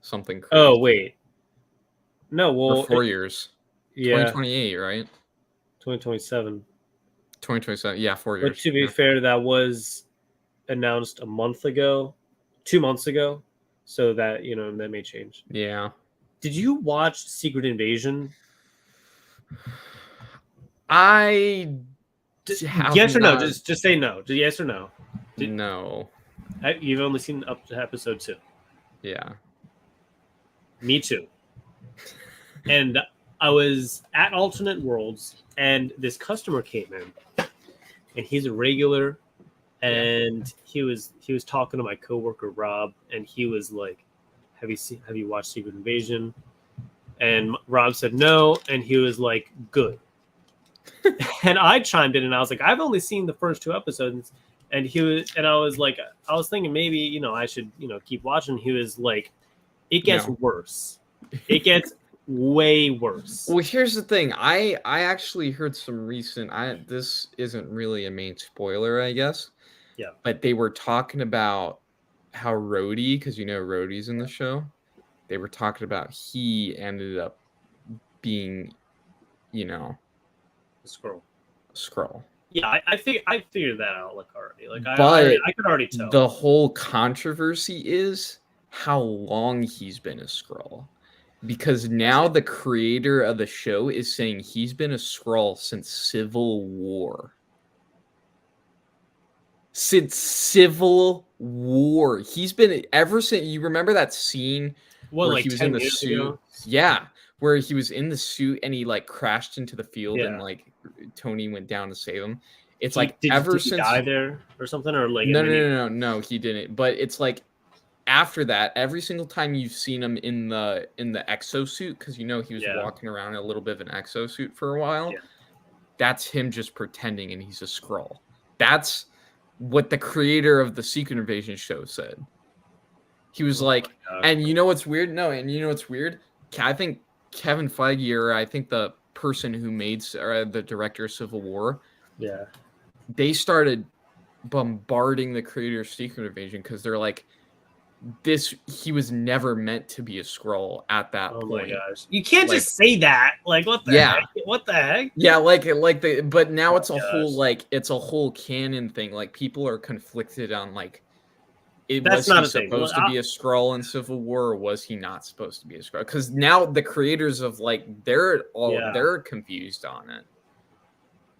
Something crazy. Oh wait. No, well, or 4 years. Yeah. 2028, right? 2027. 2027. Yeah, 4 years. But to be fair, that was announced a month ago, 2 months ago. So that, that may change. Yeah. Did you watch Secret Invasion? Yes or no? Just say no. Yes or no? No. You've only seen up to episode 2. Yeah. Me too. And I was at Alternate Worlds, and this customer came in, and he's a regular, and he was talking to my coworker Rob, and he was like, "Have you watched Secret Invasion?" And Rob said no, and he was like, "Good." And I chimed in, and I was like, "I've only seen the first 2 episodes," and I was thinking maybe I should keep watching. He was like, "It gets worse. It gets." Way worse. Well, here's the thing. I actually heard some recent. This isn't really a main spoiler, I guess, Yeah. But they were talking about how Rhodey, because you know Rhodey's in the show, they were talking about he ended up being, you know, The Skrull. Skrull. Yeah, I figured that out like already. Like But I could already tell. the whole controversy is how long he's been a Skrull. Because now the creator of the show is saying he's been a Skrull since Civil War. Since Civil War. He's been ever since. You remember that scene What, where like he was 10 in the years suit? ago? Yeah, where he was in the suit and he like crashed into the field and Yeah. like Tony went down to save him. It's He- like did ever he since die there or something, or like no, and then no, he didn't. But it's like after that, every single time you've seen him in the exosuit, because you know he was Yeah. walking around in a little bit of an exosuit for a while. Yeah. That's him just pretending, and he's a Skrull. That's what the creator of the Secret Invasion show said. He was like, God. and you know what's weird? No, and you know what's weird? I think Kevin Feige, or I think the person who made the director of Civil War, Yeah. they started bombarding the creator of Secret Invasion because they're like, he was never meant to be a Skrull at that Oh point. my gosh. You can't Like- just say that. Like, what the Yeah. heck? What the heck? Yeah, but now it's a gosh. whole it's a whole canon thing. Like people are conflicted on like, That's was not he a thing. supposed Well, to be a Skrull in Civil War, or was he not supposed to be a Skrull? Because now the creators of they're confused on it.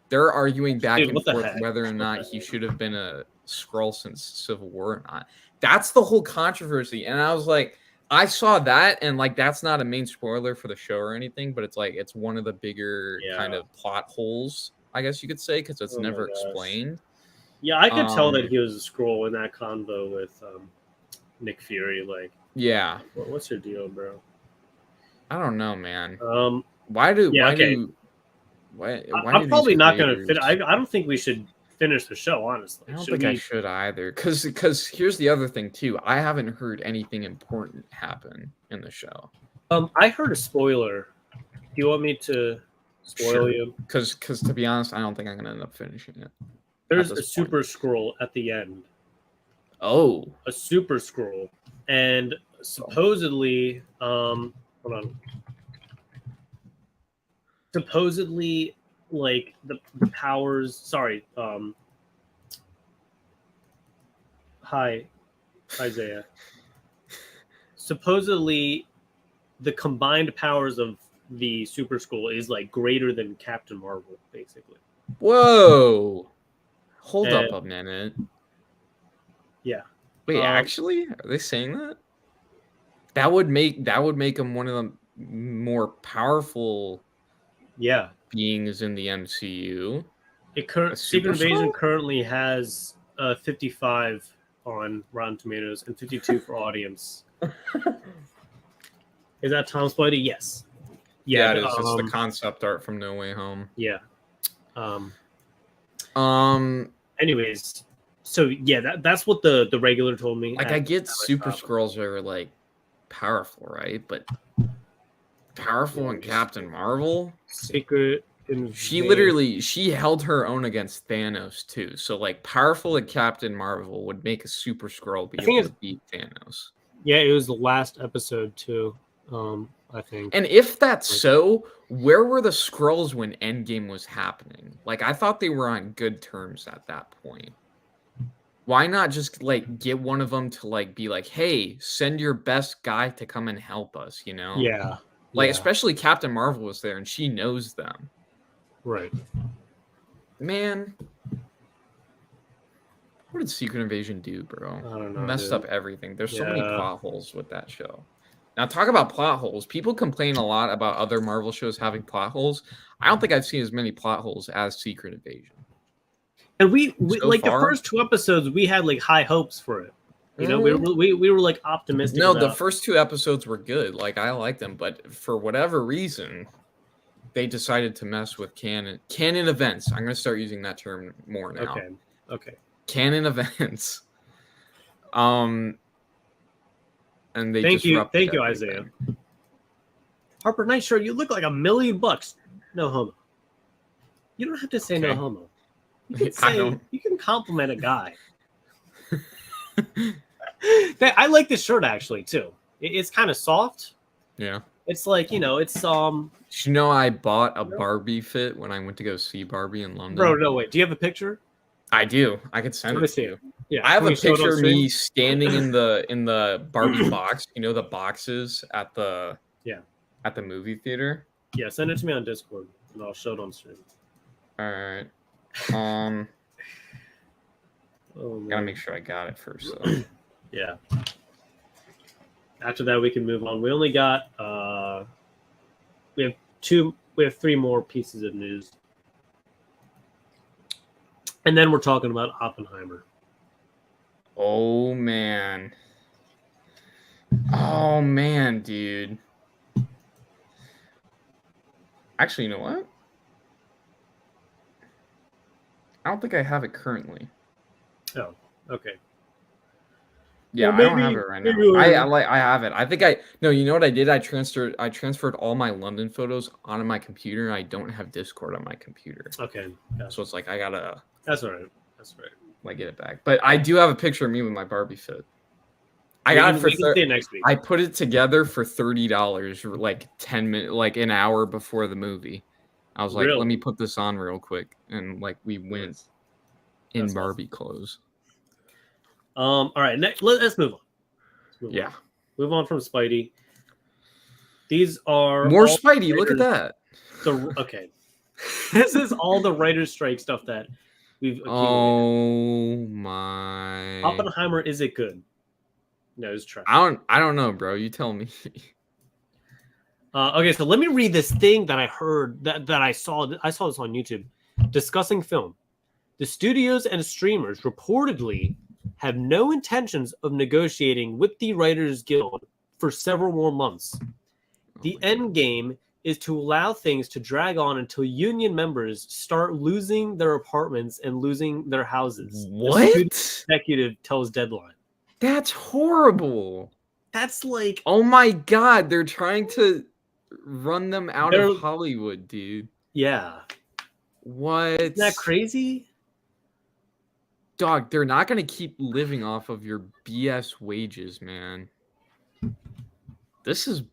They're arguing back Dude, and what the forth heck? whether or not he should have been a Skrull since Civil War or not. That's the whole controversy. And I was like, I saw that, and like that's not a main spoiler for the show or anything, but it's like it's one of the bigger kind of plot holes, I guess you could say, because it's Oh my never gosh. explained. Yeah, I could tell that Um, he was a Skrull in that convo with Nick Fury. Like, Yeah, what's your deal, bro? I don't know, man. Yeah, okay. Why I'm do probably these not going to creators- fit. I don't think we should finish the show, honestly. I don't Should think I we- should either, because here's the other thing too. I haven't heard anything important happen in the show. I heard a spoiler. Do you want me to spoil Sure. you? Because to be honest, I don't think I'm gonna end up finishing it. There's at a this super Skrull at the end. Oh, A super Skrull, and supposedly, hold on. Supposedly, like the powers. Sorry. Hi, Isaiah. Supposedly, the combined powers of the Super Skrull is like greater than Captain Marvel, basically. whoa! Hold And- up a minute. Yeah. Wait, actually, are they saying that? That would make him one of the more powerful Yeah. beings in the MCU. A Secret Super Invasion Skrull? currently has 55 on Rotten Tomatoes and 52 for audience. Is that Tom Spidey? Yes. Yeah, it is. It's the concept art from No Way Home. Yeah. Anyways, so yeah, that's what the regular told me. Like I get Super Skrulls are like powerful, right? But powerful in Captain Marvel. Secret Invasion. She held her own against Thanos too. So like powerful in Captain Marvel would make a Super Skrull be able to beat Thanos. Yeah, it was the last episode too. I think. And if that's so, where were the Skrulls when Endgame was happening? Like I thought they were on good terms at that point. Why not just like get one of them to like be like, hey, send your best guy to come and help us, you know? Yeah. Like yeah. especially Captain Marvel was there and she knows them. Right. Man. What did Secret Invasion do, bro? I don't know. Messed dude. up everything. There's so many Yeah. plot holes with that show. Now, talk about plot holes. People complain a lot about other Marvel shows having plot holes. I don't think I've seen as many plot holes as Secret Invasion. And we So like far? the first 2 episodes, we had like high hopes for it. You know, Mm. we were like optimistic. No, the about- first 2 episodes were good. Like I liked them, but for whatever reason, they decided to mess with canon events. I'm gonna start using that term more now. Okay. Canon events. And they Thank you, disrupted Isaiah. everything. Harper Nitro, you look like $1 million. No homo. You don't have to say no Okay. homo. You can I say don't- you can compliment a guy. I like this shirt actually too. It's kind of soft. Yeah. It's like, it's Did you know I bought a Barbie fit when I went to go see Barbie in London? Bro, no wait. Do you have a picture? I do. I could send it to you. Yeah. I have Can a we show it on picture of me stream? standing in the Barbie box. You know the boxes at the movie theater? Yeah, send it to me on Discord and I'll show it on stream. All right. Oh, man. Gotta make sure I got it first though. Yeah. After that we can move on. We only got we have 3 more pieces of news. And then we're talking about Oppenheimer. Oh man, dude. Actually, you know what? I don't think I have it currently. Oh, okay. Yeah, well, I don't have it right now. I have it. I think you know what I did? I transferred all my London photos onto my computer. I don't have Discord on my computer. Okay. So it's like I gotta. That's all right. That's right. Like get it back. But I do have a picture of me with my Barbie fit. I got it for next week. I put it together for $30, like 10 minutes, like an hour before the movie. I was like, let me put this on real quick, and like we went in Barbie clothes. All right, let's move on. Yeah. Move on from Spidey. These are more Spidey. Look at that. Okay. This is all the writer's strike stuff that we've accumulated. Oh my. Oppenheimer, is it good? No, it's trash. I don't know, bro. You tell me. Okay, so let me read this thing that I heard that I saw. I saw this on YouTube discussing film. The studios and streamers reportedly have no intentions of negotiating with the Writers Guild for several more months. The end game is to allow things to drag on until union members start losing their apartments and losing their houses. What? The executive tells Deadline. That's horrible. That's like... Oh my God. They're trying to run them out of Hollywood, dude. Yeah. What? Isn't that crazy? Dog, they're not going to keep living off of your BS wages, man. This is...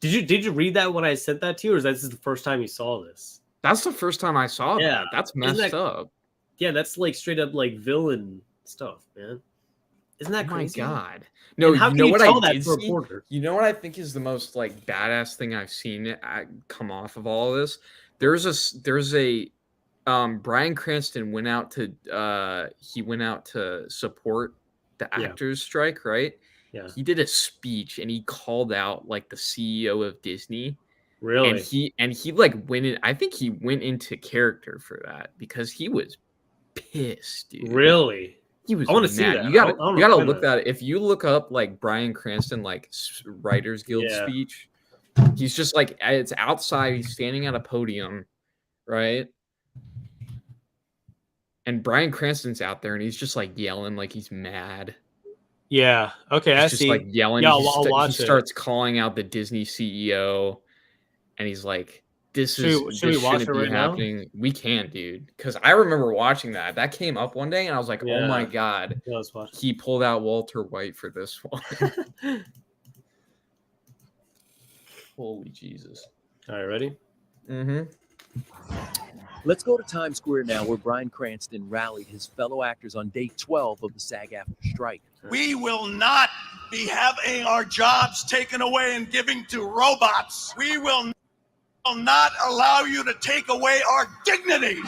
Did you read that when I sent that to you, or is that the first time you saw this? That's the first time I saw that. That's messed up. Yeah, that's like straight up like villain stuff, man. Isn't that crazy? Oh my God. No, you know what I did see? You know what I think is the most like badass thing I've seen come off of all of this? There's a Bryan Cranston went out to support the actors strike, right? Yeah. He did a speech and he called out like the CEO of Disney. Really? And he like went in. I think he went into character for that because he was pissed, dude. Really? He was. I want to see that. You gotta look that. If you look up like Bryan Cranston like Writers Guild speech, he's just like it's outside. He's standing at a podium, right? And Bryan Cranston's out there and he's just like yelling like he's mad. Yeah. Okay. He's just like yelling. Yeah, he starts calling out the Disney CEO, and he's like, "This shouldn't be happening." We can't, dude. Because I remember watching that. That came up one day, and I was like, "Oh my God!" He pulled out Walter White for this one. Holy Jesus! All right, ready? Mm-hmm. Let's go to Times Square now, where Bryan Cranston rallied his fellow actors on day 12 of the SAG-AFTRA strike. We will not be having our jobs taken away and giving to robots. We will not allow you to take away our dignity.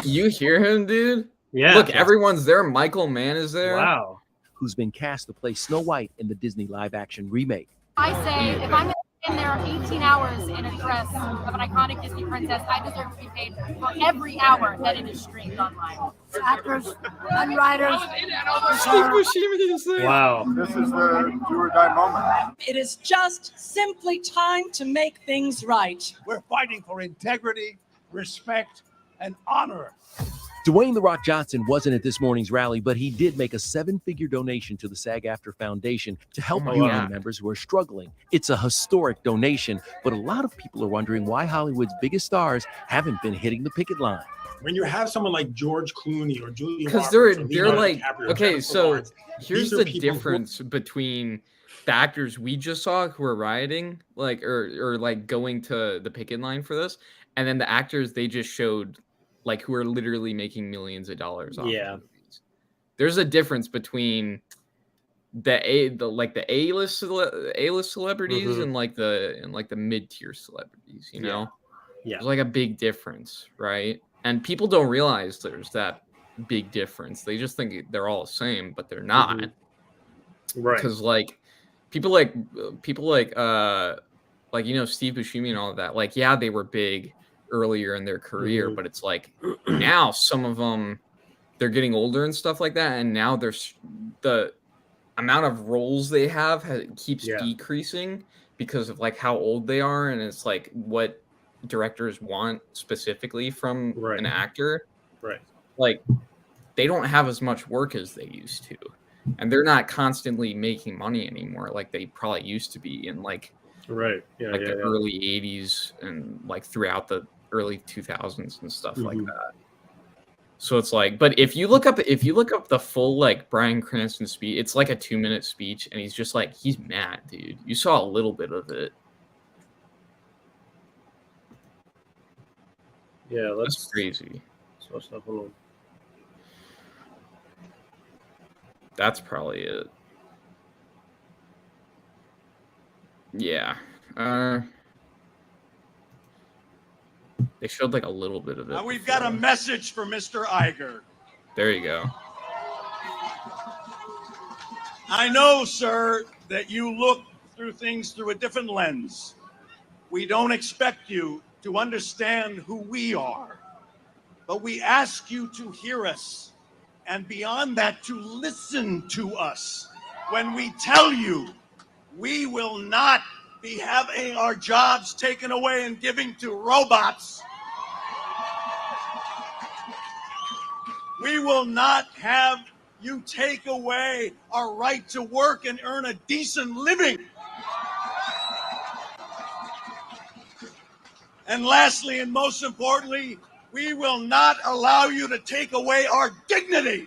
You hear him, dude? Yeah. Look, everyone's there. Michael Mann is there. Wow. Who's been cast to play Snow White in the Disney live-action remake. I say, if I'm in there 18 hours in a dress of an iconic Disney princess, I deserve to be paid for every hour that it is streamed online. Actors and writers. Wow. This is the do or die moment. It is just simply time to make things right. We're fighting for integrity, respect, and honor. Dwayne "The Rock" Johnson wasn't at this morning's rally, but he did make a 7-figure donation to the SAG-AFTRA Foundation to help union members who are struggling. It's a historic donation, but a lot of people are wondering why Hollywood's biggest stars haven't been hitting the picket line. When you have someone like George Clooney or Julia Because Roberts, they're like, okay, so here's the people difference between the actors we just saw who are rioting, like, or like going to the picket line for this, and then the actors they just showed, like, who are literally making millions of dollars off of movies. There's a difference between the A-list celebrities and like the mid-tier celebrities, you know? Yeah. There's like a big difference, right? And people don't realize there's that big difference. They just think they're all the same, but they're not. Right. Because like people like Steve Buscemi and all of that, like, yeah, they were big earlier in their career, but it's like now some of them, they're getting older and stuff like that, and now there's the amount of roles they have keeps decreasing because of like how old they are, and it's like what directors want specifically from an actor. Right. Like they don't have as much work as they used to, and they're not constantly making money anymore like they probably used to be in like the early 80s and like throughout the early 2000s and stuff like that. So it's like, but if you look up the full like Bryan Cranston speech, it's like a 2-minute speech, and he's just like, he's mad, dude. You saw a little bit of it. Yeah, that's crazy. That's probably it. Yeah. They showed like a little bit of it. Now we've got a message for Mr. Iger. There you go. I know, sir, that you look through things through a different lens. We don't expect you to understand who we are, but we ask you to hear us, and beyond that, to listen to us when we tell you we will not be having our jobs taken away and giving to robots. We will not have you take away our right to work and earn a decent living. And lastly, and most importantly, we will not allow you to take away our dignity.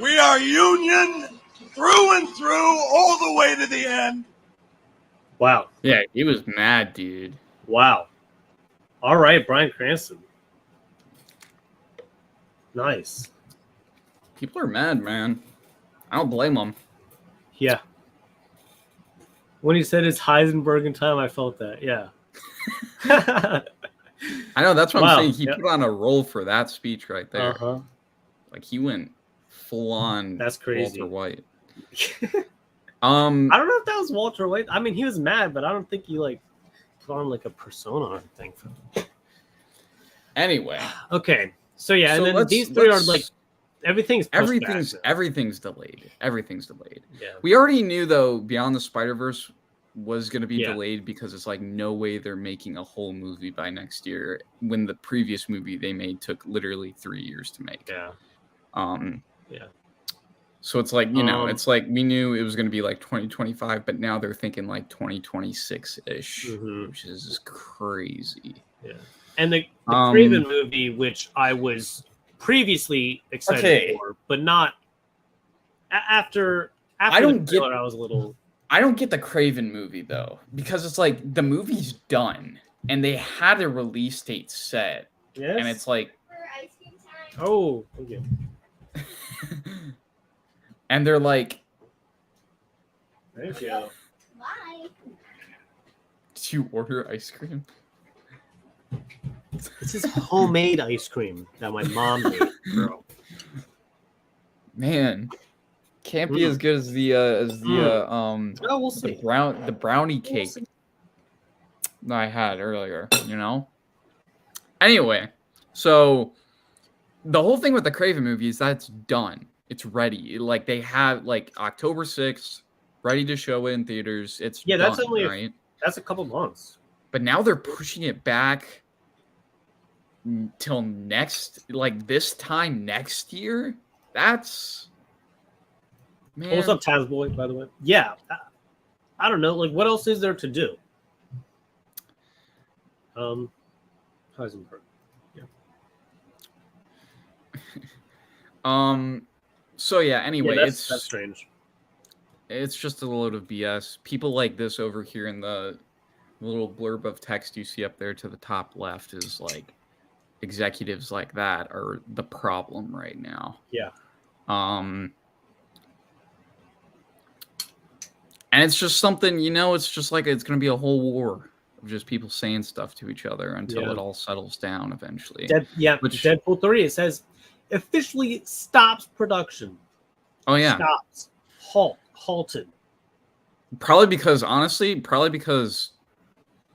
We are union through and through, all the way to the end. Wow. Yeah, he was mad, dude. Wow. All right, Bryan Cranston. Nice. People are mad, man. I don't blame them. Yeah. When he said it's Heisenberg in time, I felt that. Yeah. I know, that's what I'm saying. He put on a roll for that speech right there. Like he went full on. That's crazy. Walter White. I don't know if that was Walter White. I mean, he was mad, but I don't think he like put on like a persona or anything. Anyway. Okay. So yeah, and then these three are like everything's delayed. Everything's delayed. Yeah. We already knew though Beyond the Spider-Verse was going to be delayed because it's like no way they're making a whole movie by next year when the previous movie they made took literally 3 years to make. Yeah. So it's like, you know, it's like we knew it was going to be like 2025, but now they're thinking like 2026-ish, which is crazy. Yeah. And the Craven movie, which I was previously excited for, but not after I was a little. I don't get the Craven movie though, because it's like the movie's done and they had a release date set. Yes. And it's like, oh, okay. And they're like, thank you. Bye. Did you order ice cream? This is homemade ice cream that my mom made, bro. Man, can't be as good as the we'll see. the brownie cake that I had earlier, you know? Anyway, so the whole thing with the Craven movie is that it's done. It's ready. Like they have like October 6th, ready to show it in theaters. It's that's done, only right? That's a couple months. But now they're pushing it back till this time next year. That's man. What's up, Tazboy? By the way, yeah. I don't know. Like, what else is there to do? Heisenberg. Yeah. So yeah. Anyway, that's strange. It's just a load of BS. People like this over here in the little blurb of text you see up there to the top left is like executives like that are the problem right now. Yeah. And it's just something, it's just like it's going to be a whole war of just people saying stuff to each other until it all settles down eventually. Deadpool 3, it says officially stops production. Oh yeah. Stops. Halted. Probably because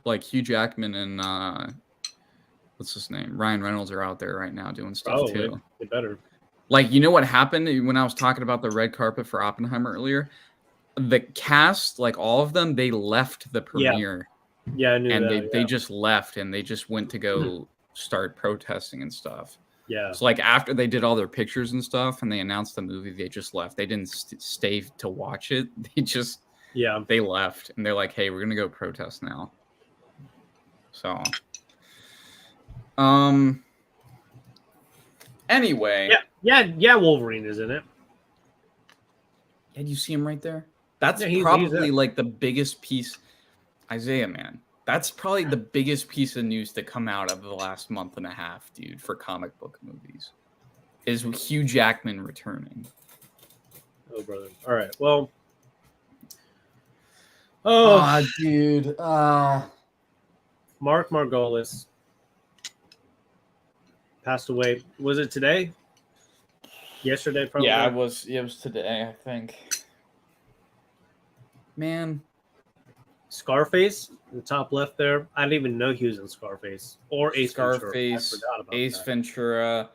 like Hugh Jackman and what's his name? Ryan Reynolds are out there right now doing stuff too. They better. Like, you know what happened when I was talking about the red carpet for Oppenheimer earlier? The cast, like all of them, they left the premiere. Yeah, I knew and that. they just left and they just went to go start protesting and stuff. Yeah. So like after they did all their pictures and stuff and they announced the movie, they just left. They didn't stay to watch it. They left and they're like, hey, we're gonna go protest now. So anyway. Yeah, Wolverine is in it. Did you see him right there? That's he's probably like the biggest piece. Isaiah, man. That's probably the biggest piece of news to come out of the last month and a half, dude, for comic book movies. Is Hugh Jackman returning. Oh, brother. All right. Well. Dude. Mark Margolis passed away. Was it today? Yesterday, probably? Yeah, it was today, I think. Man. Scarface, the top left there. I didn't even know he was in Scarface or Ace Ventura. Scarface, Ace Ventura,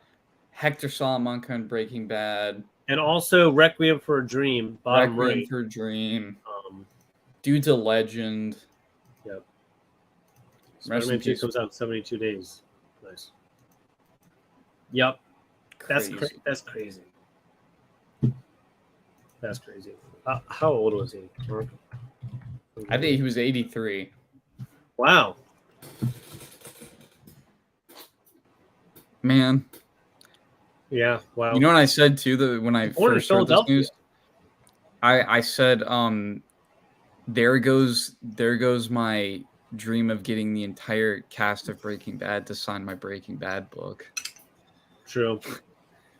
Hector Salamanca in Breaking Bad, and also Requiem for a Dream. Requiem for a Dream. Dude's a legend. Yep. Spider-Man 2 comes out in 72 days. Nice. Yep. Crazy. That's crazy. That's crazy. How old was he? I think he was 83. Wow. Man. Yeah, wow. You know what I said too when I first heard this news? I said, there goes my dream of getting the entire cast of Breaking Bad to sign my Breaking Bad book. True.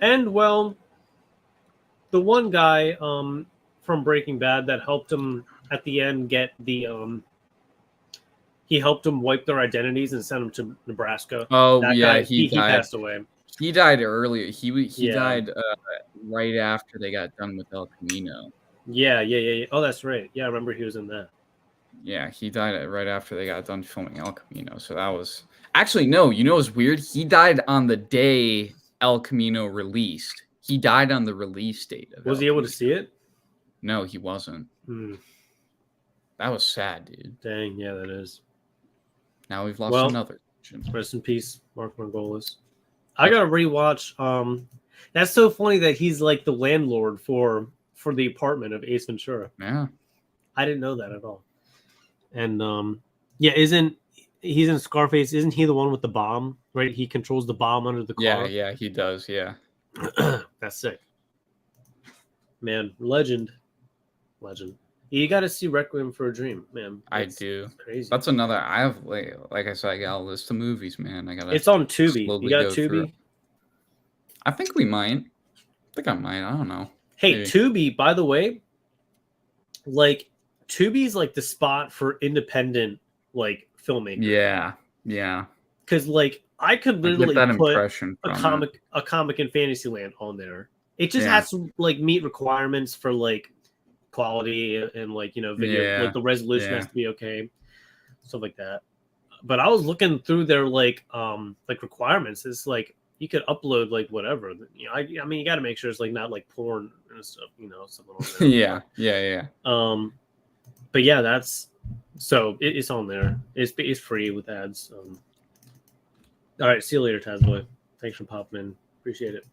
And well, the one guy from Breaking Bad that helped him at the end get the he helped them wipe their identities and send them to Nebraska. Oh, that yeah, guy, he died. Passed away. He died earlier. He died right after they got done with El Camino. Yeah. Oh, that's right. Yeah, I remember he was in that. Yeah, he died right after they got done filming El Camino. So that was actually no. You know what's weird? He died on the day El Camino released. He died on the release date. Was he able to see it? No, he wasn't. That was sad, dude. Dang, yeah, that is. Now we've lost another. Rest in peace, Mark Margolis. I gotta rewatch. That's so funny that he's like the landlord for the apartment of Ace Ventura. Yeah, I didn't know that at all. And he's in Scarface? Isn't he the one with the bomb? Right, he controls the bomb under the car. Yeah, he does. Yeah, that's sick. Man, legend. You got to see Requiem for a Dream, man. I do. Crazy. That's another. I have like I said, I got a list of movies, man. It's on Tubi. You got Tubi? I think we might. I think I might. I don't know. Hey, maybe. Tubi, by the way, like Tubi's like the spot for independent like filmmakers. Yeah. Because like I could literally put a comic in Fantasyland on there. It just has to like meet requirements for like quality and like video, like the resolution has to be okay, stuff like that. But I was looking through their like requirements. It's like you could upload like whatever. I mean, you got to make sure it's like not like porn and stuff. Something on there. yeah. But yeah, that's so it's on there. It's free with ads. All right, see you later, Tazboy. Thanks for popping in. Appreciate it.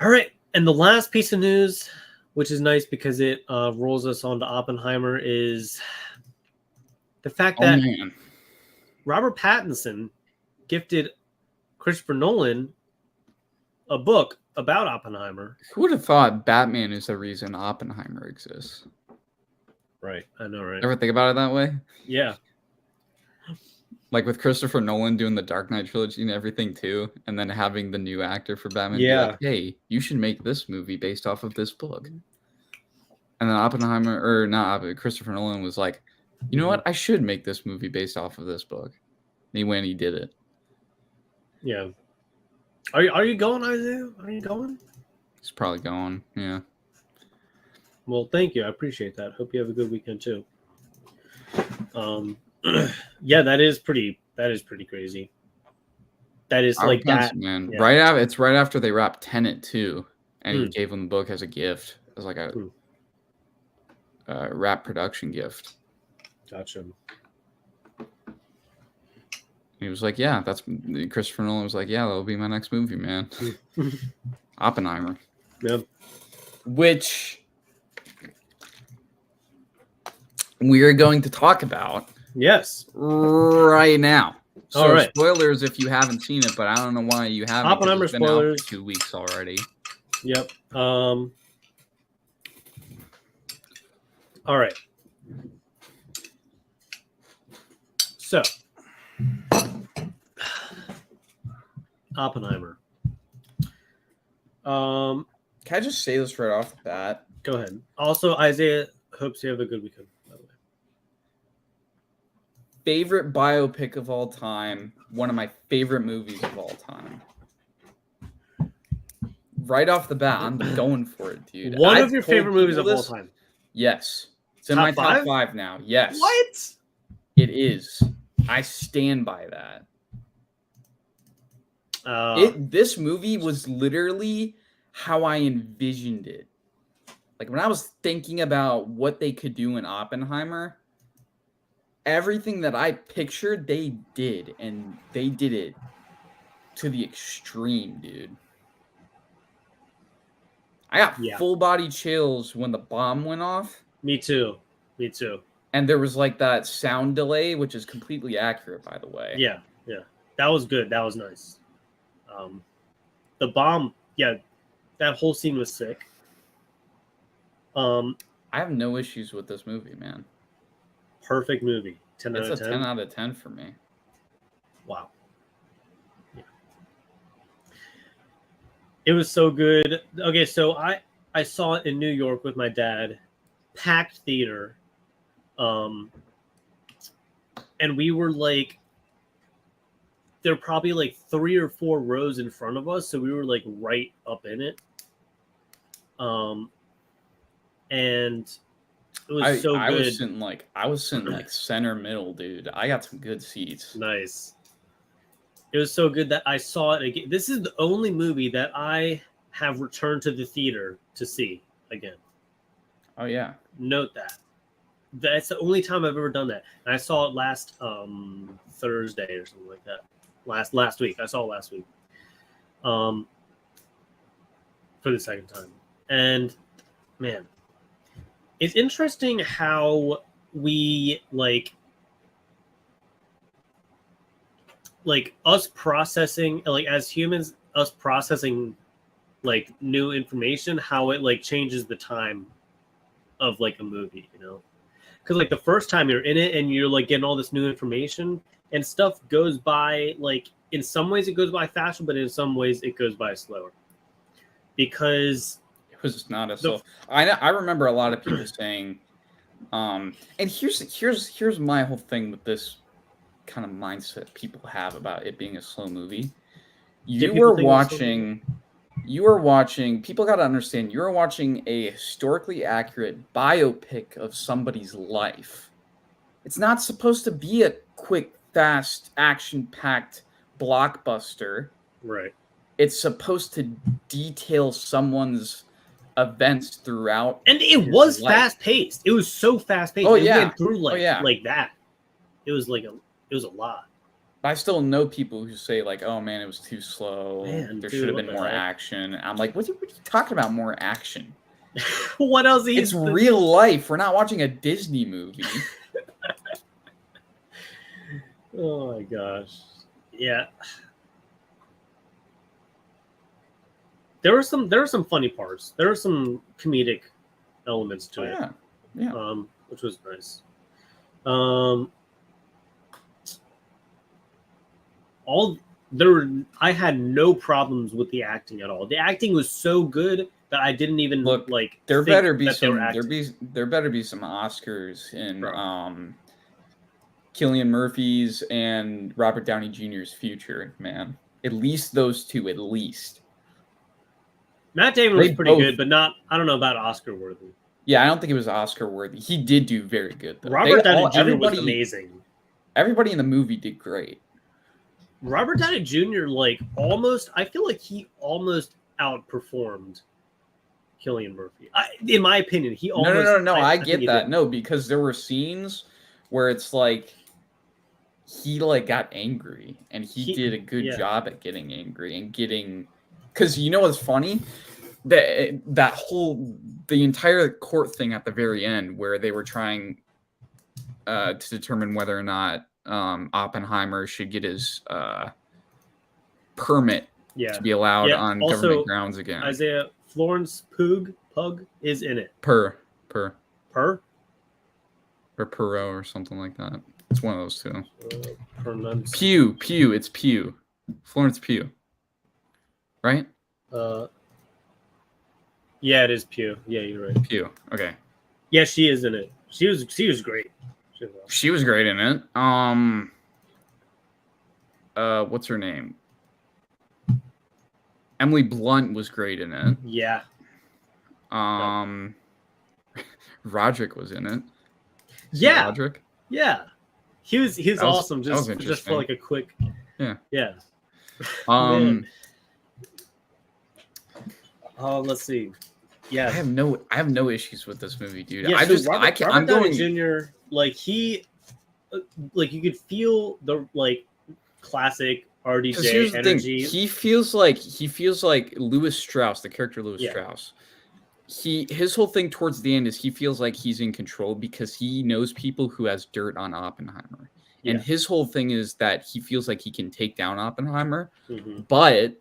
All right, and the last piece of news, which is nice because it rolls us on to Oppenheimer, is the fact that Robert Pattinson gifted Christopher Nolan a book about Oppenheimer. Who would have thought Batman is the reason Oppenheimer exists? Right, I know, right? Ever think about it that way? Yeah. Like with Christopher Nolan doing the Dark Knight trilogy and everything too, and then having the new actor for Batman be like, hey, you should make this movie based off of this book. And then Oppenheimer, or not, Christopher Nolan was like, you know what? I should make this movie based off of this book. And he went and he did it. Yeah. Are you going, Isaiah? Are you going? He's probably going, yeah. Well, thank you. I appreciate that. Hope you have a good weekend too. Yeah, that is pretty crazy. That is like that, man. Yeah. It's right after they wrapped Tenet too, and he gave him the book as a gift, as like a wrap production gift. Gotcha. He was like, "Yeah, that's." Christopher Nolan was like, "Yeah, that'll be my next movie, man." Oppenheimer. Yeah. Which we're going to talk about. Yes. Right now. So all right. Spoilers if you haven't seen it, but I don't know why you haven't. Oppenheimer it's been spoilers. Out for 2 weeks already. Yep. All right. So, Oppenheimer. Can I just say this right off the bat? Go ahead. Also, Isaiah, hopes you have a good weekend, by the way. Favorite biopic of all time. One of my favorite movies of all time. Right off the bat, I'm going for it, dude. One of your favorite movies of all time? Yes. It's in my top 5 now. Yes. What? It is. I stand by that. This movie was literally how I envisioned it. Like when I was thinking about what they could do in Oppenheimer, everything that I pictured, they did, and they did it to the extreme, dude. I got full body chills when the bomb went off. Me too. Me too. And there was like that sound delay, which is completely accurate, by the way. Yeah, yeah. That was good. That was nice. The bomb, yeah, that whole scene was sick. I have no issues with this movie, man. Perfect movie. 10 out of 10. It's a 10 out of 10 for me. Wow. Yeah. It was so good. Okay, so I saw it in New York with my dad. Packed theater. And we were like, there were probably like 3 or 4 rows in front of us, so we were like right up in it. And it was so good. I was sitting like center middle, dude. I got some good seats. Nice. It was so good that I saw it again. This is the only movie that I have returned to the theater to see again. Oh yeah. Note that. That's the only time I've ever done that. And I saw it last Thursday or something like that. Last week. I saw it last week. For the second time. And man, it's interesting how we like us processing, like as humans, us processing like new information, how it like changes the time of like a movie, you know? Because like the first time you're in it and you're like getting all this new information and stuff goes by, like in some ways it goes by faster, but in some ways it goes by slower. Because it was not as slow. I remember a lot of people saying, and here's my whole thing with this kind of mindset people have about it being a slow movie. You were watching, people got to understand, you were watching a historically accurate biopic of somebody's life. It's not supposed to be a quick, fast, action-packed blockbuster. Right. It's supposed to detail someo's events throughout. And it was fast-paced. It was so fast-paced. Oh, it yeah. went through like that. It was a lot. I still know people who say like, "Oh man, it was too slow. Man, there dude, should have what been the more heck?" action." I'm like, what are you talking about? More action? What else? It's real life. We're not watching a Disney movie. Oh my gosh. Yeah. There were some funny parts. There were some comedic elements to it. Yeah. Which was nice. I had no problems with the acting at all. The acting was so good that I didn't even like. There think better be that they some. were acting. There better be some Oscars in Cillian Murphy's and Robert Downey Jr.'s future. Man, at least those two. At least. Matt Damon was pretty good, but not. I don't know about Oscar worthy. Yeah, I don't think it was Oscar worthy. He did do very good though. Robert Downey Jr. was amazing. Everybody in the movie did great. Robert Downey Jr. I feel like he almost outperformed Cillian Murphy. In my opinion, he almost. No. I get that. No, because there were scenes where it's like he got angry, and he did a good job at getting angry and getting. Because you know what's funny? The entire court thing at the very end, where they were trying to determine whether or not Oppenheimer should get his permit to be allowed on government grounds again. Isaiah Florence Pugh is in it. Or Perot or something like that. It's one of those two. Pugh. It's Pugh. Florence Pugh. Right? Yeah, it is Pugh. Yeah, you're right. Pugh. Okay. Yeah, she is in it. She was great. She was great in it. What's her name? Emily Blunt was great in it. Yeah. Roderick was in it. Yeah. Roderick? Yeah. He was awesome. Just for like a quick. Yeah. Let's see. Yeah. I have no issues with this movie, dude. Yeah, I'm going Jr. You could feel the classic RDJ energy. He feels like Louis Strauss, the character Louis Strauss. His whole thing towards the end is he feels like he's in control because he knows people who has dirt on Oppenheimer. Yeah. And his whole thing is that he feels like he can take down Oppenheimer. Mm-hmm. But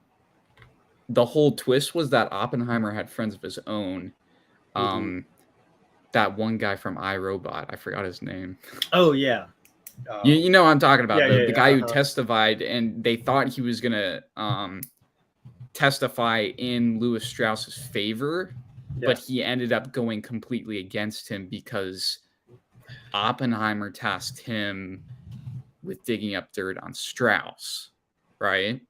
the whole twist was that Oppenheimer had friends of his own. Mm-hmm. That one guy from iRobot, I forgot his name. Oh, yeah. You know what I'm talking about. The guy who testified, and they thought he was going to testify in Louis Strauss's favor, but he ended up going completely against him because Oppenheimer tasked him with digging up dirt on Strauss, right?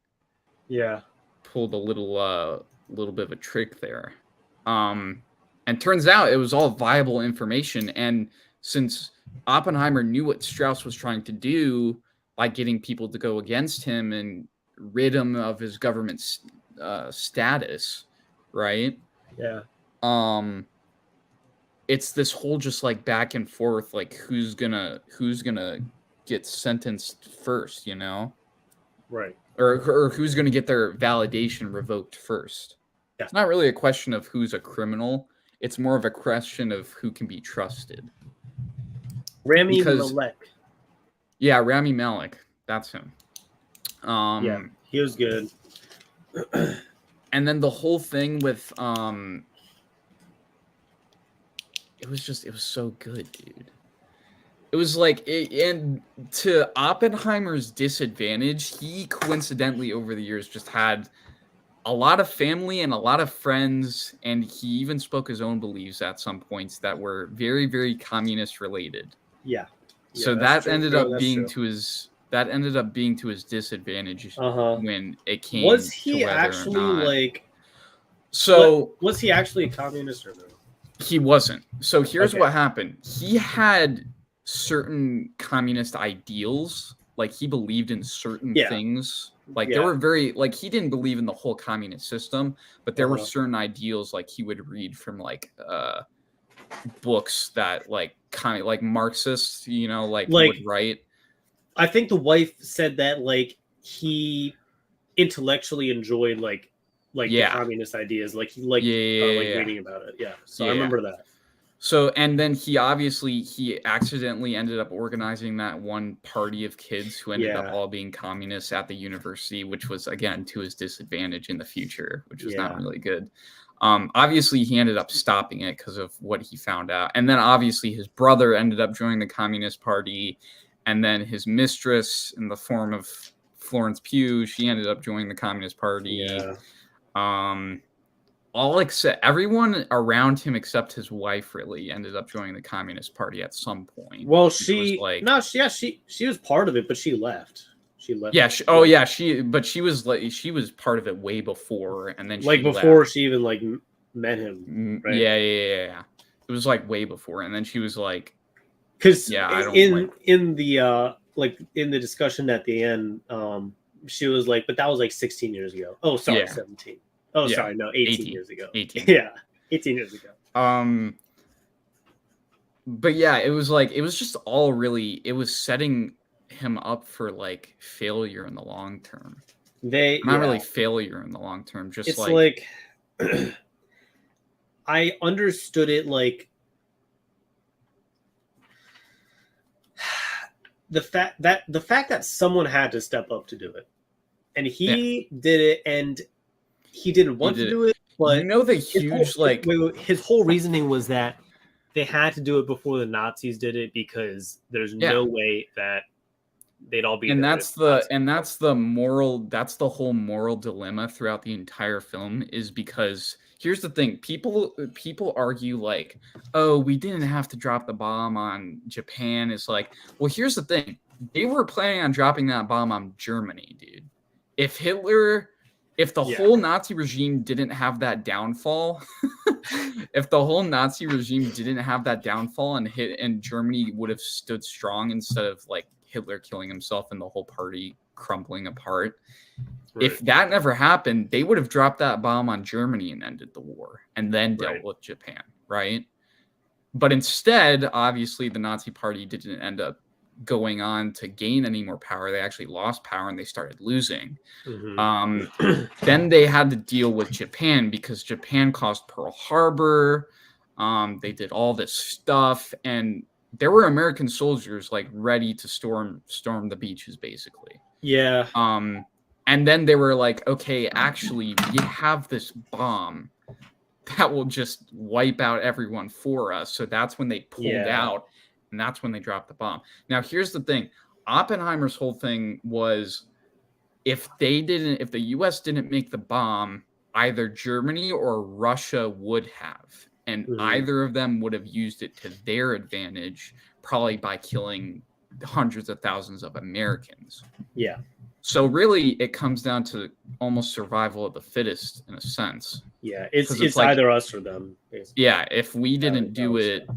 Yeah. Pulled a little bit of a trick there. And turns out it was all viable information. And since Oppenheimer knew what Strauss was trying to do by getting people to go against him and rid him of his government status, right? Yeah. It's this whole just back and forth, who's gonna get sentenced first, you know? Right. Or who's gonna get their validation revoked first. Yeah. It's not really a question of who's a criminal. It's more of a question of who can be trusted. Rami Malek. Yeah, Rami Malek. That's him. Yeah, he was good. And then the whole thing with it was so good, dude. It was and to Oppenheimer's disadvantage, he coincidentally over the years just had a lot of family and a lot of friends, and he even spoke his own beliefs at some points that were very, very communist related. Yeah. So that ended up being to his disadvantage when it came. Was he to whether actually or not. So was he actually a communist or no? He wasn't. So here's what happened. He had certain communist ideals. He believed in certain things. There were very he didn't believe in the whole communist system, but there were certain ideals he would read from books that kind of Marxists, would write. I think the wife said that like he intellectually enjoyed like the communist ideas, like he liked reading about it. Yeah, so I remember that. So, and then he accidentally ended up organizing that one party of kids who ended up all being communists at the university, which was, again, to his disadvantage in the future, which was not really good. Obviously, he ended up stopping it because of what he found out. And then, obviously, his brother ended up joining the Communist Party. And then his mistress, in the form of Florence Pugh, she ended up joining the Communist Party. Everyone around him except his wife really ended up joining the Communist Party at some point. Well, she was part of it, but she left. She left. Yeah. She was part of it way before, and then like before she even like met him. Right? Yeah. It was like way before, and then she was like, because in the discussion at the end, she was like, but that was like 16 years ago. Oh, sorry, 17. Oh, sorry, no, 18 years ago. 18. Yeah, 18 years ago. But yeah, it was just all really, it was setting him up for like failure in the long term. Not really failure in the long term, just it's like I understood it like the fact that someone had to step up to do it, and he did it, and he didn't want to do it, but his whole reasoning was that they had to do it before the Nazis did it because there's no way that they'd all be. And that's the whole moral dilemma throughout the entire film, is because here's the thing: people argue like, oh, we didn't have to drop the bomb on Japan. It's like, well, here's the thing: they were planning on dropping that bomb on Germany, dude. If the whole Nazi regime didn't have that downfall, and Germany would have stood strong instead of like Hitler killing himself and the whole party crumbling apart. Right. If that never happened, they would have dropped that bomb on Germany and ended the war and then dealt with Japan, right? But instead, obviously, the Nazi party didn't end up going on to gain any more power. They actually lost power and they started losing. Then they had to deal with Japan because Japan caused Pearl Harbor. They did all this stuff, and there were American soldiers like ready to storm the beaches, basically. Yeah. And then they were like, okay, actually, we have this bomb that will just wipe out everyone for us. So that's when they pulled out. And that's when they dropped the bomb. Now, here's the thing. Oppenheimer's whole thing was if the U.S. didn't make the bomb, either Germany or Russia would have. And either of them would have used it to their advantage, probably by killing hundreds of thousands of Americans. Yeah. So really, it comes down to almost survival of the fittest in a sense. Yeah, it's like, either us or them. Basically. Yeah, if we didn't do it,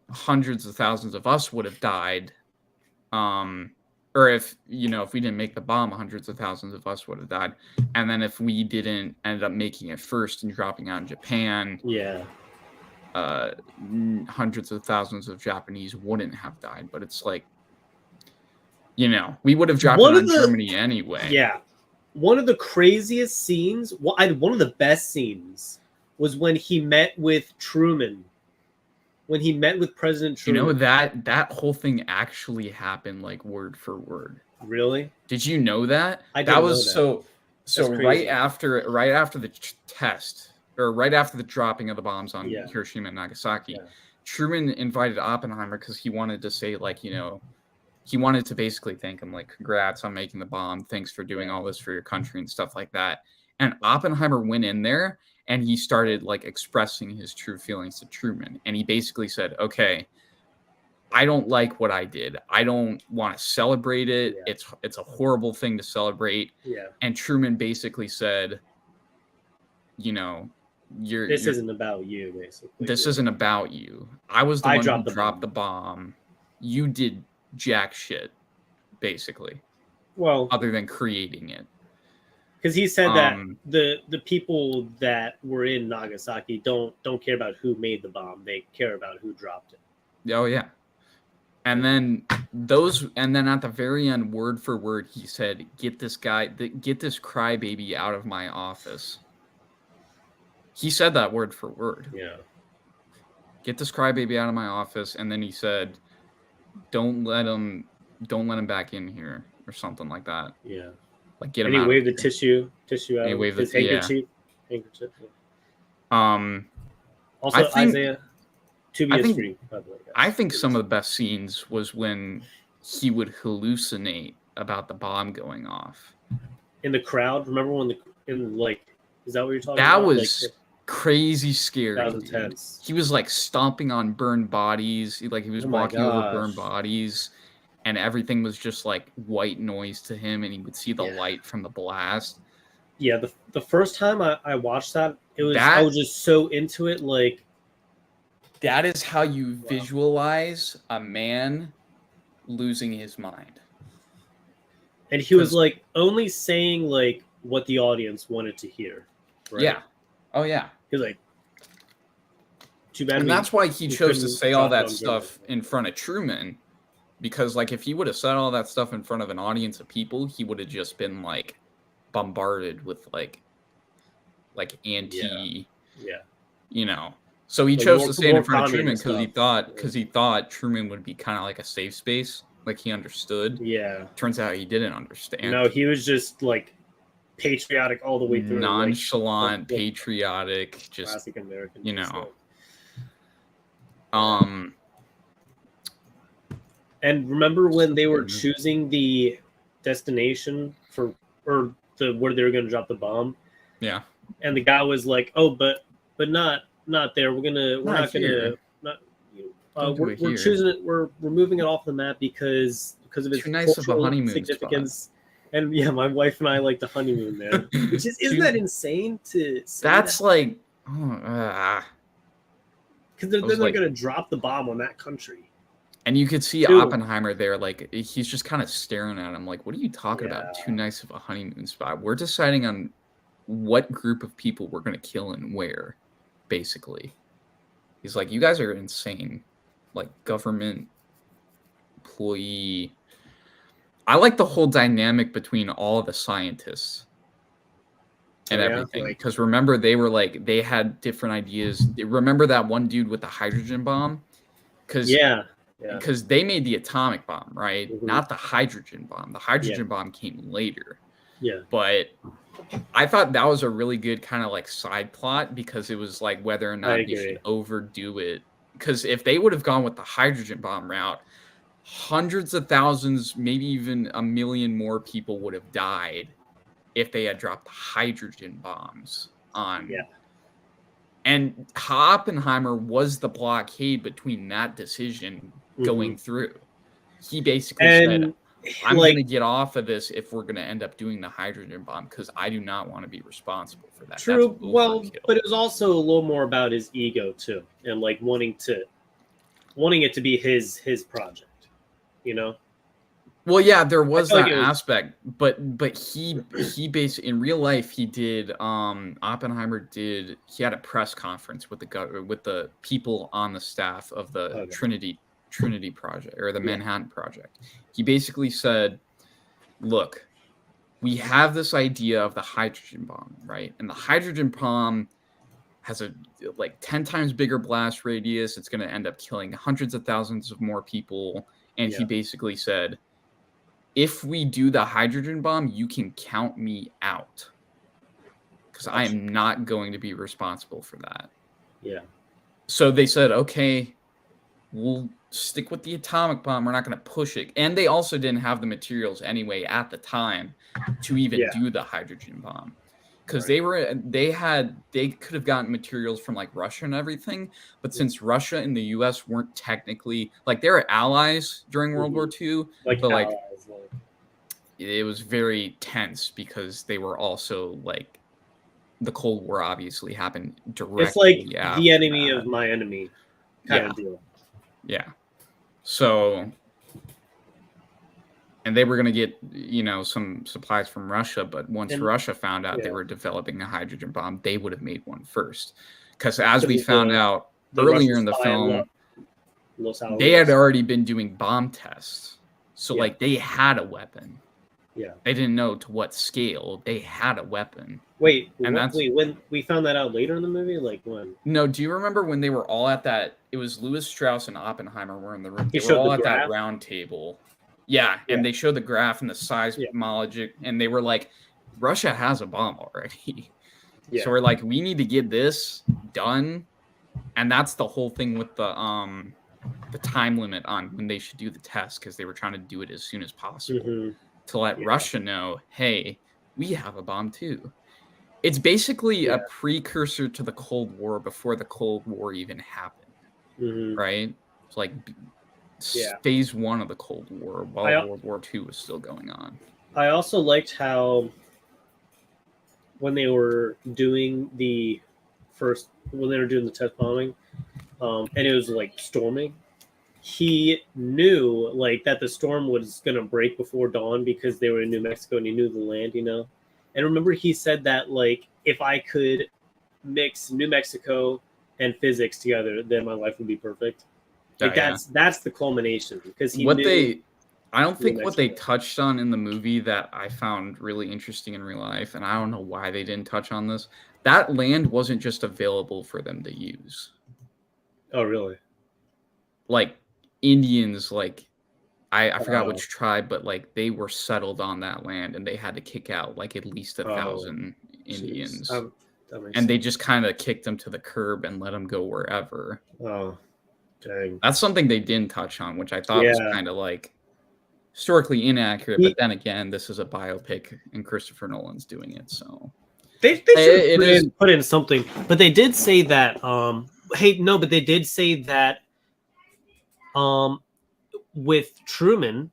hundreds of thousands of us would have died. Or if we didn't make the bomb, hundreds of thousands of us would have died. And then if we didn't end up making it first and dropping out in Japan, hundreds of thousands of Japanese wouldn't have died. But it's like, we would have dropped it on Germany anyway. Yeah. One of the craziest scenes, one of the best scenes, was when he met with Truman. When he met with President Truman. That whole thing actually happened like word for word. Really? Did you know that? I didn't know that. So right after the test, or right after the dropping of the bombs on Hiroshima and Nagasaki, Truman invited Oppenheimer because he wanted to say he wanted to basically thank him, like, congrats on making the bomb. Thanks for doing all this for your country and stuff like that. And Oppenheimer went in there and he started like expressing his true feelings to Truman. And he basically said, okay, I don't like what I did. I don't want to celebrate it. Yeah. It's a horrible thing to celebrate. Yeah. And Truman basically said, this isn't about you, basically. This isn't about you. I was the one who dropped the bomb. You did jack shit, basically. Well, other than creating it. Because he said that the people that were in Nagasaki don't care about who made the bomb. They care about who dropped it. Oh, yeah. And then at the very end, word for word, he said, get this crybaby out of my office. He said that word for word. Yeah. Get this crybaby out of my office. And then he said, don't let him back in here or something like that. Yeah. Like get him out. And he waved the tissue out and of his handkerchief. Yeah. Also, Isaiah, to be free, by the way. Guys. I think some of the best scenes was when he would hallucinate about the bomb going off. In the crowd, remember when is that what you're talking that about? That was crazy scary. That was intense. He was like stomping on burned bodies, he was walking over burned bodies, and everything was just like white noise to him, and he would see the light from the blast. Yeah, the first time I watched that, I was just so into it. Like, that is how you visualize a man losing his mind. And he was like only saying like what the audience wanted to hear. Right? Yeah. Oh yeah. He's like, too bad. And that's why he chose to say all that stuff in front of Truman, because like if he would have said all that stuff in front of an audience of people, he would have just been like bombarded with like anti, you know. So he chose to say it in front of Truman because he thought Truman would be kind of like a safe space, like he understood. Yeah. Turns out he didn't understand. No, he was just like patriotic all the way through. Nonchalant, patriotic, just classic American. You know. And remember when they were choosing the destination where they were going to drop the bomb? Yeah. And the guy was like, "Oh, but not there. We're choosing it. We're moving it off the map because of its cultural significance." And yeah, my wife and I like to honeymoon there. Which isn't that insane to say? That's like, because they're going to drop the bomb on that country. And you could see Oppenheimer there, like he's just kind of staring at him, like, "What are you talking about? Too nice of a honeymoon spot. We're deciding on what group of people we're going to kill and where." Basically, he's like, "You guys are insane, like government employee." I like the whole dynamic between all the scientists and everything, because remember they had different ideas. Remember that one dude with the hydrogen bomb? Because they made the atomic bomb, right? Mm-hmm. Not the hydrogen bomb. The hydrogen bomb came later. Yeah, but I thought that was a really good kind of like side plot, because it was like whether or not they should overdo it. Because if they would have gone with the hydrogen bomb route, hundreds of thousands, maybe even 1 million more people would have died if they had dropped hydrogen bombs on. Yeah. And Oppenheimer was the blockade between that decision going through. He basically said, I'm going to get off of this if we're going to end up doing the hydrogen bomb, because I do not want to be responsible for that. True. Well, but it was also a little more about his ego too, and like wanting it to be his project, you know? Well, yeah, there was that aspect, but he basically in real life he did. Oppenheimer he had a press conference with the people on the staff of the Trinity Project, or the Manhattan Project. He basically said, "Look, we have this idea of the hydrogen bomb, right? And the hydrogen bomb has a 10 times bigger blast radius. It's going to end up killing hundreds of thousands of more people." And he basically said, "If we do the hydrogen bomb, you can count me out, because I am not going to be responsible for that." Yeah. So they said, "Okay, we'll stick with the atomic bomb. We're not going to push it." And they also didn't have the materials anyway at the time to even do the hydrogen bomb, because they could have gotten materials from like Russia and everything. But since Russia and the US weren't technically they were allies during World War II, but it was very tense because they were also the Cold War obviously happened directly. It's like the enemy of my enemy kind of deal. Yeah. So, and they were going to get, some supplies from Russia, but once Russia found out they were developing a hydrogen bomb, they would have made one first. Because as we found out earlier in the film, Los Alamos. They had already been doing bomb tests. So, Yeah. like, they had a weapon. Yeah. They didn't know to what scale. They had a weapon. Wait, And when we found that out later in the movie? Like when? No, do you remember when they were all at that? It was Louis Strauss and Oppenheimer were in the room. He They were showed all the at that graph? round table. Yeah, and they showed the graph and the seismologic, and they were like, Russia has a bomb already. Yeah. So we're like, we need to get this done. And that's the whole thing with the time limit on when they should do the test, because they were trying to do it as soon as possible to let Russia know, hey, we have a bomb too. It's basically a precursor to the Cold War before the Cold War even happened, right? It's like phase 1 of the Cold War while World War II was still going on. I also liked how when they were doing the test bombing, and it was like storming, he knew like that the storm was gonna break before dawn because they were in New Mexico and he knew the land, you know. And remember, he said that like if I could mix New Mexico and physics together, then my life would be perfect. Like that's the culmination, because he knew. I don't think what they touched on in the movie that I found really interesting in real life, and I don't know why they didn't touch on this, that land wasn't just available for them to use. Oh, really? Like Indians, like I forgot which tribe, but like they were settled on that land and they had to kick out like at least 1,000 Indians. And they just kind of kicked them to the curb and let them go wherever. Oh, dang. That's something they didn't touch on, which I thought was kind of like historically inaccurate. But then again, this is a biopic and Christopher Nolan's doing it, so they should put in something. But they did say that but they did say that with Truman,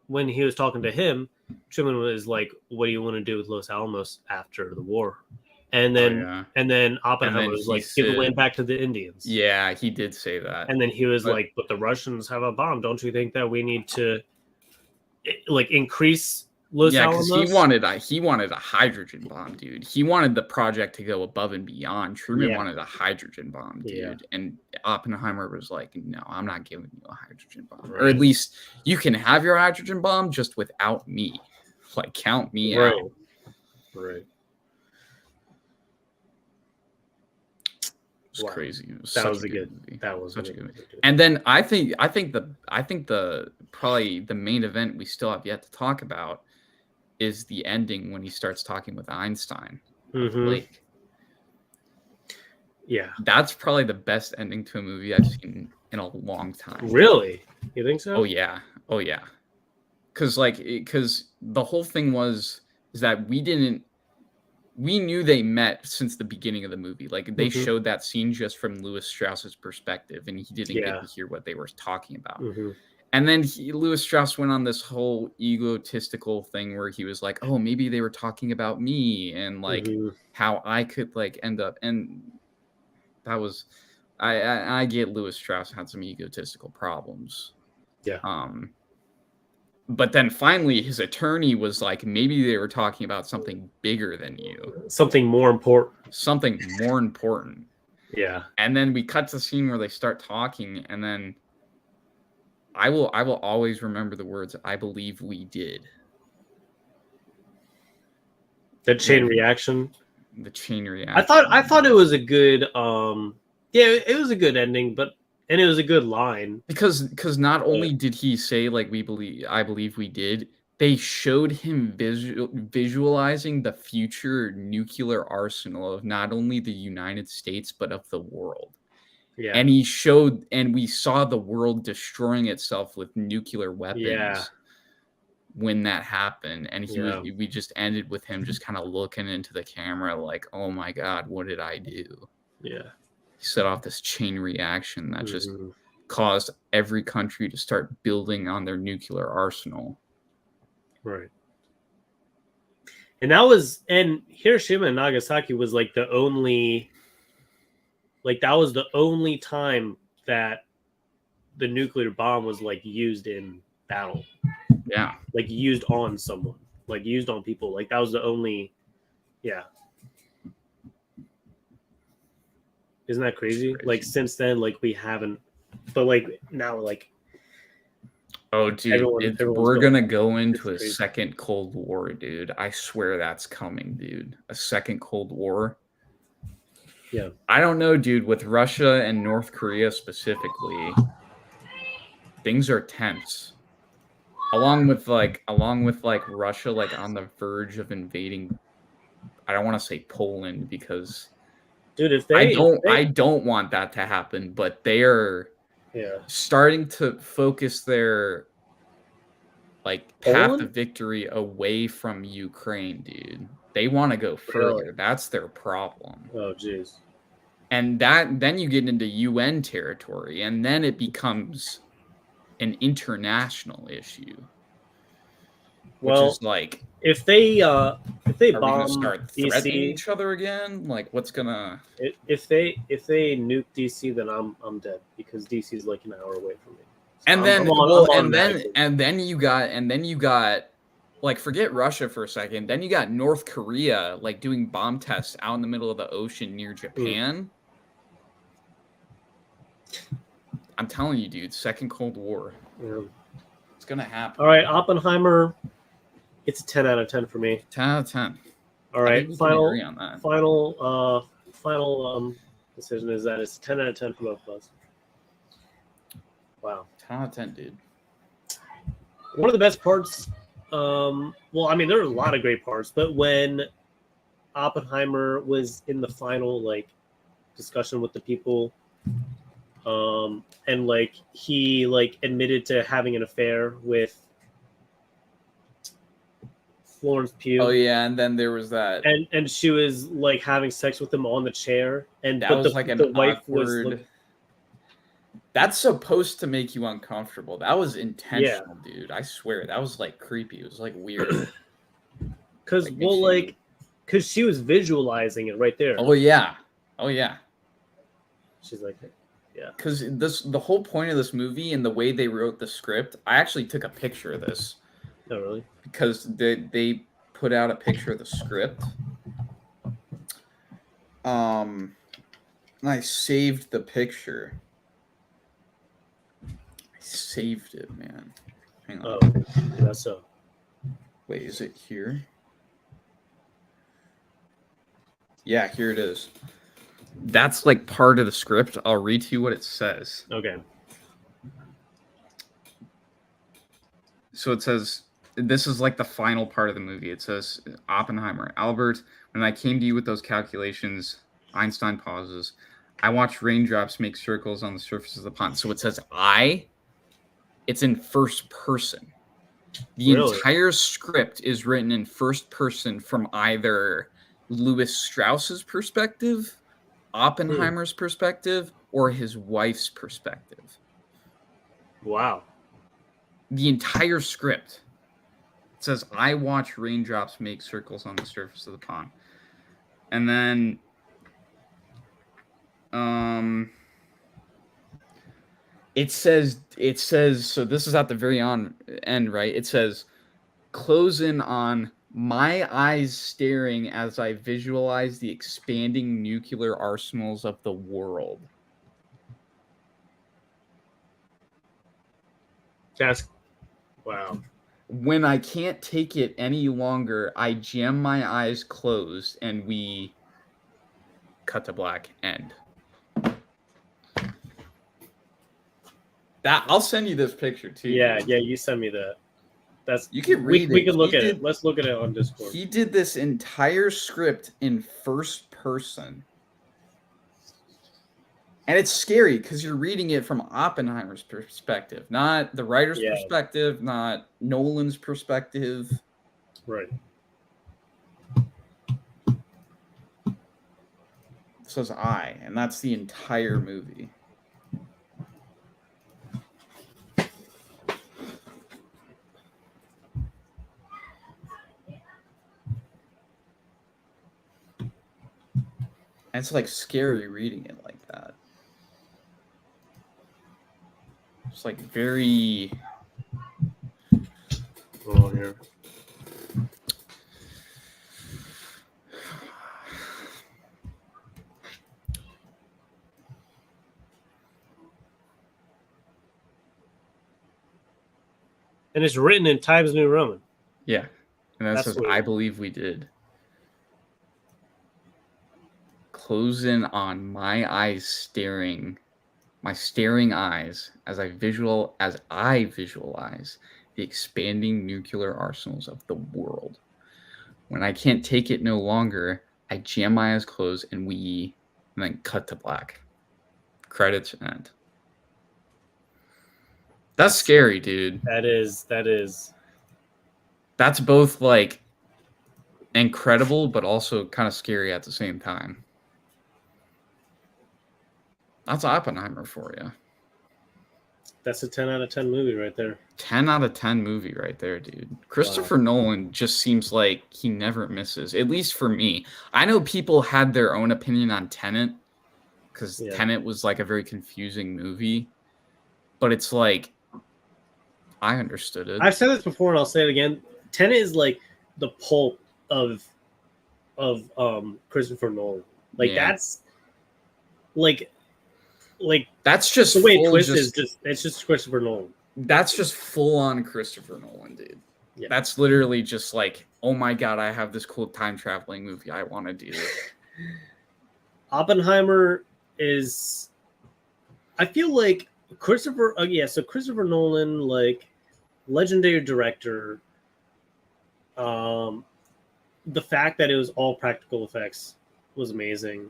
when he was talking to him, Truman was like, "What do you want to do with Los Alamos after the war?" And then Oppenheimer was like, "Give the land back to the Indians." Yeah, he did say that. And then he was like, "But the Russians have a bomb. Don't you think that we need to like increase Los Alamos?" Yeah, because he wanted a hydrogen bomb, dude. He wanted the project to go above and beyond. Truman wanted a hydrogen bomb, dude. Yeah. And Oppenheimer was like, "No, I'm not giving you a hydrogen bomb. Or at least you can have your hydrogen bomb just without me. Like, count me out." Right. It's crazy. It was That such was a good movie. That was such a good movie. And then I think the probably the main event we still have yet to talk about is the ending when he starts talking with Einstein. Blake. Yeah. That's probably the best ending to a movie I've seen in a long time. Really? You think so? Oh yeah. Because the whole thing is that we knew they met since the beginning of the movie. Like they showed that scene just from Louis Strauss's perspective, and he didn't get to hear what they were talking about. And then Louis Strauss went on this whole egotistical thing where he was like, "Oh, maybe they were talking about me and like how I could like end up." And that was, I get Louis Strauss had some egotistical problems. Yeah. But then finally his attorney was like, maybe they were talking about something bigger than you. Something more important. Yeah. And then we cut to the scene where they start talking, and then I will always remember the words, "I believe we did." The chain reaction. The chain reaction. I thought it was a good it was a good ending, and it was a good line. Because not only did he say like I believe we did, they showed him visualizing the future nuclear arsenal of not only the United States but of the world. Yeah. And we saw the world destroying itself with nuclear weapons when that happened. And we just ended with him just kind of looking into the camera like, "Oh my God, what did I do?" Yeah. He set off this chain reaction that just caused every country to start building on their nuclear arsenal. Right. And Hiroshima and Nagasaki was like that was the only time that the nuclear bomb was like used in battle. Yeah. Like used on someone, like used on people. Like that was the only, Isn't that crazy? Like since then, like we haven't but like now, like oh, dude, everyone's we're going, gonna go into a crazy. second Cold War, dude. I swear that's coming, dude. A second Cold War. Yeah. I don't know, dude. With Russia and North Korea specifically, things are tense. Along with Russia, like on the verge of invading. I don't want to say Poland because, dude, I don't want that to happen. But they are starting to focus their like path Poland? of victory away from Ukraine, dude. They want to go further. Really? That's their problem. Oh, jeez. And then you get into UN territory, and then it becomes an international issue. Which is like, if they are we gonna bomb start threatening DC, each other again? Like, what's gonna? if they nuke DC, then I'm dead because DC is like an hour away from me. So And then, and then you got, like, forget Russia for a second. Then you got North Korea, like, doing bomb tests out in the middle of the ocean near Japan. I'm telling you, dude, second Cold War. Yeah. It's gonna happen. All right, Oppenheimer. It's a 10 out of 10 for me. 10 out of 10. All right, final agree on that. Final decision is that it's 10 out of 10 for both of us. Wow. 10 out of 10, dude. One of the best parts, well, I mean, there are a lot of great parts, but when Oppenheimer was in the final, like, discussion with the people, and, like, he, like, admitted to having an affair with Florence Pugh. Oh yeah, and then there was that, and she was like having sex with him on the chair, and that but was the, like an the wife awkward. was. That's supposed to make you uncomfortable. That was intentional, dude. I swear, that was like creepy. It was like weird. Because because she was visualizing it right there. Oh yeah, oh yeah. She's like, yeah. Because the whole point of this movie and the way they wrote the script, I actually took a picture of this. Oh really? Because they put out a picture of the script. And I saved the picture. I saved it, man. Hang on. Oh, that's so. Wait, is it here? Yeah, here it is. That's like part of the script. I'll read to you what it says. Okay. So it says, this is like the final part of the movie. It says, Oppenheimer, Albert, when I came to you with those calculations, Einstein pauses. I watched raindrops make circles on the surface of the pond. So it says it's in first person. The entire script is written in first person from either Lewis Strauss's perspective, Oppenheimer's perspective, or his wife's perspective. Wow. The entire script. It says, I watch raindrops make circles on the surface of the pond. And then it says, so this is at the very end, right? It says, close in on my eyes staring as I visualize the expanding nuclear arsenals of the world. That's wow. When I can't take it any longer, I jam my eyes closed and we cut to black. End. I'll send you this picture too. Yeah, you send me that. That's you can read it. We can look at it. Let's look at it on Discord. He did this entire script in first person. And it's scary because you're reading it from Oppenheimer's perspective, not the writer's perspective, not Nolan's perspective. Right. It says I, and that's the entire movie. And it's like scary reading it like that. It's like very. Oh, here. And it's written in Times New Roman. Yeah. And that That's says, weird. I believe we did. Close in on my eyes staring, my staring eyes as I visualize the expanding nuclear arsenals of the world. When I can't take it no longer, I jam my eyes closed and then cut to black. Credits end. That's scary, dude. That is. That's both like incredible, but also kind of scary at the same time. That's Oppenheimer for you. That's a 10 out of 10 movie right there. 10 out of 10 movie right there, dude. Christopher Nolan just seems like he never misses, at least for me. I know people had their own opinion on Tenet because Tenet was like a very confusing movie, but it's like, I understood it. I've said this before and I'll say it again. Tenet is like the pulp of Christopher Nolan. Like that's like that's just the way Twist is just it's just Christopher Nolan. That's just full on Christopher Nolan, dude. Yeah. That's literally just like, oh my god, I have this cool time traveling movie I want to do. Oppenheimer is, I feel like Christopher. So Christopher Nolan, like legendary director. The fact that it was all practical effects was amazing.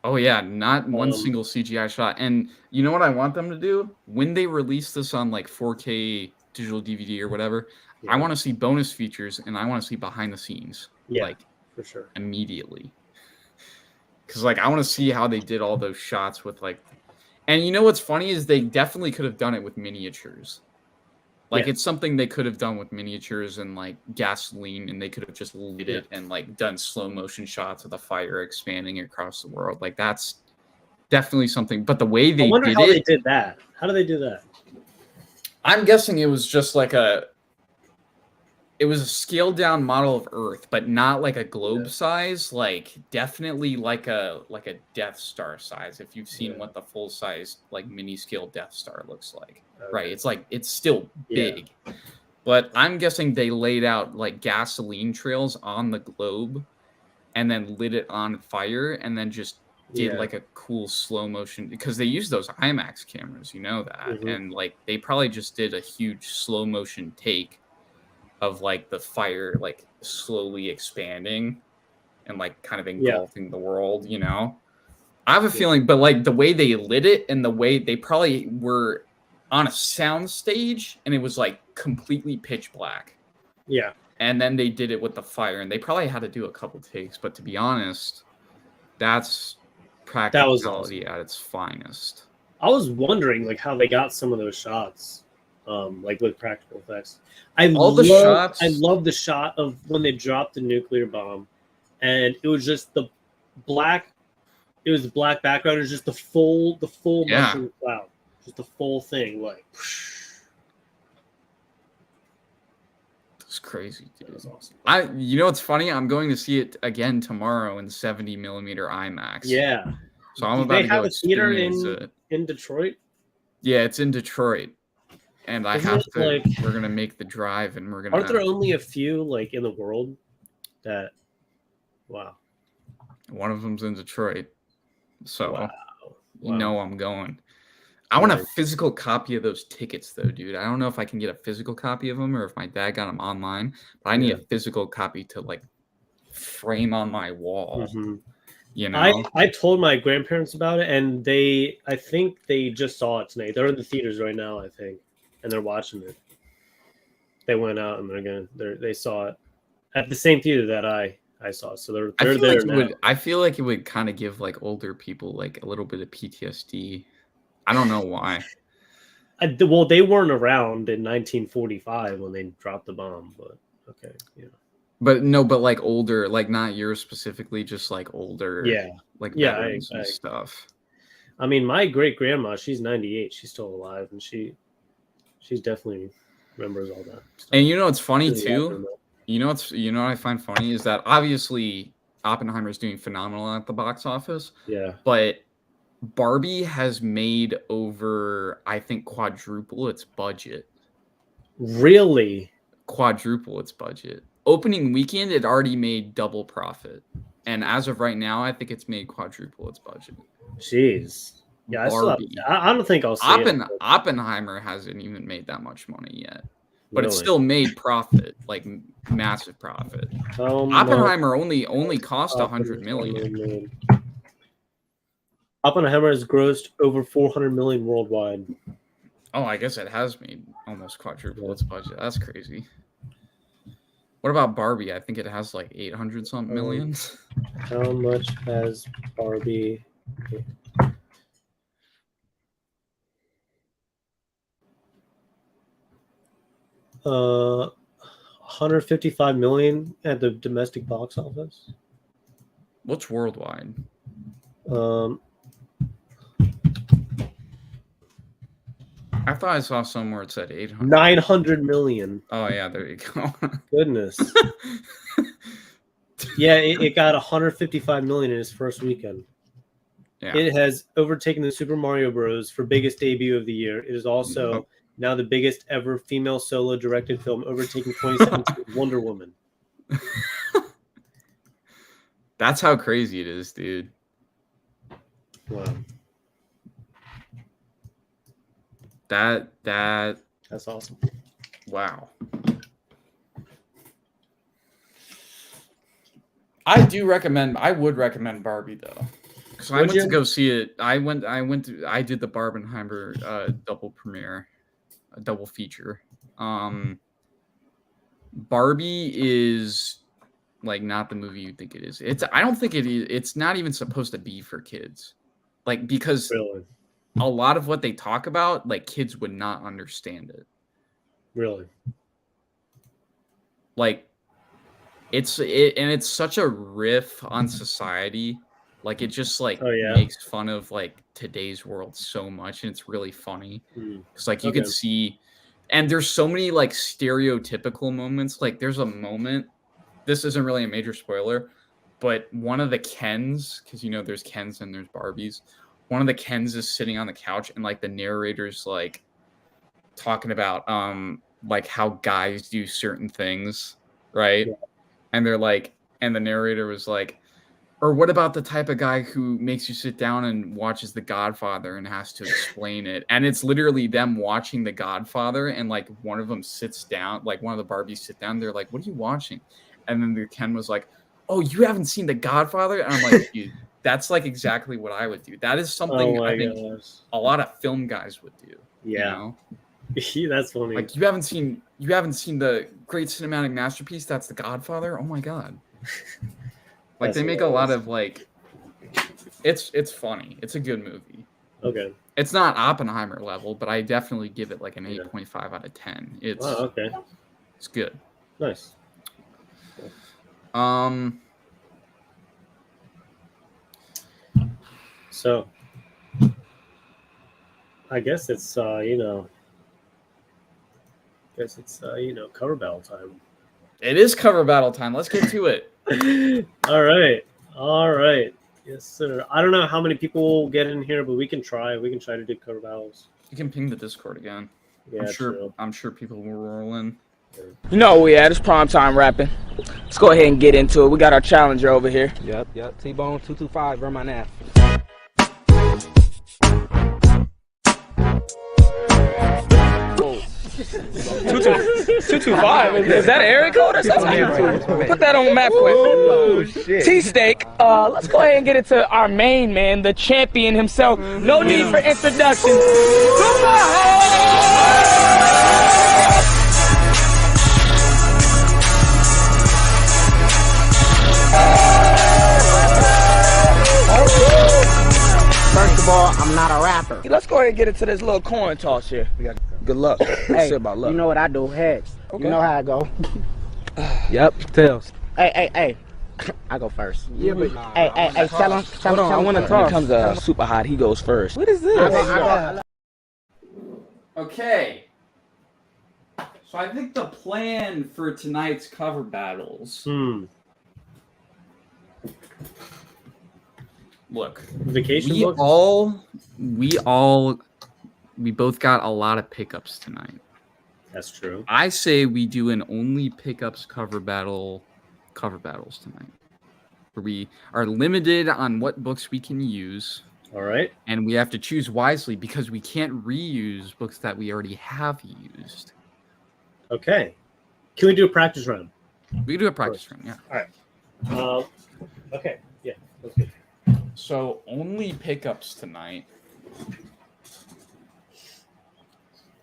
Oh yeah, not one single CGI shot. And you know what I want them to do? When they release this on like 4K digital DVD or whatever, I want to see bonus features and I want to see behind the scenes. Yeah, like for sure. Immediately. Because like I want to see how they did all those shots with like, and you know what's funny is they definitely could have done it with miniatures. Like it's something they could have done with miniatures and like gasoline, and they could have just lit it and like done slow motion shots of the fire expanding across the world. Like that's definitely something. But the way they did how it, they did that. How do they do that? I'm guessing it was just like it was a scaled down model of Earth, but not like a globe size, like definitely like a Death Star size. If you've seen what the full size like mini scale Death Star looks like. Right. It's like it's still big. But I'm guessing they laid out like gasoline trails on the globe and then lit it on fire and then just did like a cool slow motion, because they use those IMAX cameras, you know that. And like they probably just did a huge slow motion take of like the fire like slowly expanding and like kind of engulfing the world, you know. I have a feeling, but like the way they lit it and the way they probably were on a sound stage and it was like completely pitch black. Yeah. And then they did it with the fire and they probably had to do a couple takes, but to be honest, that's practicality at its finest. I was wondering like how they got some of those shots. Like with practical effects. I love the shot of when they dropped the nuclear bomb and it was just the black background. It was just the full mushroom cloud. Just the full thing, like it's crazy, dude. That's awesome. You know what's funny? I'm going to see it again tomorrow in 70mm IMAX. Yeah. So I'm about to go experience it. In Detroit? Yeah, it's in Detroit. And we're gonna make the drive and we're gonna Aren't there only a few like in the world that wow. One of them's in Detroit. So you know I'm going. I want a physical copy of those tickets, though, dude. I don't know if I can get a physical copy of them or if my dad got them online, but I need a physical copy to like frame on my wall. You know, I told my grandparents about it, and I think they just saw it tonight. They're in the theaters right now, I think, and they're watching it. They went out and they saw it at the same theater that I saw. So they're there now. I feel like it would kind of give like older people like a little bit of PTSD. I don't know why. Well, they weren't around in 1945 when they dropped the bomb, but okay, yeah. But like older, like not yours specifically, just like older, like veterans and stuff. I mean, my great grandma, she's 98, she's still alive, and she's definitely remembers all that stuff. And you know what's funny too? You know what I find funny is that obviously Oppenheimer is doing phenomenal at the box office. Yeah, but Barbie has made over, I think, quadruple its budget. Really? Quadruple its budget. Opening weekend, it already made double profit. And as of right now, I think it's made quadruple its budget. Jeez. Yeah, Barbie. I don't think I'll see it. Oppenheimer hasn't even made that much money yet. But Really? it still made profit, like massive profit. Oppenheimer only cost 100 million. Oppenheimer has grossed over 400 million worldwide. Oh, I guess it has made almost quadruple its budget. That's crazy. What about Barbie? I think it has like 800 something million. How much has Barbie? Uh, 155 million at the domestic box office. What's worldwide? I thought I saw somewhere it said 800. 900 million. Oh yeah, there you go. Goodness. Yeah, it got 155 million in its first weekend. Yeah. It has overtaken the Super Mario Bros. For biggest debut of the year. It is also now the biggest ever female solo directed film, overtaking 2017 Wonder Woman. That's how crazy it is, dude. Wow. That's awesome. Wow. I would recommend Barbie though. Because I went to go see it. I did the Barbenheimer double premiere, a double feature. Barbie is like not the movie you think it is. I don't think it is. It's not even supposed to be for kids. Like, because really? A lot of what they talk about, like, kids would not understand it. Really? Like, it's such a riff on society. Like, it just like makes fun of like today's world so much, and it's really funny. Because like you could see, and there's so many like stereotypical moments. Like, there's a moment. This isn't really a major spoiler, but one of the Kens, because you know there's Kens and there's Barbies. One of the Kens is sitting on the couch, and like the narrator's like talking about like how guys do certain things, right? Yeah. And they're like, and the narrator was like, or what about the type of guy who makes you sit down and watches The Godfather and has to explain it? And it's literally them watching The Godfather, and like one of them sits down, like one of the Barbies sit down. They're like, "What are you watching?" And then the Ken was like, "Oh, you haven't seen The Godfather?" And I'm like, dude, that's like exactly what I would do. That is something I think a lot of film guys would do. Yeah, you know? That's funny. Like, you haven't seen the great cinematic masterpiece that's The Godfather? Oh my god! Like, they make a lot of like, it's funny. It's a good movie. Okay. It's not Oppenheimer level, but I definitely give it like an 8.5 out of 10. It's okay. It's good. Nice. So, I guess it's cover battle time. It is cover battle time. Let's get to it. All right. Yes, sir. I don't know how many people will get in here, but we can try. We can try to do cover battles. You can ping the Discord again. Yeah, I'm sure people will roll in. You know where we at. It's prime time rapping. Let's go ahead and get into it. We got our challenger over here. Yep. T-Bone 225, run my nap. Two 225. Is that an area code or something? Put that on the map quick. Oh, shit. T-Steak. Let's go ahead and get into our main man, the champion himself. No need for introduction. First of all, I'm not a rapper. Let's go ahead and get into this little coin toss here. Good luck. Hey, about luck. You know what I do? Heads. Okay. You know how I go. Yep. Tails. Hey. I go first. Yeah, but hey, tell him. Hold on, I want to talk. When it comes super hot, he goes first. What is this? Okay. So I think the plan for tonight's cover battles. Look, vacation. We both got a lot of pickups tonight. That's true. I say we do an only pickups cover battles tonight, where we are limited on what books we can use. All right. And we have to choose wisely because we can't reuse books that we already have used. Okay. Can we do a practice run? We can do a practice run, yeah. All right. Okay. Yeah. That's good. So only pickups tonight.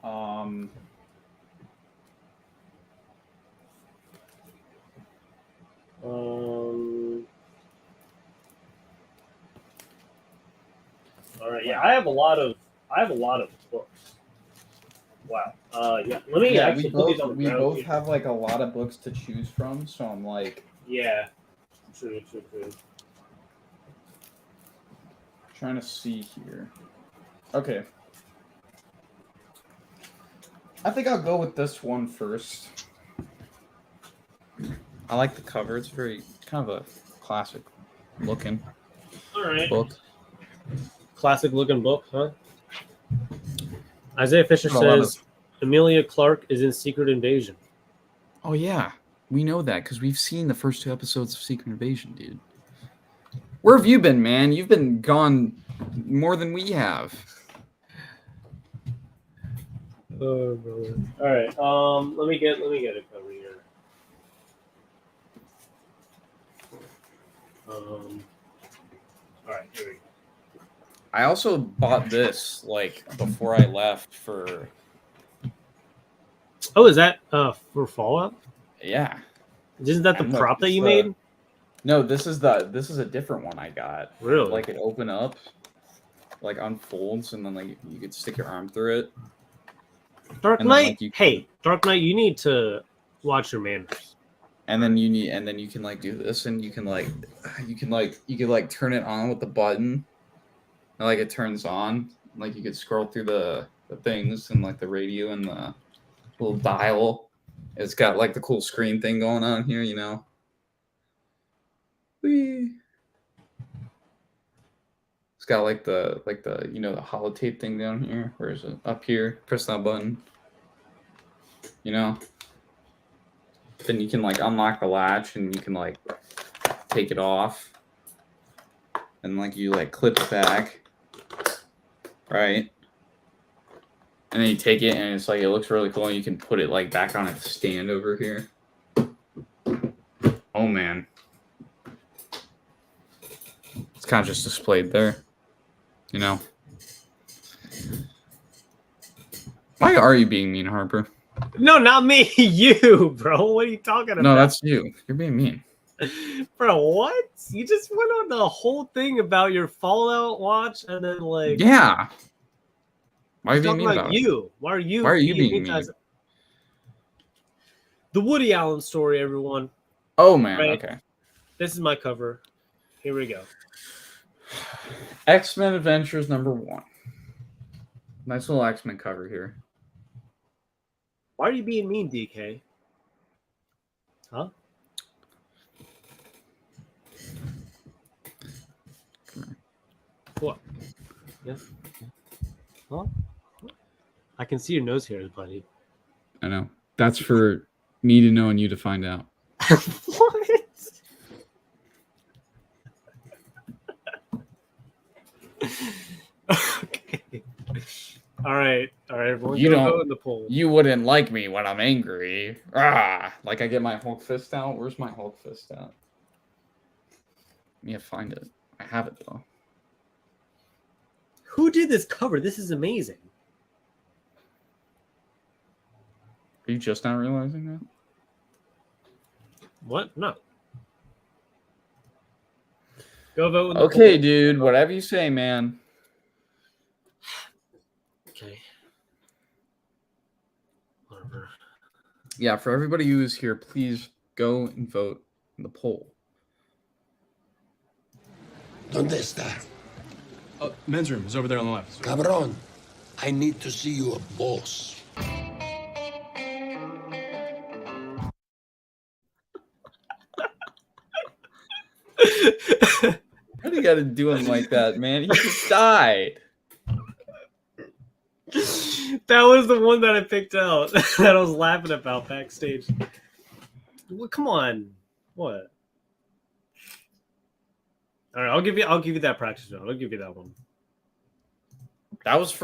All right. Yeah, I have a lot of books. Wow. Yeah. Let me actually put these on the we ground both here. have like a lot of books to choose from, so I'm like, Yeah. True. trying to see here. Okay. I think I'll go with this one first. I like the cover. It's very kind of a classic looking book. Classic looking book, huh? Isaiah Fisher says Emilia Clarke is in Secret Invasion. Oh yeah, we know that because we've seen the first 2 episodes of Secret Invasion, dude. Where have you been, man? You've been gone more than we have. Oh, brother. All right. Let me get a cover here. All right. Here we go. I also bought this like before I left for. Oh, is that for Fallout? Yeah. Isn't that the And look, prop that it's you made? No, this is a different one I got. Really? Like it open up, like unfolds, and then like you could stick your arm through it. Dark And then, Knight. like, Hey, Dark Knight, you need to watch your manners. And then you can like do this, and you can turn it on with the button. And, like it turns on. Like you could scroll through the things and like the radio and the little dial. It's got like the cool screen thing going on here, you know. Whee. It's got like the the holotape thing down here. Where is it? Up here. Press that button. You know. Then you can like unlock the latch and you can like take it off. And like you like clip it back. Right. And then you take it and it's like it looks really cool and you can put it like back on its stand over here. Oh man. It's kind of just displayed there. You know. Why are you being mean, Harper? No, not me. You, bro. What are you talking about? No, that's you. You're being mean. Bro, what? You just went on the whole thing about your Fallout watch and then like Yeah. Why are you being talking mean about about it? you? Why are you being mean? The Woody Allen story, everyone. Oh man, Right? okay. This is my cover. Here we go. X-Men Adventures #1. Nice little X-Men cover here. Why are you being mean, DK? Huh? What? Yeah. Huh? I can see your nose hairs, buddy. I know. That's for me to know and you to find out. What? Okay. All right, everyone. You go don't. vote in the poll. You wouldn't like me when I'm angry. Like I get my Hulk fist out. Where's my Hulk fist at? Let me find it. I have it though. Who did this cover? This is amazing. Are you just not realizing that? What? No. Go vote in the Okay, poll. dude. Whatever you say, man. Okay. Whatever. Yeah, for everybody who is here, please go and vote in the poll. ¿Dónde está? Men's room is over there on the left. Cabrón, I need to see your boss. Why do you gotta do him like that, man? He just died. That was the one that I picked out that I was laughing about backstage. Well, come on, what? All right, I'll give you that practice round. I'll give you that one. That was a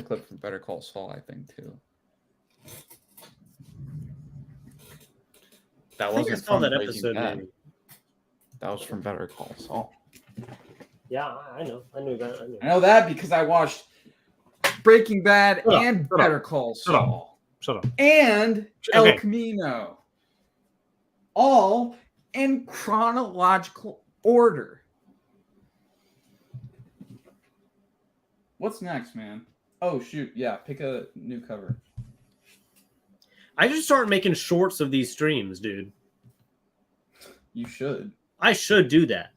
clip from Better Call Saul, I think, too. That wasn't from that Breaking episode. Bad. Maybe. That was from Better Call Saul. Yeah, I know. I knew that. I know that because I watched Breaking Bad and Better Call Saul. Shut up. And El Camino. All in chronological order. What's next, man? Oh, shoot. Yeah, pick a new cover. I just started making shorts of these streams, dude. You should. I should do that.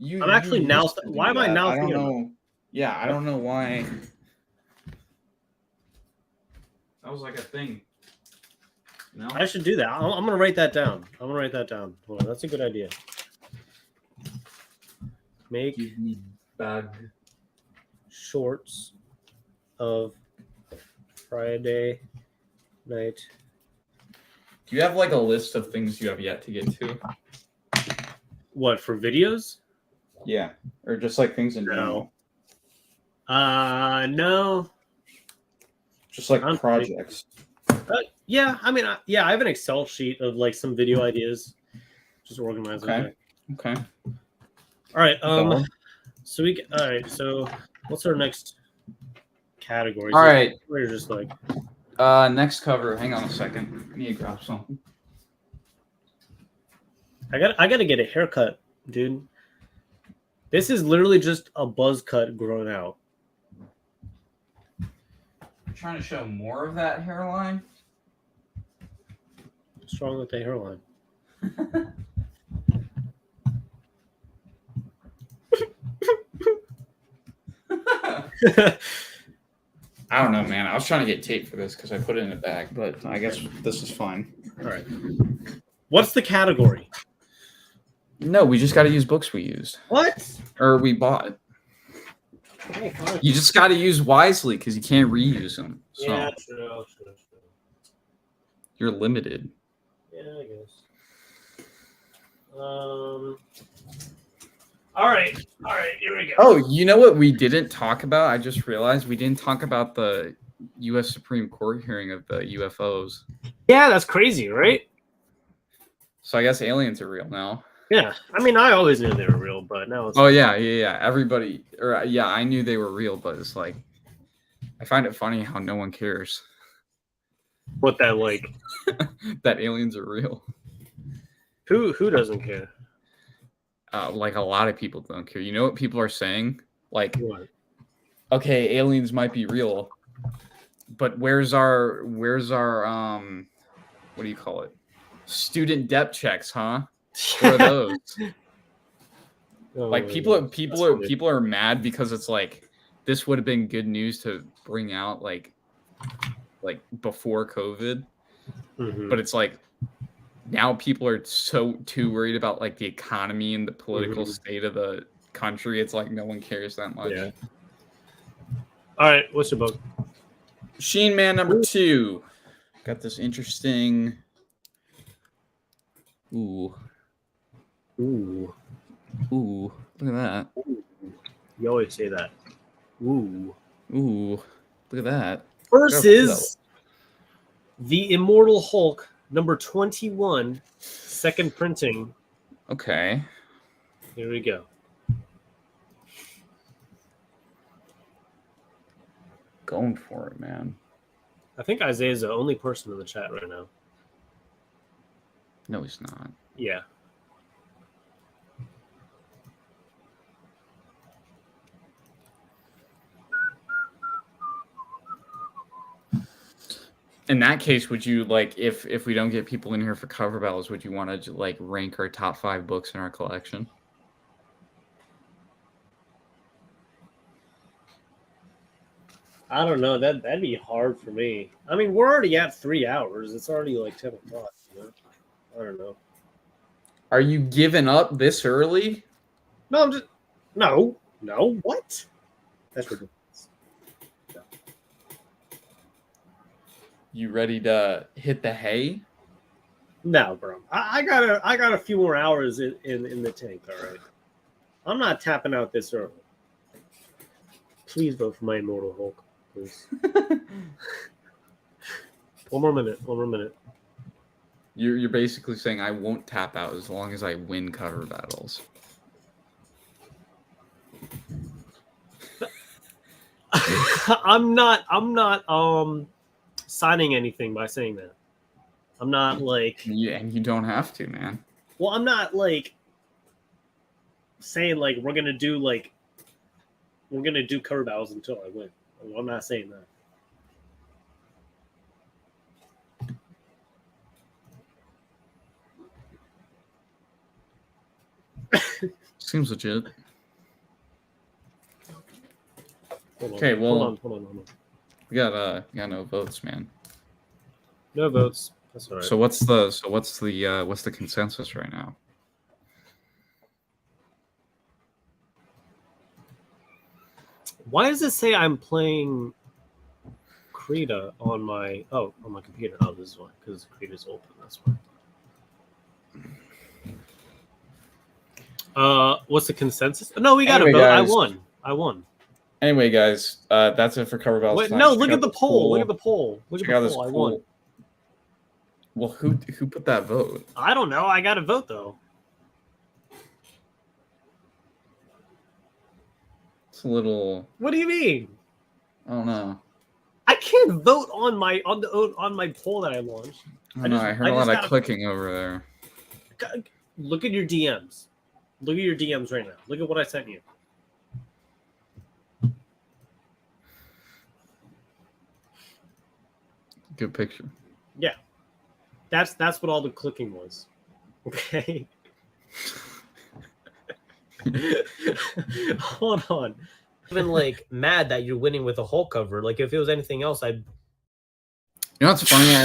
I'm actually now. Why am I now? I don't know. Yeah, I don't know why. That was like a thing. No, I should do that. I'm gonna write that down. Hold on, that's a good idea. Make bag shorts of Friday night. Do you have like a list of things you have yet to get to? What, for videos? Yeah, or just like things in general. No. Just like projects. Yeah, I mean, I have an Excel sheet of like some video ideas, just organized. Okay. All right. So what's our next category? All right. We're just like. Next cover. Hang on a second. I need to grab something. I gotta get a haircut, dude. This is literally just a buzz cut grown out. You're trying to show more of that hairline? What's wrong with the hairline? I don't know, man. I was trying to get tape for this because I put it in a bag, but I guess this is fine. All right. What's the category? No, we just got to use books we used. What? Or we bought. Okay, fine. You just got to use wisely because you can't reuse them. So Yeah, true. you're limited. Yeah, I guess. All right, here we go. Oh, you know what we didn't talk about? I just realized we didn't talk about the U.S. Supreme Court hearing of the UFOs. Yeah, that's crazy, right? So I guess aliens are real now. Yeah, I mean, I always knew they were real, but now it's. Oh yeah. Everybody, or yeah, I knew they were real, but it's like, I find it funny how no one cares. What that like? That aliens are real. Who doesn't care? Like a lot of people don't care. You know what people are saying? Like, what? Okay, aliens might be real, but where's our what do you call it? Student debt checks, huh? Where are those? Like people are mad because it's like this would have been good news to bring out like before COVID, but it's like now people are so too worried about like the economy and the political state of the country. It's like no one cares that much. Yeah. All right, what's your book? Sheen Man #2. Got this interesting. Ooh. Look at that. You always say that. Ooh. Look at that. Versus the Immortal Hulk #21, second printing. Okay. Here we go. Going for it, man. I think Isaiah's the only person in the chat right now. No, he's not. Yeah. In that case, would you like if we don't get people in here for cover battles, would you want to like rank our top 5 books in our collection? I don't know. That'd be hard for me. I mean, we're already at 3 hours. It's already like 10 o'clock. You know? I don't know. Are you giving up this early? No, I'm just no. What? That's ridiculous. You ready to hit the hay? No, bro. I got a few more hours in the tank. All right. I'm not tapping out this early. Please vote for my Immortal Hulk, please. One more minute. You're basically saying I won't tap out as long as I win cover battles. I'm not signing anything by saying that. I'm not like and you don't have to, man. Well, I'm not like saying like we're gonna do cover battles until I win. I'm not saying that. Seems legit. Okay, well, hold on. We got no votes, man. No votes. That's all right. So what's the consensus right now? Why does it say I'm playing Krita on my computer? Oh, this is why, because Krita's open. That's why. What's the consensus? No, we got to vote. Guys, I won. Anyway, guys, that's it for cover battles. Wait, no, look at the poll. Look at the poll. Look at the poll. I won. Well, who put that vote? I don't know. I got to vote though. It's a little. What do you mean? I don't know. I can't vote on my poll that I launched. I heard a lot of clicking over there. Look at your DMs. Look at your DMs right now. Look at what I sent you. Good picture. Yeah. That's what all the clicking was. Okay. Hold on. Even like mad that you're winning with a Hulk cover. Like if it was anything else, I'd. You know what's funny?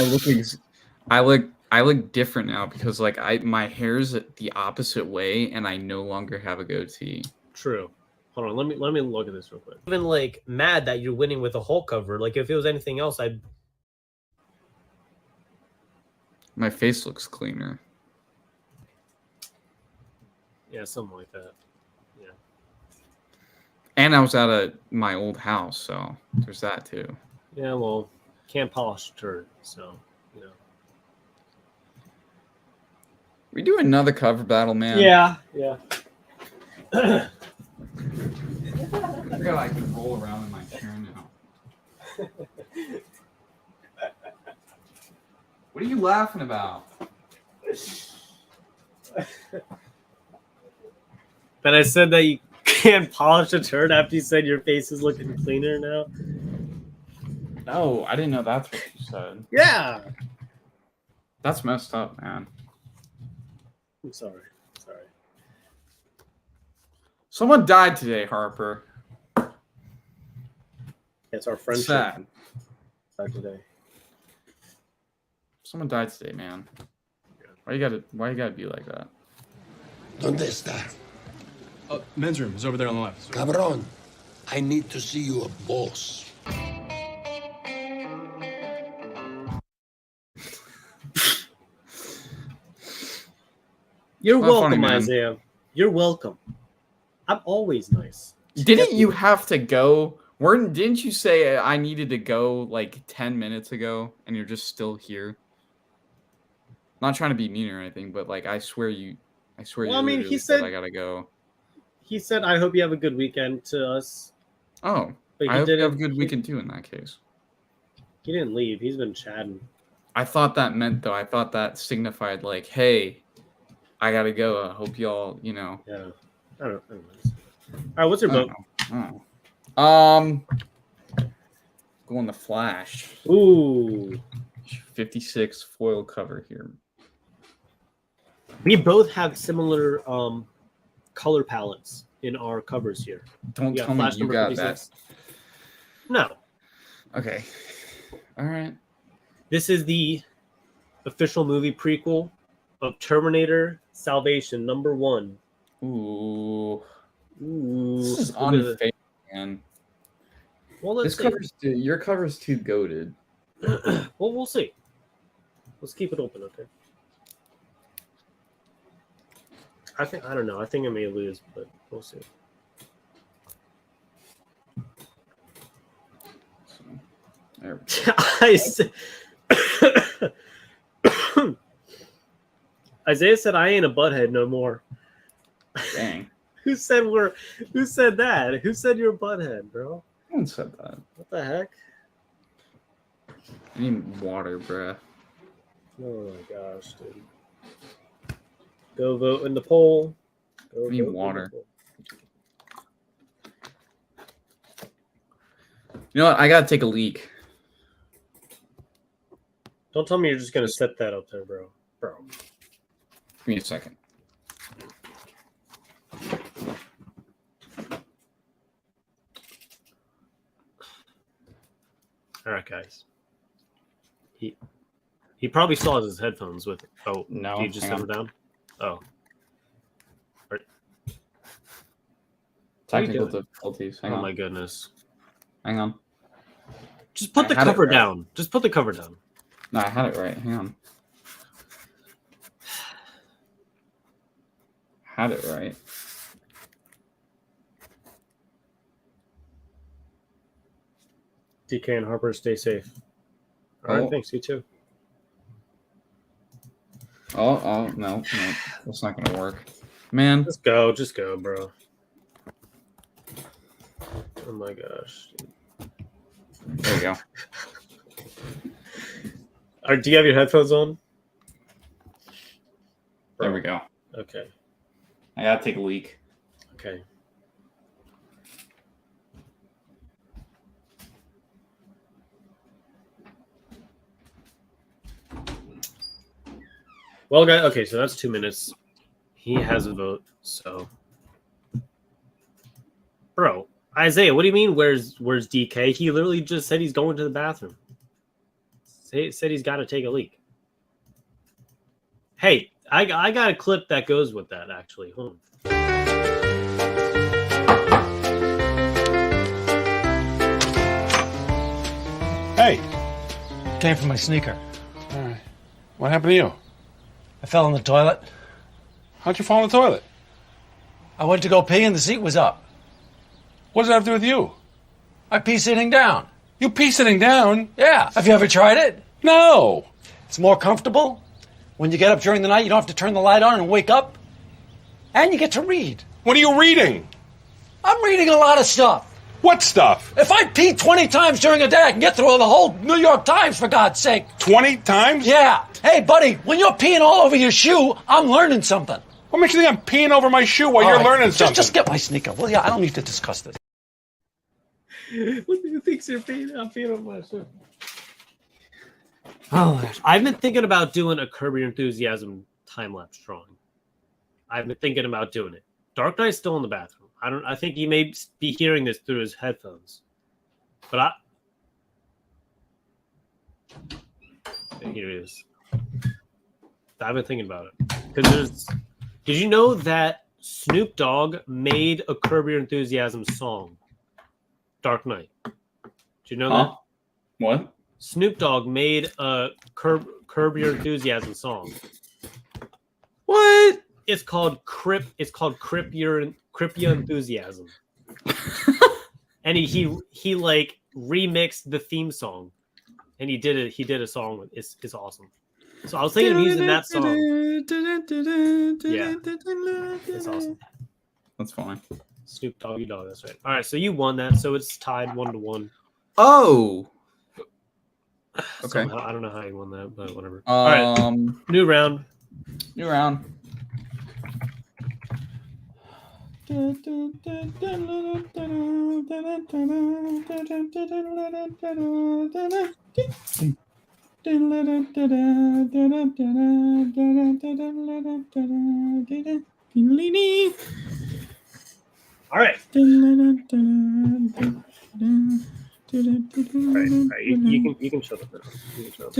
I look different now because like my hair's the opposite way, and I no longer have a goatee. True. Hold on. Let me look at this real quick. Even like mad that you're winning with a Hulk cover. Like if it was anything else, I'd. My face looks cleaner. Yeah, something like that. Yeah. And I was out of my old house, so there's that too. Yeah, well, can't polish a turd, so you know. We do another cover battle, man. Yeah. I forgot I can roll around in my chair now. What are you laughing about? But I said that you can't polish a turd after you said your face is looking cleaner now. No, I didn't know that's what you said. Yeah. That's messed up, man. I'm sorry. Someone died today, Harper. It's our friendship. Sad. Died today. Someone died today, man. Why you gotta be like that? ¿Dónde está? Men's room is over there on the left. Cabrón, I need to see you a boss. You're welcome, Isaiah. You're welcome. I'm always nice. Didn't you have to go? Didn't you say I needed to go like 10 minutes ago and you're just still here? Not trying to be mean or anything, but like I swear you Well, I mean, he said I gotta go. He said, "I hope you have a good weekend" to us. Oh, I hope you have a good weekend too. In that case, he didn't leave. He's been chatting. I thought that meant though. I thought that signified like, "Hey, I gotta go. I hope y'all, you know." Yeah. I don't know. All right, what's your vote? Go on the Flash. Ooh, 56 foil cover here. We both have similar color palettes in our covers here. Don't tell me you got 56. That. No. Okay. All right. This is the official movie prequel of Terminator Salvation #1. Ooh. Ooh. This is unfair, man. Well, this cover's your cover's too goated. Well, we'll see. Let's keep it open, okay? I don't know. I think I may lose, but we'll see. There I said, Isaiah said, "I ain't a butthead no more." Dang. Who said that? Who said you're a butthead, bro? No one said that. What the heck? I need water, bruh. Oh my gosh, dude. Go vote in the poll. Go I need vote in the water. poll. You know what? I gotta take a leak. Don't tell me you're just gonna set that up there, bro. Bro. Give me a second. All right, guys. He probably still has his headphones with. Oh No, Did you just hang set on. them down? Oh. Right. Technical doing? difficulties. Hang Oh on. my goodness. Hang on. Just put I the had it cover right. down. Just put the cover down. No, I had it right. Hang on. Had it right. DK and Harper, stay safe. All right, Oh. thanks. You too. Oh, no. That's not gonna work. Man. Just go, bro. Oh my gosh. There we go. All right, do you have your headphones on? There we go. Okay. I gotta take a leak. Okay. Well, guys, okay, so that's 2 minutes. He has a vote, so. Bro, Isaiah, what do you mean? Where's DK? He literally just said he's going to the bathroom. Said he's got to take a leak. Hey, I got a clip that goes with that, actually. Hold on. Hey. Came from my sneaker. All right. What happened to you? I fell in the toilet. How'd you fall in the toilet? I went to go pee and the seat was up. What does that have to do with you? I pee sitting down. You pee sitting down? Yeah. Have you ever tried it? No. It's more comfortable. When you get up during the night, you don't have to turn the light on and wake up. And you get to read. What are you reading? I'm reading a lot of stuff. What stuff? If I pee 20 times during a day, I can get through the whole New York Times, for God's sake. 20 times? Yeah. Hey, buddy, when you're peeing all over your shoe, I'm learning something. What makes you think I'm peeing over my shoe while you're learning something? Just get my sneaker, will ya? I don't need to discuss this. What do you think you're peeing? I'm peeing on my shoe. Oh, I've been thinking about doing a Curb Your Enthusiasm time-lapse drawing. I've been thinking about doing it. Dark Knight's still in the bathroom. I think he may be hearing this through his headphones. But here it is. I've been thinking about it. Because did you know that Snoop Dogg made a Curb Your Enthusiasm song? Dark Knight. Did you know that? What? Snoop Dogg made a Curb Your Enthusiasm song. What? It's called Crip Your Enthusiasm. And he like remixed the theme song, and he did a song with it's awesome. So I was thinking of using that song. Yeah, it's awesome. That's fine. Snoop Doggy Dogg. That's right. All right, so you won that. So it's tied 1-1. Oh. Okay. Somehow, I don't know how you won that, but whatever. All right. New round. All right. Right. You can shut up now. You can shut up.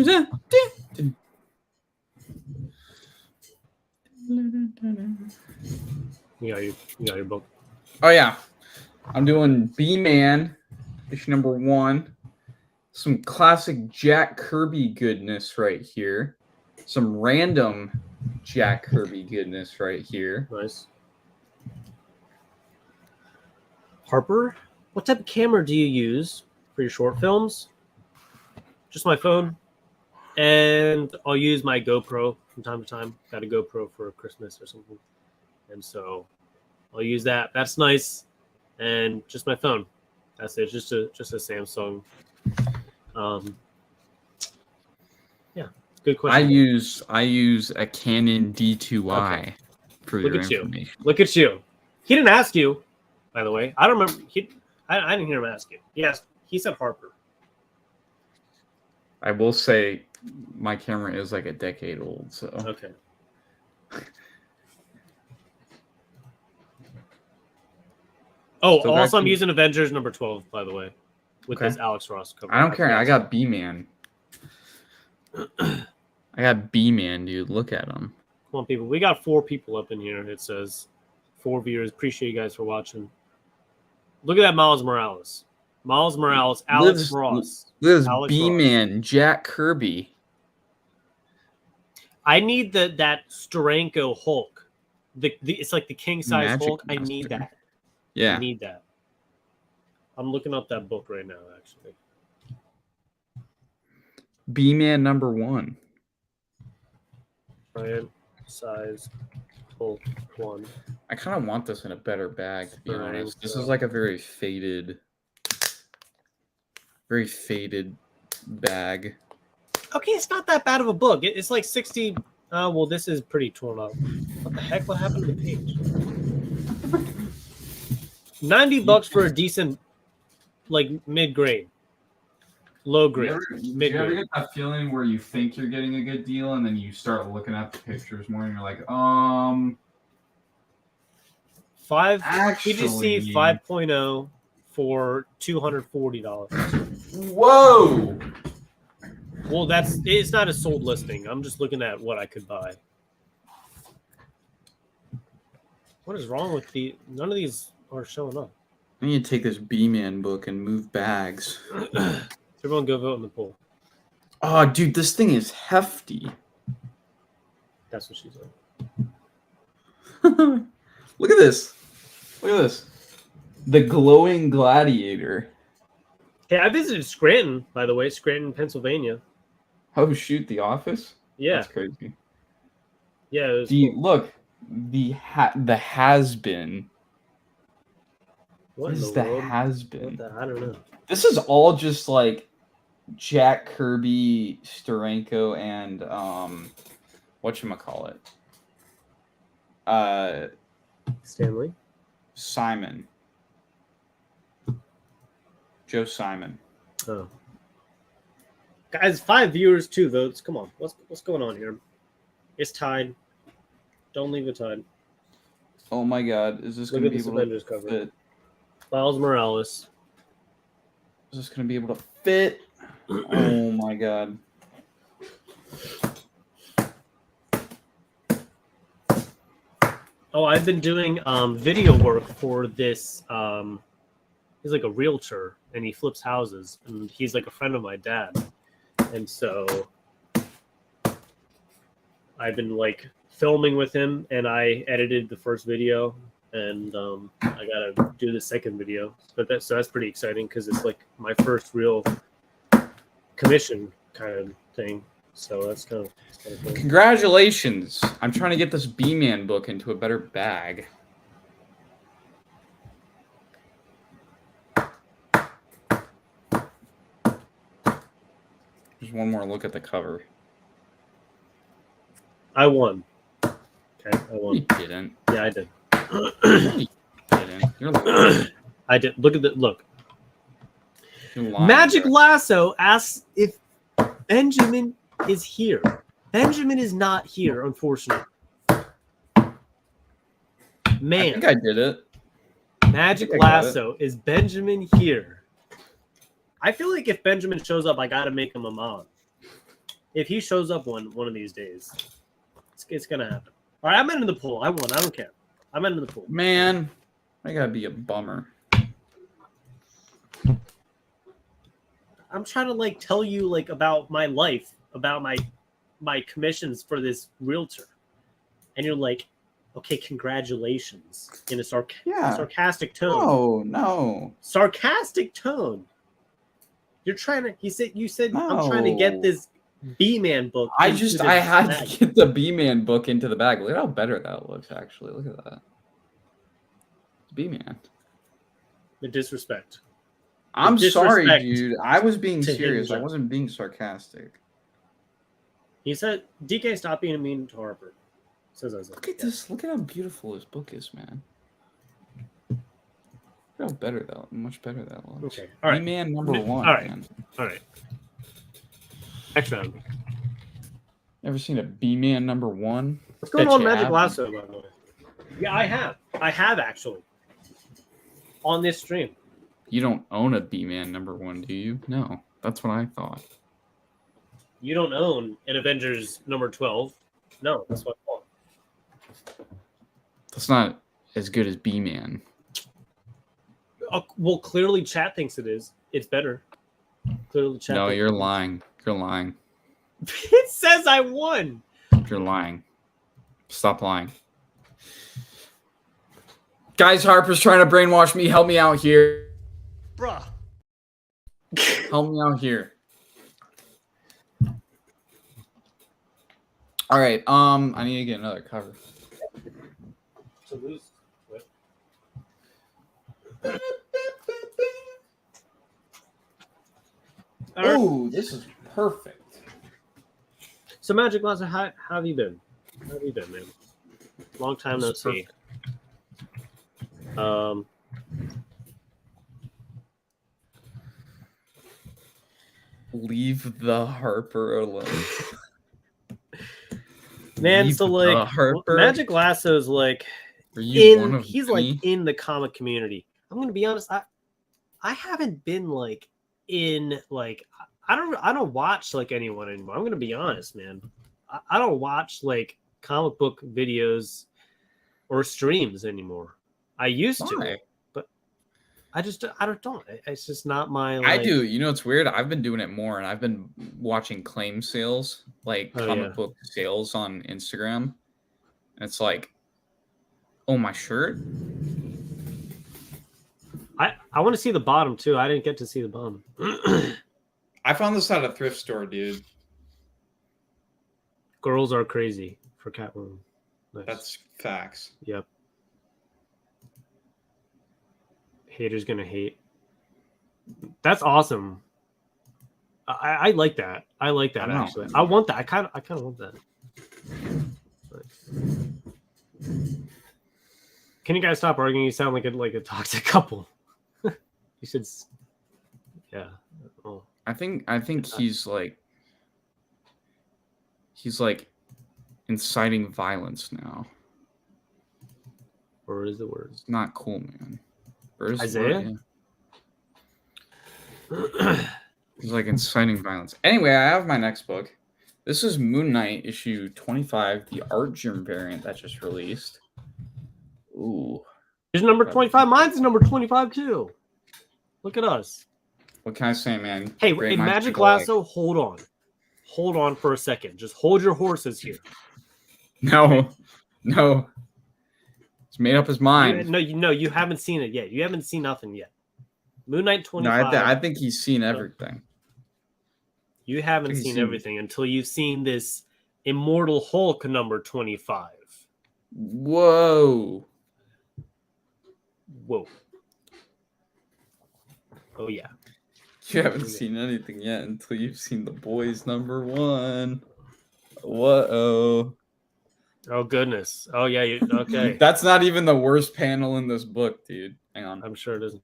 You got your book. Oh yeah, I'm doing B-Man, issue number 1, Some classic Jack Kirby goodness right here. Some random Jack Kirby goodness right here. Nice. Harper, what type of camera do you use for your short films? Just my phone. And I'll use my GoPro from time to time. Got a GoPro for Christmas or something. And so I'll use that. That's nice. And just my phone. That's it. Just a Samsung. Yeah, it's a good question. I use a Canon D2i for your information. Look at you. He didn't ask you, by the way. I don't remember. I didn't hear him ask you. Yes, he said Harper. I will say my camera is like a decade old, so okay. Oh, so also I'm using Avengers number 12, by the way, with this Alex Ross cover. I don't care. I got B-Man. I got B-Man, dude. Look at him. Come on, people. We got 4 people up in here. It says 4 viewers. Appreciate you guys for watching. Look at that Miles Morales. Miles Morales, Alex Ross. This B-Man, Jack Kirby. I need that Steranko Hulk. It's like the king size Hulk. I need that. Yeah. I need that. I'm looking up that book right now, actually. B-Man number 1. Giant size Hulk 1. I kind of want this in a better bag, to be honest. This is like a very faded bag. Okay, it's not that bad of a book. It's like 60. Well, this is pretty torn up. What the heck? What happened to the page? $90 for a decent, like mid-grade, low-grade. You ever get that feeling where you think you're getting a good deal, and then you start looking at the pictures more, and you're like, PGC 5.0 for $240. Whoa! Well, it's not a sold listing. I'm just looking at what I could buy. What is wrong with none of these are showing up. I need to take this B-Man book and move bags. Everyone go vote in the poll. Oh, dude, this thing is hefty. That's what she said. Look at this. Look at this. The glowing gladiator. Hey, I visited Scranton, by the way. Scranton, Pennsylvania. Oh, shoot, The Office? Yeah. That's crazy. Yeah, it was cool. Look, the has-been. What is the has-been? I don't know. This is all just like Jack Kirby, Steranko, and whatchamacallit? Stanley? Simon. Joe Simon. Oh. Guys, 5 viewers, 2 votes. Come on. What's going on here? It's tied. Don't leave it tied. Oh my god. Is this going to be able to fit? Miles Morales. Is this going to be able to fit? Oh my god. Oh, I've been doing video work for this. He's like a realtor, and he flips houses, and he's like a friend of my dad. And so I've been like filming with him, and I edited the first video, and I gotta do the second video. But that's pretty exciting because it's like my first real commission kind of thing. So that's kind of cool. Congratulations! I'm trying to get this B-Man book into a better bag. Just one more look at the cover. I won. Okay, I won. You didn't. Yeah, I did. You didn't. You're lying. I did. Look at the look. You're lying, Magic bro. Lasso asks if Benjamin is here. Benjamin is not here, unfortunately. Man, I think I did it. Magic Lasso, is Benjamin here? I feel like if Benjamin shows up, I gotta make him a mod. If he shows up one of these days, it's gonna happen. All right, I'm into the pool. I won. I don't care. I'm into the pool. Man, I gotta be a bummer. I'm trying to like tell you like about my life, about my commissions for this realtor, and you're like, okay, congratulations, in a sarcastic tone. No. Sarcastic tone. You're trying to. You said I'm trying to get this B-Man book. I had to get the B-Man book into the bag. Look at how better that looks. Actually, look at that. It's B-Man. The disrespect. I'm sorry, dude. I was being serious. I wasn't being sarcastic. He said, "DK, stop being mean to Harper." Says I was like, look at this. Look at how beautiful this book is, man. Look how better that. Much better that looks. Okay. All right. B-Man number 1. All right. Man. All right. Next round. Ever seen a B-Man number 1? What's going on, Magic Lasso? By the way. Yeah, I have. I have actually. On this stream. You don't own a B-Man number 1, do you? No, that's what I thought. You don't own an Avengers number 12. No, that's what I thought. That's not as good as B-Man. Well, clearly chat thinks it is. It's better. Clearly chat. No, you're lying. You're lying. It says I won. You're lying. Stop lying. Guys, Harper's trying to brainwash me. Help me out here. Bruh. Help me out here. All right. I need to get another cover. To lose. Oh, this is perfect. So, Magic Lasso, how have you been? How have you been, man? Long time no see. Leave the Harper alone. Man, Leave so like Harper. Magic Lasso's like he's like in the comic community. I'm gonna be honest, I haven't been like in like I don't watch like anyone anymore. I'm gonna be honest, man. I don't watch like comic book videos or streams anymore. I used to, but I don't. It's just not my. Like... I do. You know, it's weird. I've been doing it more, and I've been watching claim sales, like comic book sales on Instagram. And it's like, oh, my shirt. I want to see the bottom too. I didn't get to see the bottom. I found this at a thrift store, dude. Girls are crazy for Catwoman. Nice. That's facts. Yep. Haters gonna hate. That's awesome. I like that. I like that actually. I want that. I kind of want that. Nice. Can you guys stop arguing? You sound like a toxic couple. You should. Yeah. Oh. I think he's like inciting violence now. Or is the word? It's not cool, man. Or is Isaiah? He's like inciting violence. Anyway, I have my next book. This is Moon Knight issue 25, the Art Germ variant that just released. Ooh. Here's number 25. Mine's number 25 too. Look at us. What can I say, man? Hey, Magic Lasso, hold on. Hold on for a second. Just hold your horses here. No. He's made up his mind. No, you haven't seen it yet. You haven't seen nothing yet. Moon Knight 25. No, I think he's seen everything. You haven't seen everything until you've seen this Immortal Hulk number 25. Whoa. Oh, yeah. You haven't seen anything yet until you've seen The Boys number 1. Whoa. Oh, goodness. Oh, yeah. Okay. That's not even the worst panel in this book, dude. Hang on. I'm sure it isn't.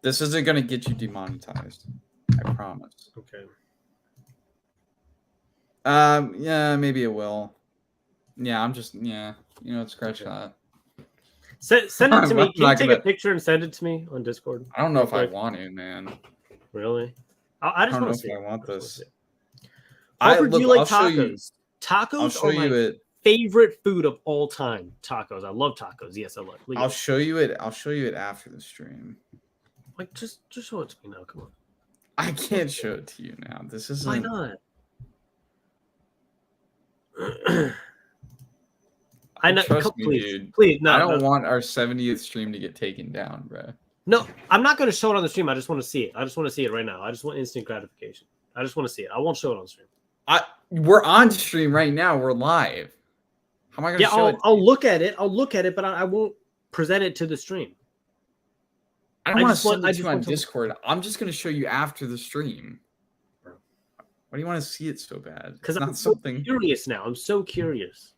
This isn't going to get you demonetized. I promise. Okay. Yeah, maybe it will. Yeah, scratch that. Send it to me. Can you take a picture and send it to me on Discord? I don't know if I want to, man. Really? I just want to see. I want this. Harper, do you like tacos? Tacos are my favorite food of all time. Tacos. I love tacos. Yes, I love. I'll show you it. I'll show you it after the stream. Like, just show it to me now. Come on. I can't show it to you now. This isn't. Why not? I know. Trust me, Please, dude. please. No, I don't no. want our 70th stream to get taken down, bro. No, I'm not going to show it on the stream. I just want to see it. I just want to see it right now. I just want instant gratification. I just want to see it. I won't show it on stream. We're on stream right now. We're live. How am I going to show it? I'll look at it. I'll look at it, but I won't present it to the stream. I don't want to send it to you on Discord. I'm just going to show you after the stream. Why do you want to see it so bad? Because I'm so curious now. I'm so curious.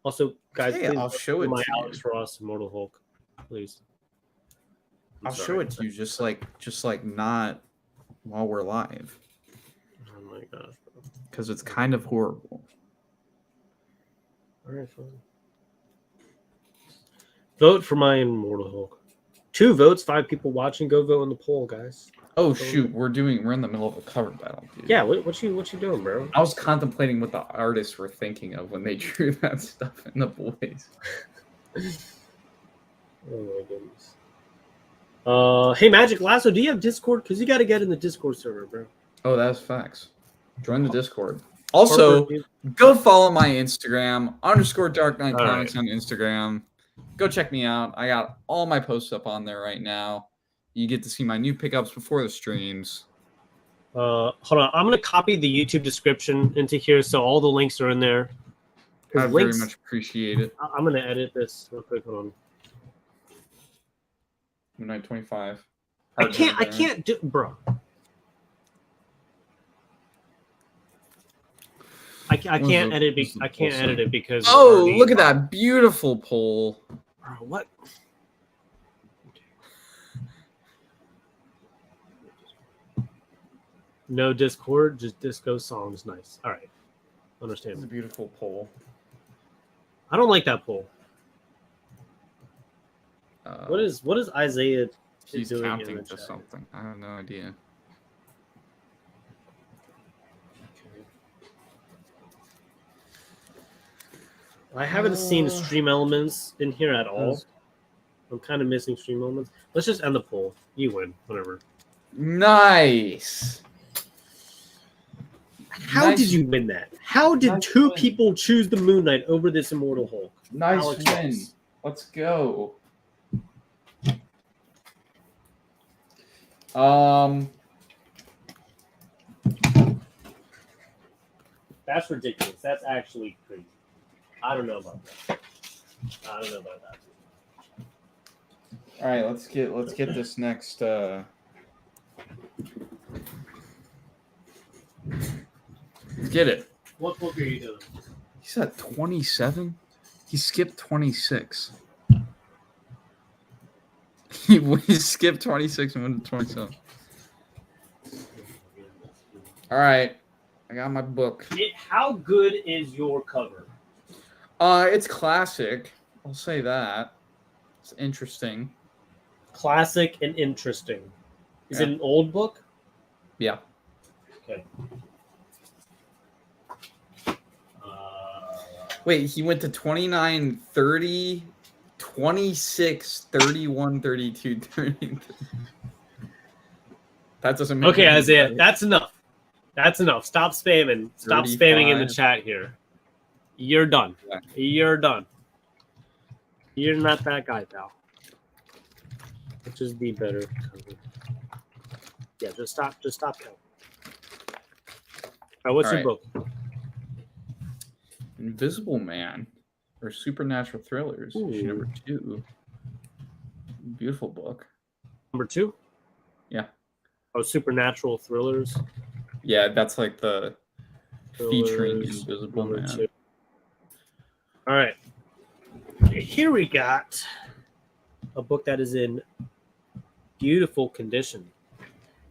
Also, guys, Okay, please I'll show it my to Alex Ross Immortal Hulk, please. I'll show it to you just like not while we're live. Oh my gosh, bro. Because it's kind of horrible. All right, fine. Vote for my Immortal Hulk. 2 votes, 5 people watching. Go vote in the poll, guys. Oh shoot, we're in the middle of a cover battle, dude. Yeah, what you doing, bro? I was contemplating what the artists were thinking of when they drew that stuff in the boys. Oh my goodness. Hey, Magic Lasso, do you have Discord? Because you got to get in the Discord server, bro. Oh, that's facts. Join the Discord. Also, go follow my Instagram, _Dark Knight Comics on Instagram. Go check me out. I got all my posts up on there right now. You get to see my new pickups before the streams. Hold on. I'm going to copy the YouTube description into here so all the links are in there. I very much appreciate it. I'm going to edit this real quick. Hold on. Midnight 25. I can't do, bro. I can't edit. I can't edit it because. Oh, look at that beautiful poll. Bro, what? No Discord, just disco songs. Nice. All right, understand. It's a beautiful poll. I don't like that poll. What is Isaiah He's doing counting in the to chat? something. I have no idea. I haven't seen stream elements in here at all. I'm kind of missing stream elements. Let's just end the poll. You win, whatever. Nice. How did you win that? How did 2 people choose the Moon Knight over this Immortal Hulk? Nice Alex win. Ross. Let's go. That's ridiculous. That's actually crazy. I don't know about that. I don't know about that. All right, let's get this next. Let's get it. What book are you doing? He's at 27. He skipped 26. He skipped 26 and went to 27. All right, I got my book. How good is your cover? It's classic. I'll say that. It's interesting. Classic and interesting. Is it an old book? Yeah. Okay. Wait, he went to 29, 30, 26, 31, 32, 33. That doesn't make Okay, any Isaiah, sense. that's enough. That's enough. Stop spamming. Stop spamming in the 35. chat here. You're done. Yeah. You're done. You're not that guy, pal. Just be better. Yeah, just stop counting. All right, what's your book? Invisible Man or Supernatural Thrillers, issue number 2. Beautiful book. Number 2? Yeah. Oh, Supernatural Thrillers. Yeah, that's like the featuring Thrillers, Invisible number Man. 2. All right. Here we got a book that is in beautiful condition.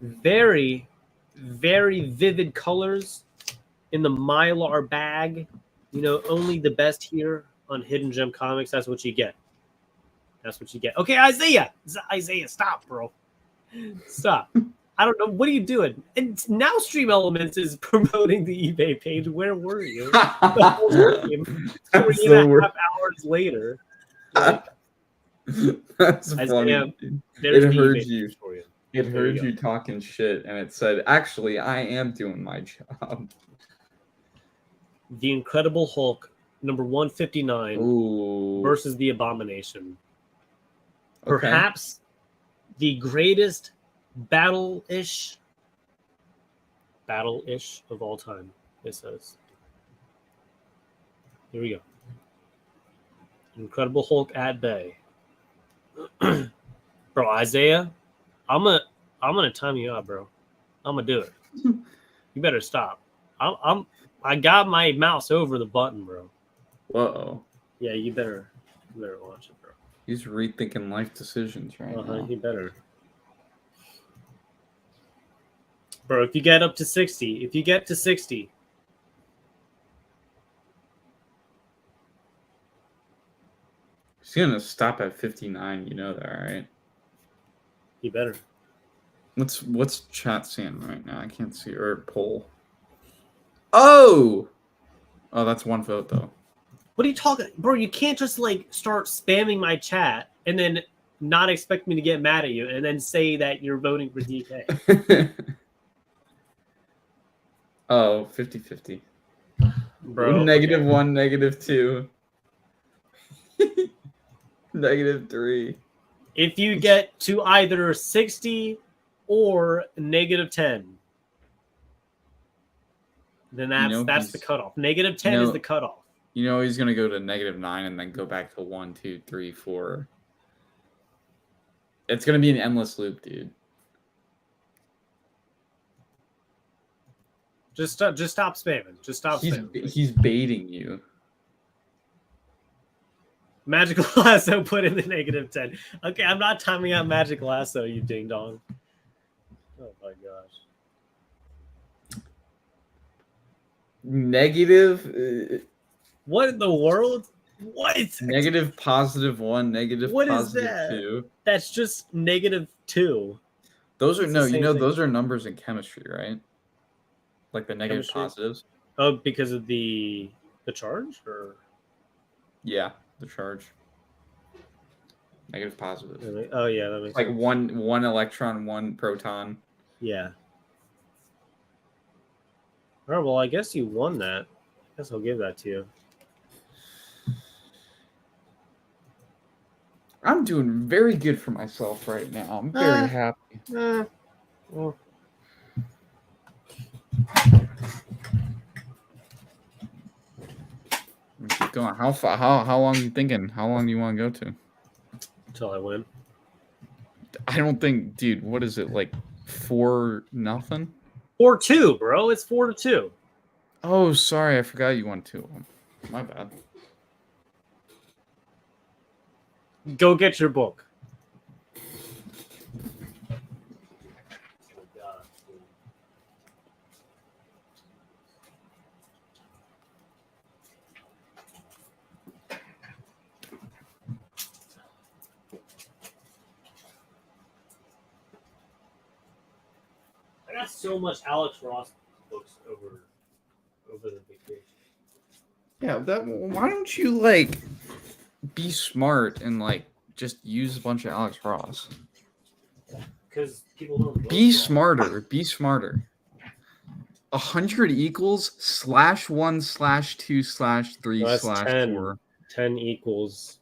Very, very vivid colors in the Mylar bag. You know, only the best here on Hidden Gem Comics. That's what you get. That's what you get. Okay, Isaiah, stop, bro. Stop. I don't know. What are you doing? And now Stream Elements is promoting the eBay page. Where were you? The whole time. 3.5 hours later. That's Isaiah, funny. there's It the heard eBay you. page for you. It There heard you go. you talking shit, and it said, "Actually, I am doing my job." The Incredible Hulk, number 159, Ooh. versus the Abomination. Okay. Perhaps the greatest battle-ish of all time, it says. Here we go. Incredible Hulk at bay. Bro, Isaiah, I'm gonna time you out, bro. I'm gonna do it. You better stop. I got my mouse over the button, bro. Whoa. Yeah, you better watch it, bro. He's rethinking life decisions right now. He better. Bro, if you get up to 60, He's gonna stop at 59. You know that, right? you better. What's chat saying right now? I can't see, or poll. Oh, that's one vote though. What are you talking, bro? You can't just like start spamming my chat and then not expect me to get mad at you and then say that you're voting for DK. Oh, 50-50. Bro, -1, -2. -3. If you get to either 60 or -10, then that's the cutoff. -10 is the cutoff. You know he's gonna go to -9 and then go back to 1, 2, 3, 4. It's gonna be an endless loop, dude. Just stop spamming. Just stop spamming. He's baiting you. Magical Lasso put in the -10. Okay, I'm not timing out Magic Lasso, you ding dong. Oh my gosh. Negative. What in the world? What? Negative +1, negative What is positive that? 2. That's just -2. Those are It's the same thing. those are numbers in chemistry, right? Like the negative Chemistry? positives. Oh, because of the charge, or Yeah, the charge. Negative positive. oh yeah, that makes Like sense. one electron, one proton. Yeah. All right, well, I guess you won that. I guess I'll give that to you. I'm doing very good for myself right now. I'm very happy. Well. Keep going. How long are you thinking? How long do you want to go to? Until I win. I don't think, dude. What is it, like 4-0? 4-2, bro. It's 4-2. Oh, sorry, I forgot you won 2 of them. My bad. Go get your book. I got so much Alex Ross books over the vacation. Yeah, why don't you like be smart and like just use a bunch of Alex Ross? Because people don't Be smarter. Be smarter. 100 equals /1/2/3/4. 10 equals.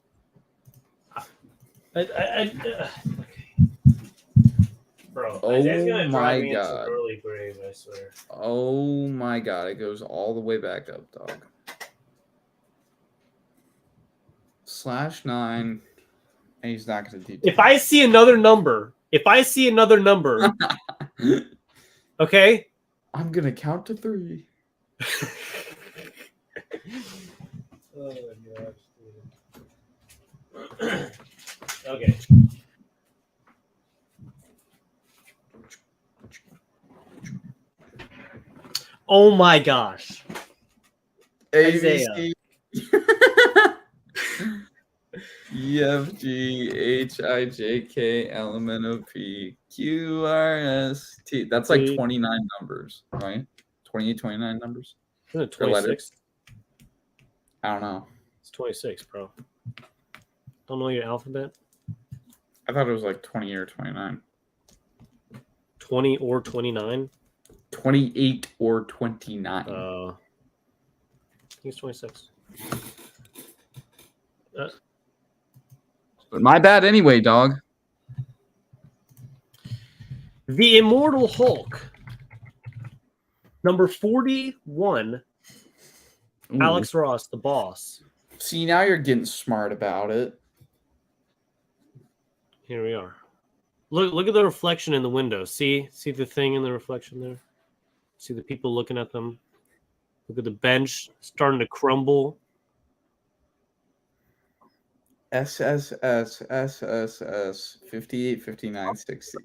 Bro, oh my god! Early grave, I swear. Oh my god! It goes all the way back up, dog. /9, and he's not going to do. If I see another number, okay, I'm gonna count to 3. Oh my gosh. Okay. Oh my gosh. ABC. EFGHIJK LMNOP QRST. That's like 29 numbers, right? 28, 29 numbers. Isn't it 26? I don't know. It's 26, bro. Don't know your alphabet? I thought it was like 20 or 29. 20 or 29? 28 or 29. I think it's 26. But my bad anyway, dog. The Immortal Hulk. Number 41. Ooh. Alex Ross, the boss. See, now you're getting smart about it. Here we are. Look at the reflection in the window. See the thing in the reflection there? See the people looking at them? Look at the bench starting to crumble. SSS 58, 59, 60.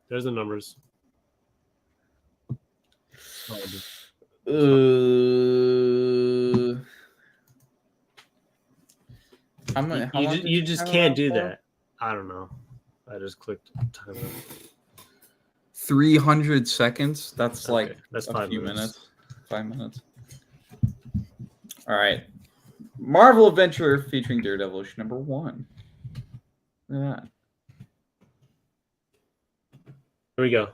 There's the numbers. You just can't do that. I don't know. I just clicked time out. 300 seconds. That's like that's a 5 few minutes. 5 minutes. All right. Marvel Adventure featuring Daredevil issue number 1. Look at that. Here we go.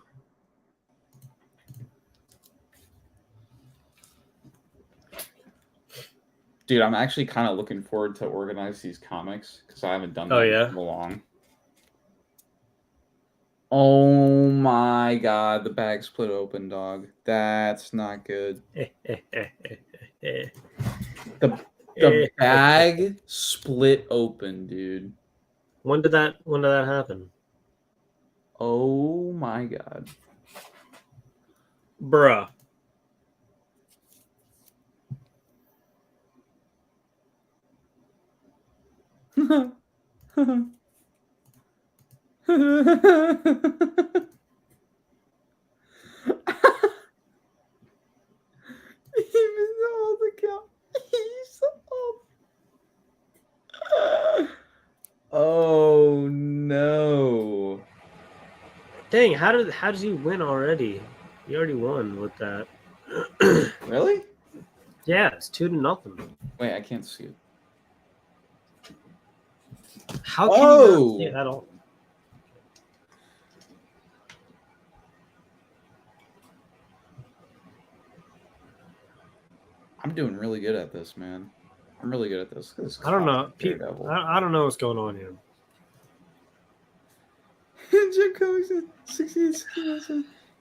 Dude, I'm actually kind of looking forward to organize these comics because I haven't done that in so long. Oh my god, the bag split open, dog. That's not good. The bag split open, dude. When did that happen? Oh my god. Bruh. Oh no. Dang, how does he win already? He already won with that. Really? Yeah, it's 2-0. Wait, I can't see it. How can you not see it at all? I'm doing really good at this, man. I'm really good at this. I don't know. I don't know what's going on here.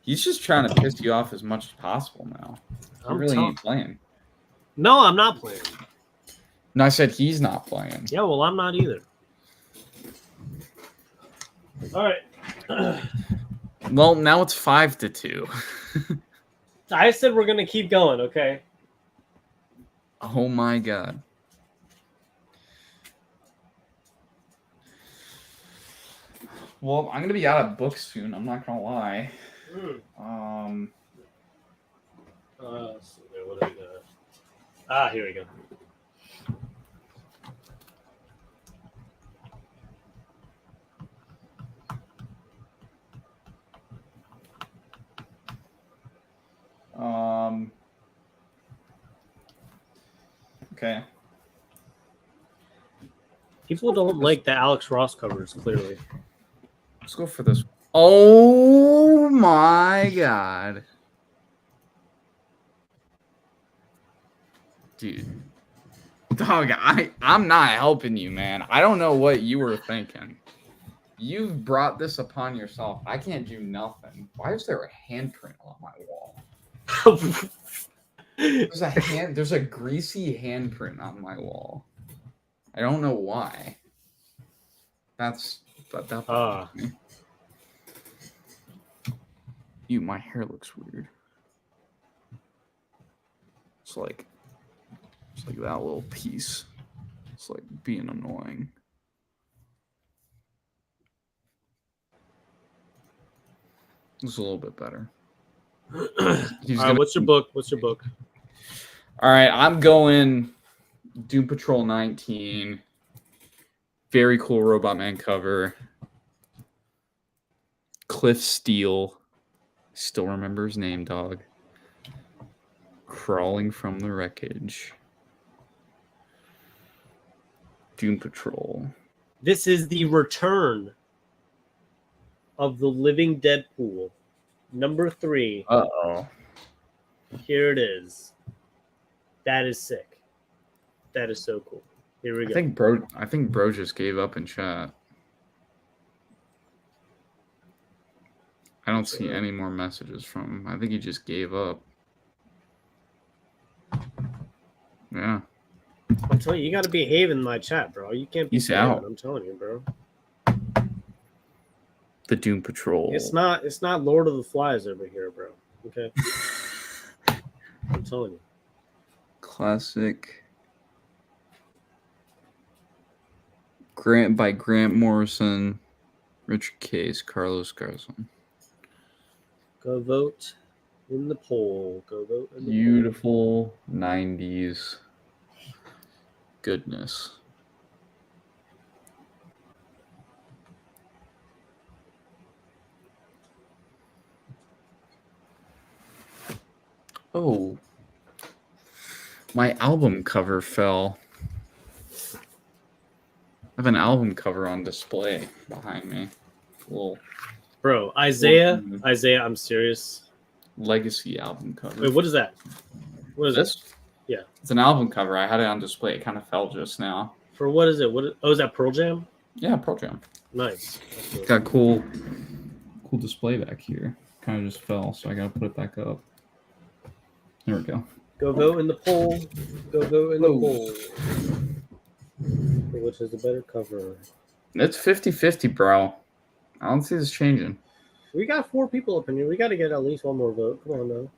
He's just trying to piss you off as much as possible now. He really ain't playing. No, I'm not playing. No, I said he's not playing. Yeah, well, I'm not either. All right. Well, now it's 5-2. I said we're gonna keep going, okay? Oh my god. Well, I'm gonna be out of books soon. I'm not gonna lie. Let's see, what do we got? Here we go. Okay. People don't like the Alex Ross covers, clearly. Let's go for this. Oh my god. Dude. Dog, I'm not helping you, man. I don't know what you were thinking. You've brought this upon yourself. I can't do nothing. Why is there a handprint on my wall? There's a greasy handprint on my wall. I don't know why. That bothers me. My hair looks weird. It's like that little piece. It's like being annoying. It's a little bit better. All right, what's your book? All right, I'm going Doom Patrol 19. Very cool Robot Man cover. Cliff Steele. Still remember his name, dog. Crawling from the wreckage. Doom Patrol. This is the return of the living Deadpool. Number 3. Uh-oh. Here it is. That is sick. That is so cool. Here we go. I think bro just gave up in chat. I don't see any more messages from him. I think he just gave up. Yeah. I'm telling you, you got to behave in my chat, bro. You can't be He's spamming, out. I'm telling you, bro. The Doom Patrol. It's not Lord of the Flies over here, bro. Okay. I'm telling you. Classic. Grant Morrison, Richard Case, Carlos Garzon. Go vote in the poll. Go vote in the Beautiful 90s goodness. Oh, my album cover fell. I have an album cover on display behind me. Bro, Isaiah, I'm serious. Legacy album cover. Wait, what is that? What is this? Yeah. It's an album cover. I had it on display. It kind of fell just now. For what is it? Is that Pearl Jam? Yeah, Pearl Jam. Nice. Got cool display back here. Kind of just fell, so I gotta put it back up. There we go. Go vote in the poll. Go vote in the poll. Which is the better cover? It's 50-50, bro. I don't see this changing. We got 4 people up in here. We got to get at least one more vote. Come on now.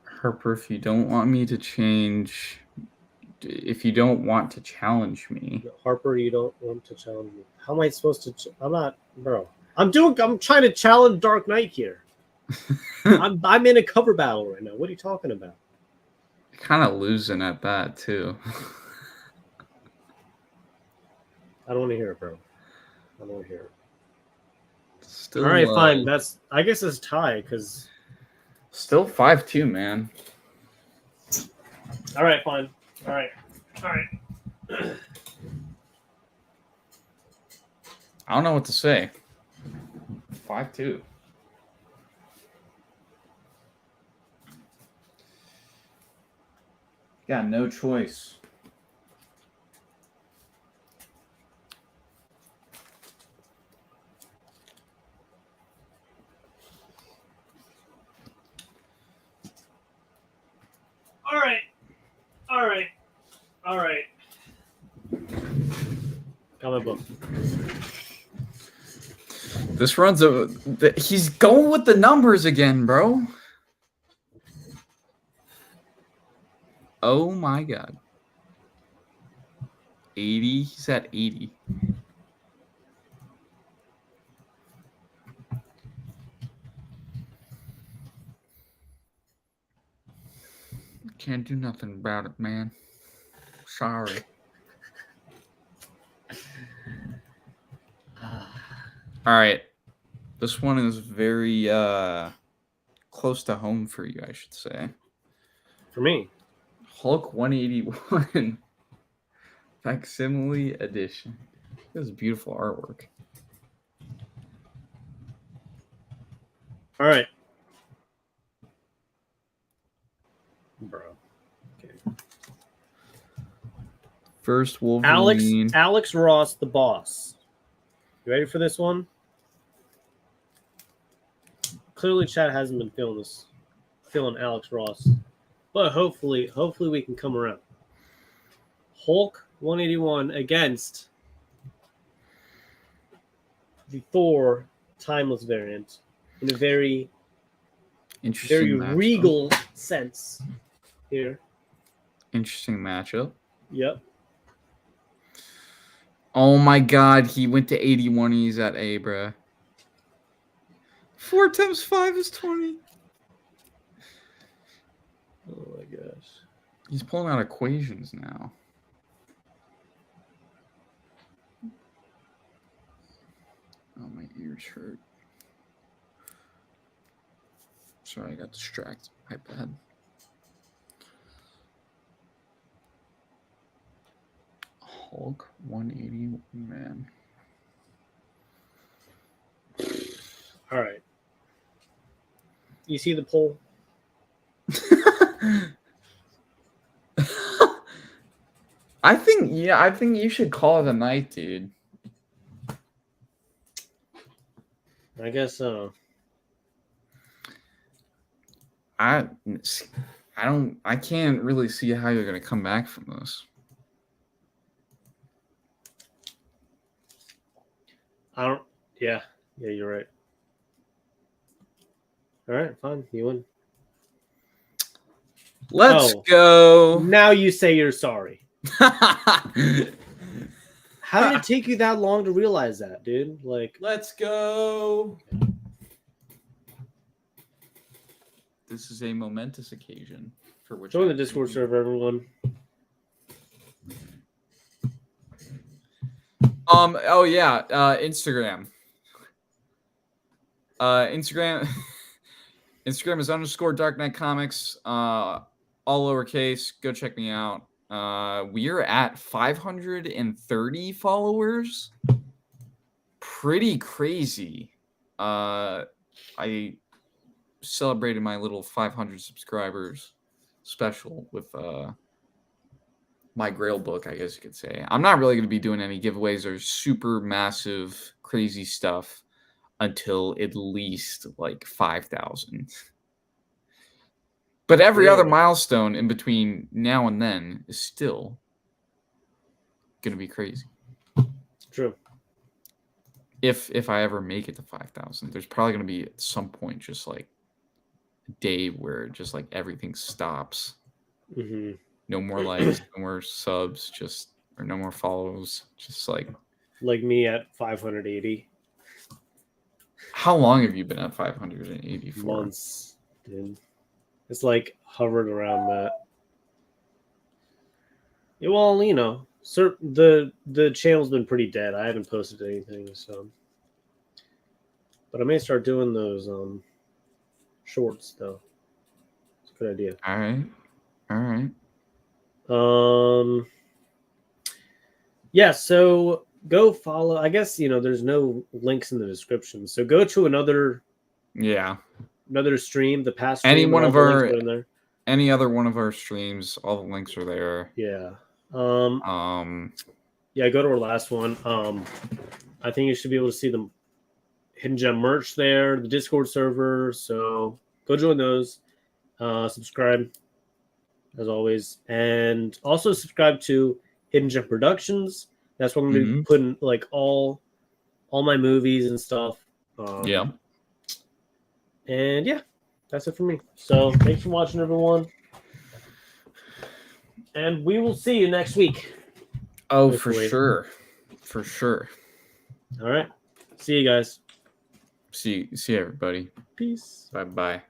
Harper, if you don't want me to change, if you don't want to challenge me. Harper, you don't want to challenge me. How am I supposed to? I'm not, bro. I'm trying to challenge Dark Knight here. I'm in a cover battle right now. What are you talking about? Kind of losing at that too. I don't want to hear it, bro. I don't want to hear it. Still, all right, fine. I guess it's tie because still 5-2, man. All right, fine. All right. I don't know what to say. 5-2. Got no choice. All right. Comic book. This runs he's going with the numbers again, bro. Oh my god. 80. He's at 80. Can't do nothing about it, man. Sorry. All right. This one is very close to home for you, I should say. For me. Hulk 181 Facsimile Edition. This is beautiful artwork. All right. Bro. Okay. First Wolverine. Alex Ross, the boss. You ready for this one? Clearly, Chad hasn't been feeling Alex Ross, but hopefully we can come around. Hulk 181 against the Thor Timeless variant in a very regal sense here. Interesting matchup. Yep. Oh my god, he went to 81. He's at A, bruh. 4 times 5 is 20. Oh my gosh. He's pulling out equations now. Oh, my ears hurt. Sorry, I got distracted. My bad. Hulk 180, man. All right. You see the poll? I think you should call it a night, dude. I guess so. I can't really see how you're gonna come back from this. Yeah, you're right. All right, fine. You win. Let's go. Now you say you're sorry. How did it take you that long to realize that, dude? Like, let's go. This is a momentous occasion for which. Join the Discord server, everyone. Oh yeah. Instagram. Instagram is _ Dark Knight Comics. All lowercase. Go check me out. We're at 530 followers. Pretty crazy. I celebrated my little 500 subscribers special with my Grail book, I guess you could say. I'm not really going to be doing any giveaways or super massive crazy stuff until at least like 5,000. But every other milestone in between now and then is still going to be crazy. True. If I ever make it to 5,000, there's probably going to be at some point just like a day where just like everything stops. Mm-hmm. No more likes, no more subs, or no more follows. Just like me at 580. How long have you been at 584? Months, dude. It's like hovered around that. Yeah, well, you know, the channel's been pretty dead. I haven't posted anything, so. But I may start doing those shorts though. It's a good idea. All right. Yeah, so go follow. I guess, you know, there's no links in the description. So go to another stream, the past stream. Any other one of our streams, all the links are there. Yeah. Yeah, go to our last one. I think you should be able to see the Hidden Gem merch there, the Discord server. So go join those. Subscribe as always, and also subscribe to Hidden Gem Productions. That's where I'm going to be putting like all my movies and stuff. Yeah. And yeah, that's it for me. So thanks for watching, everyone. And we will see you next week. Oh, hopefully. For sure. All right. See you guys. See everybody. Peace. Bye.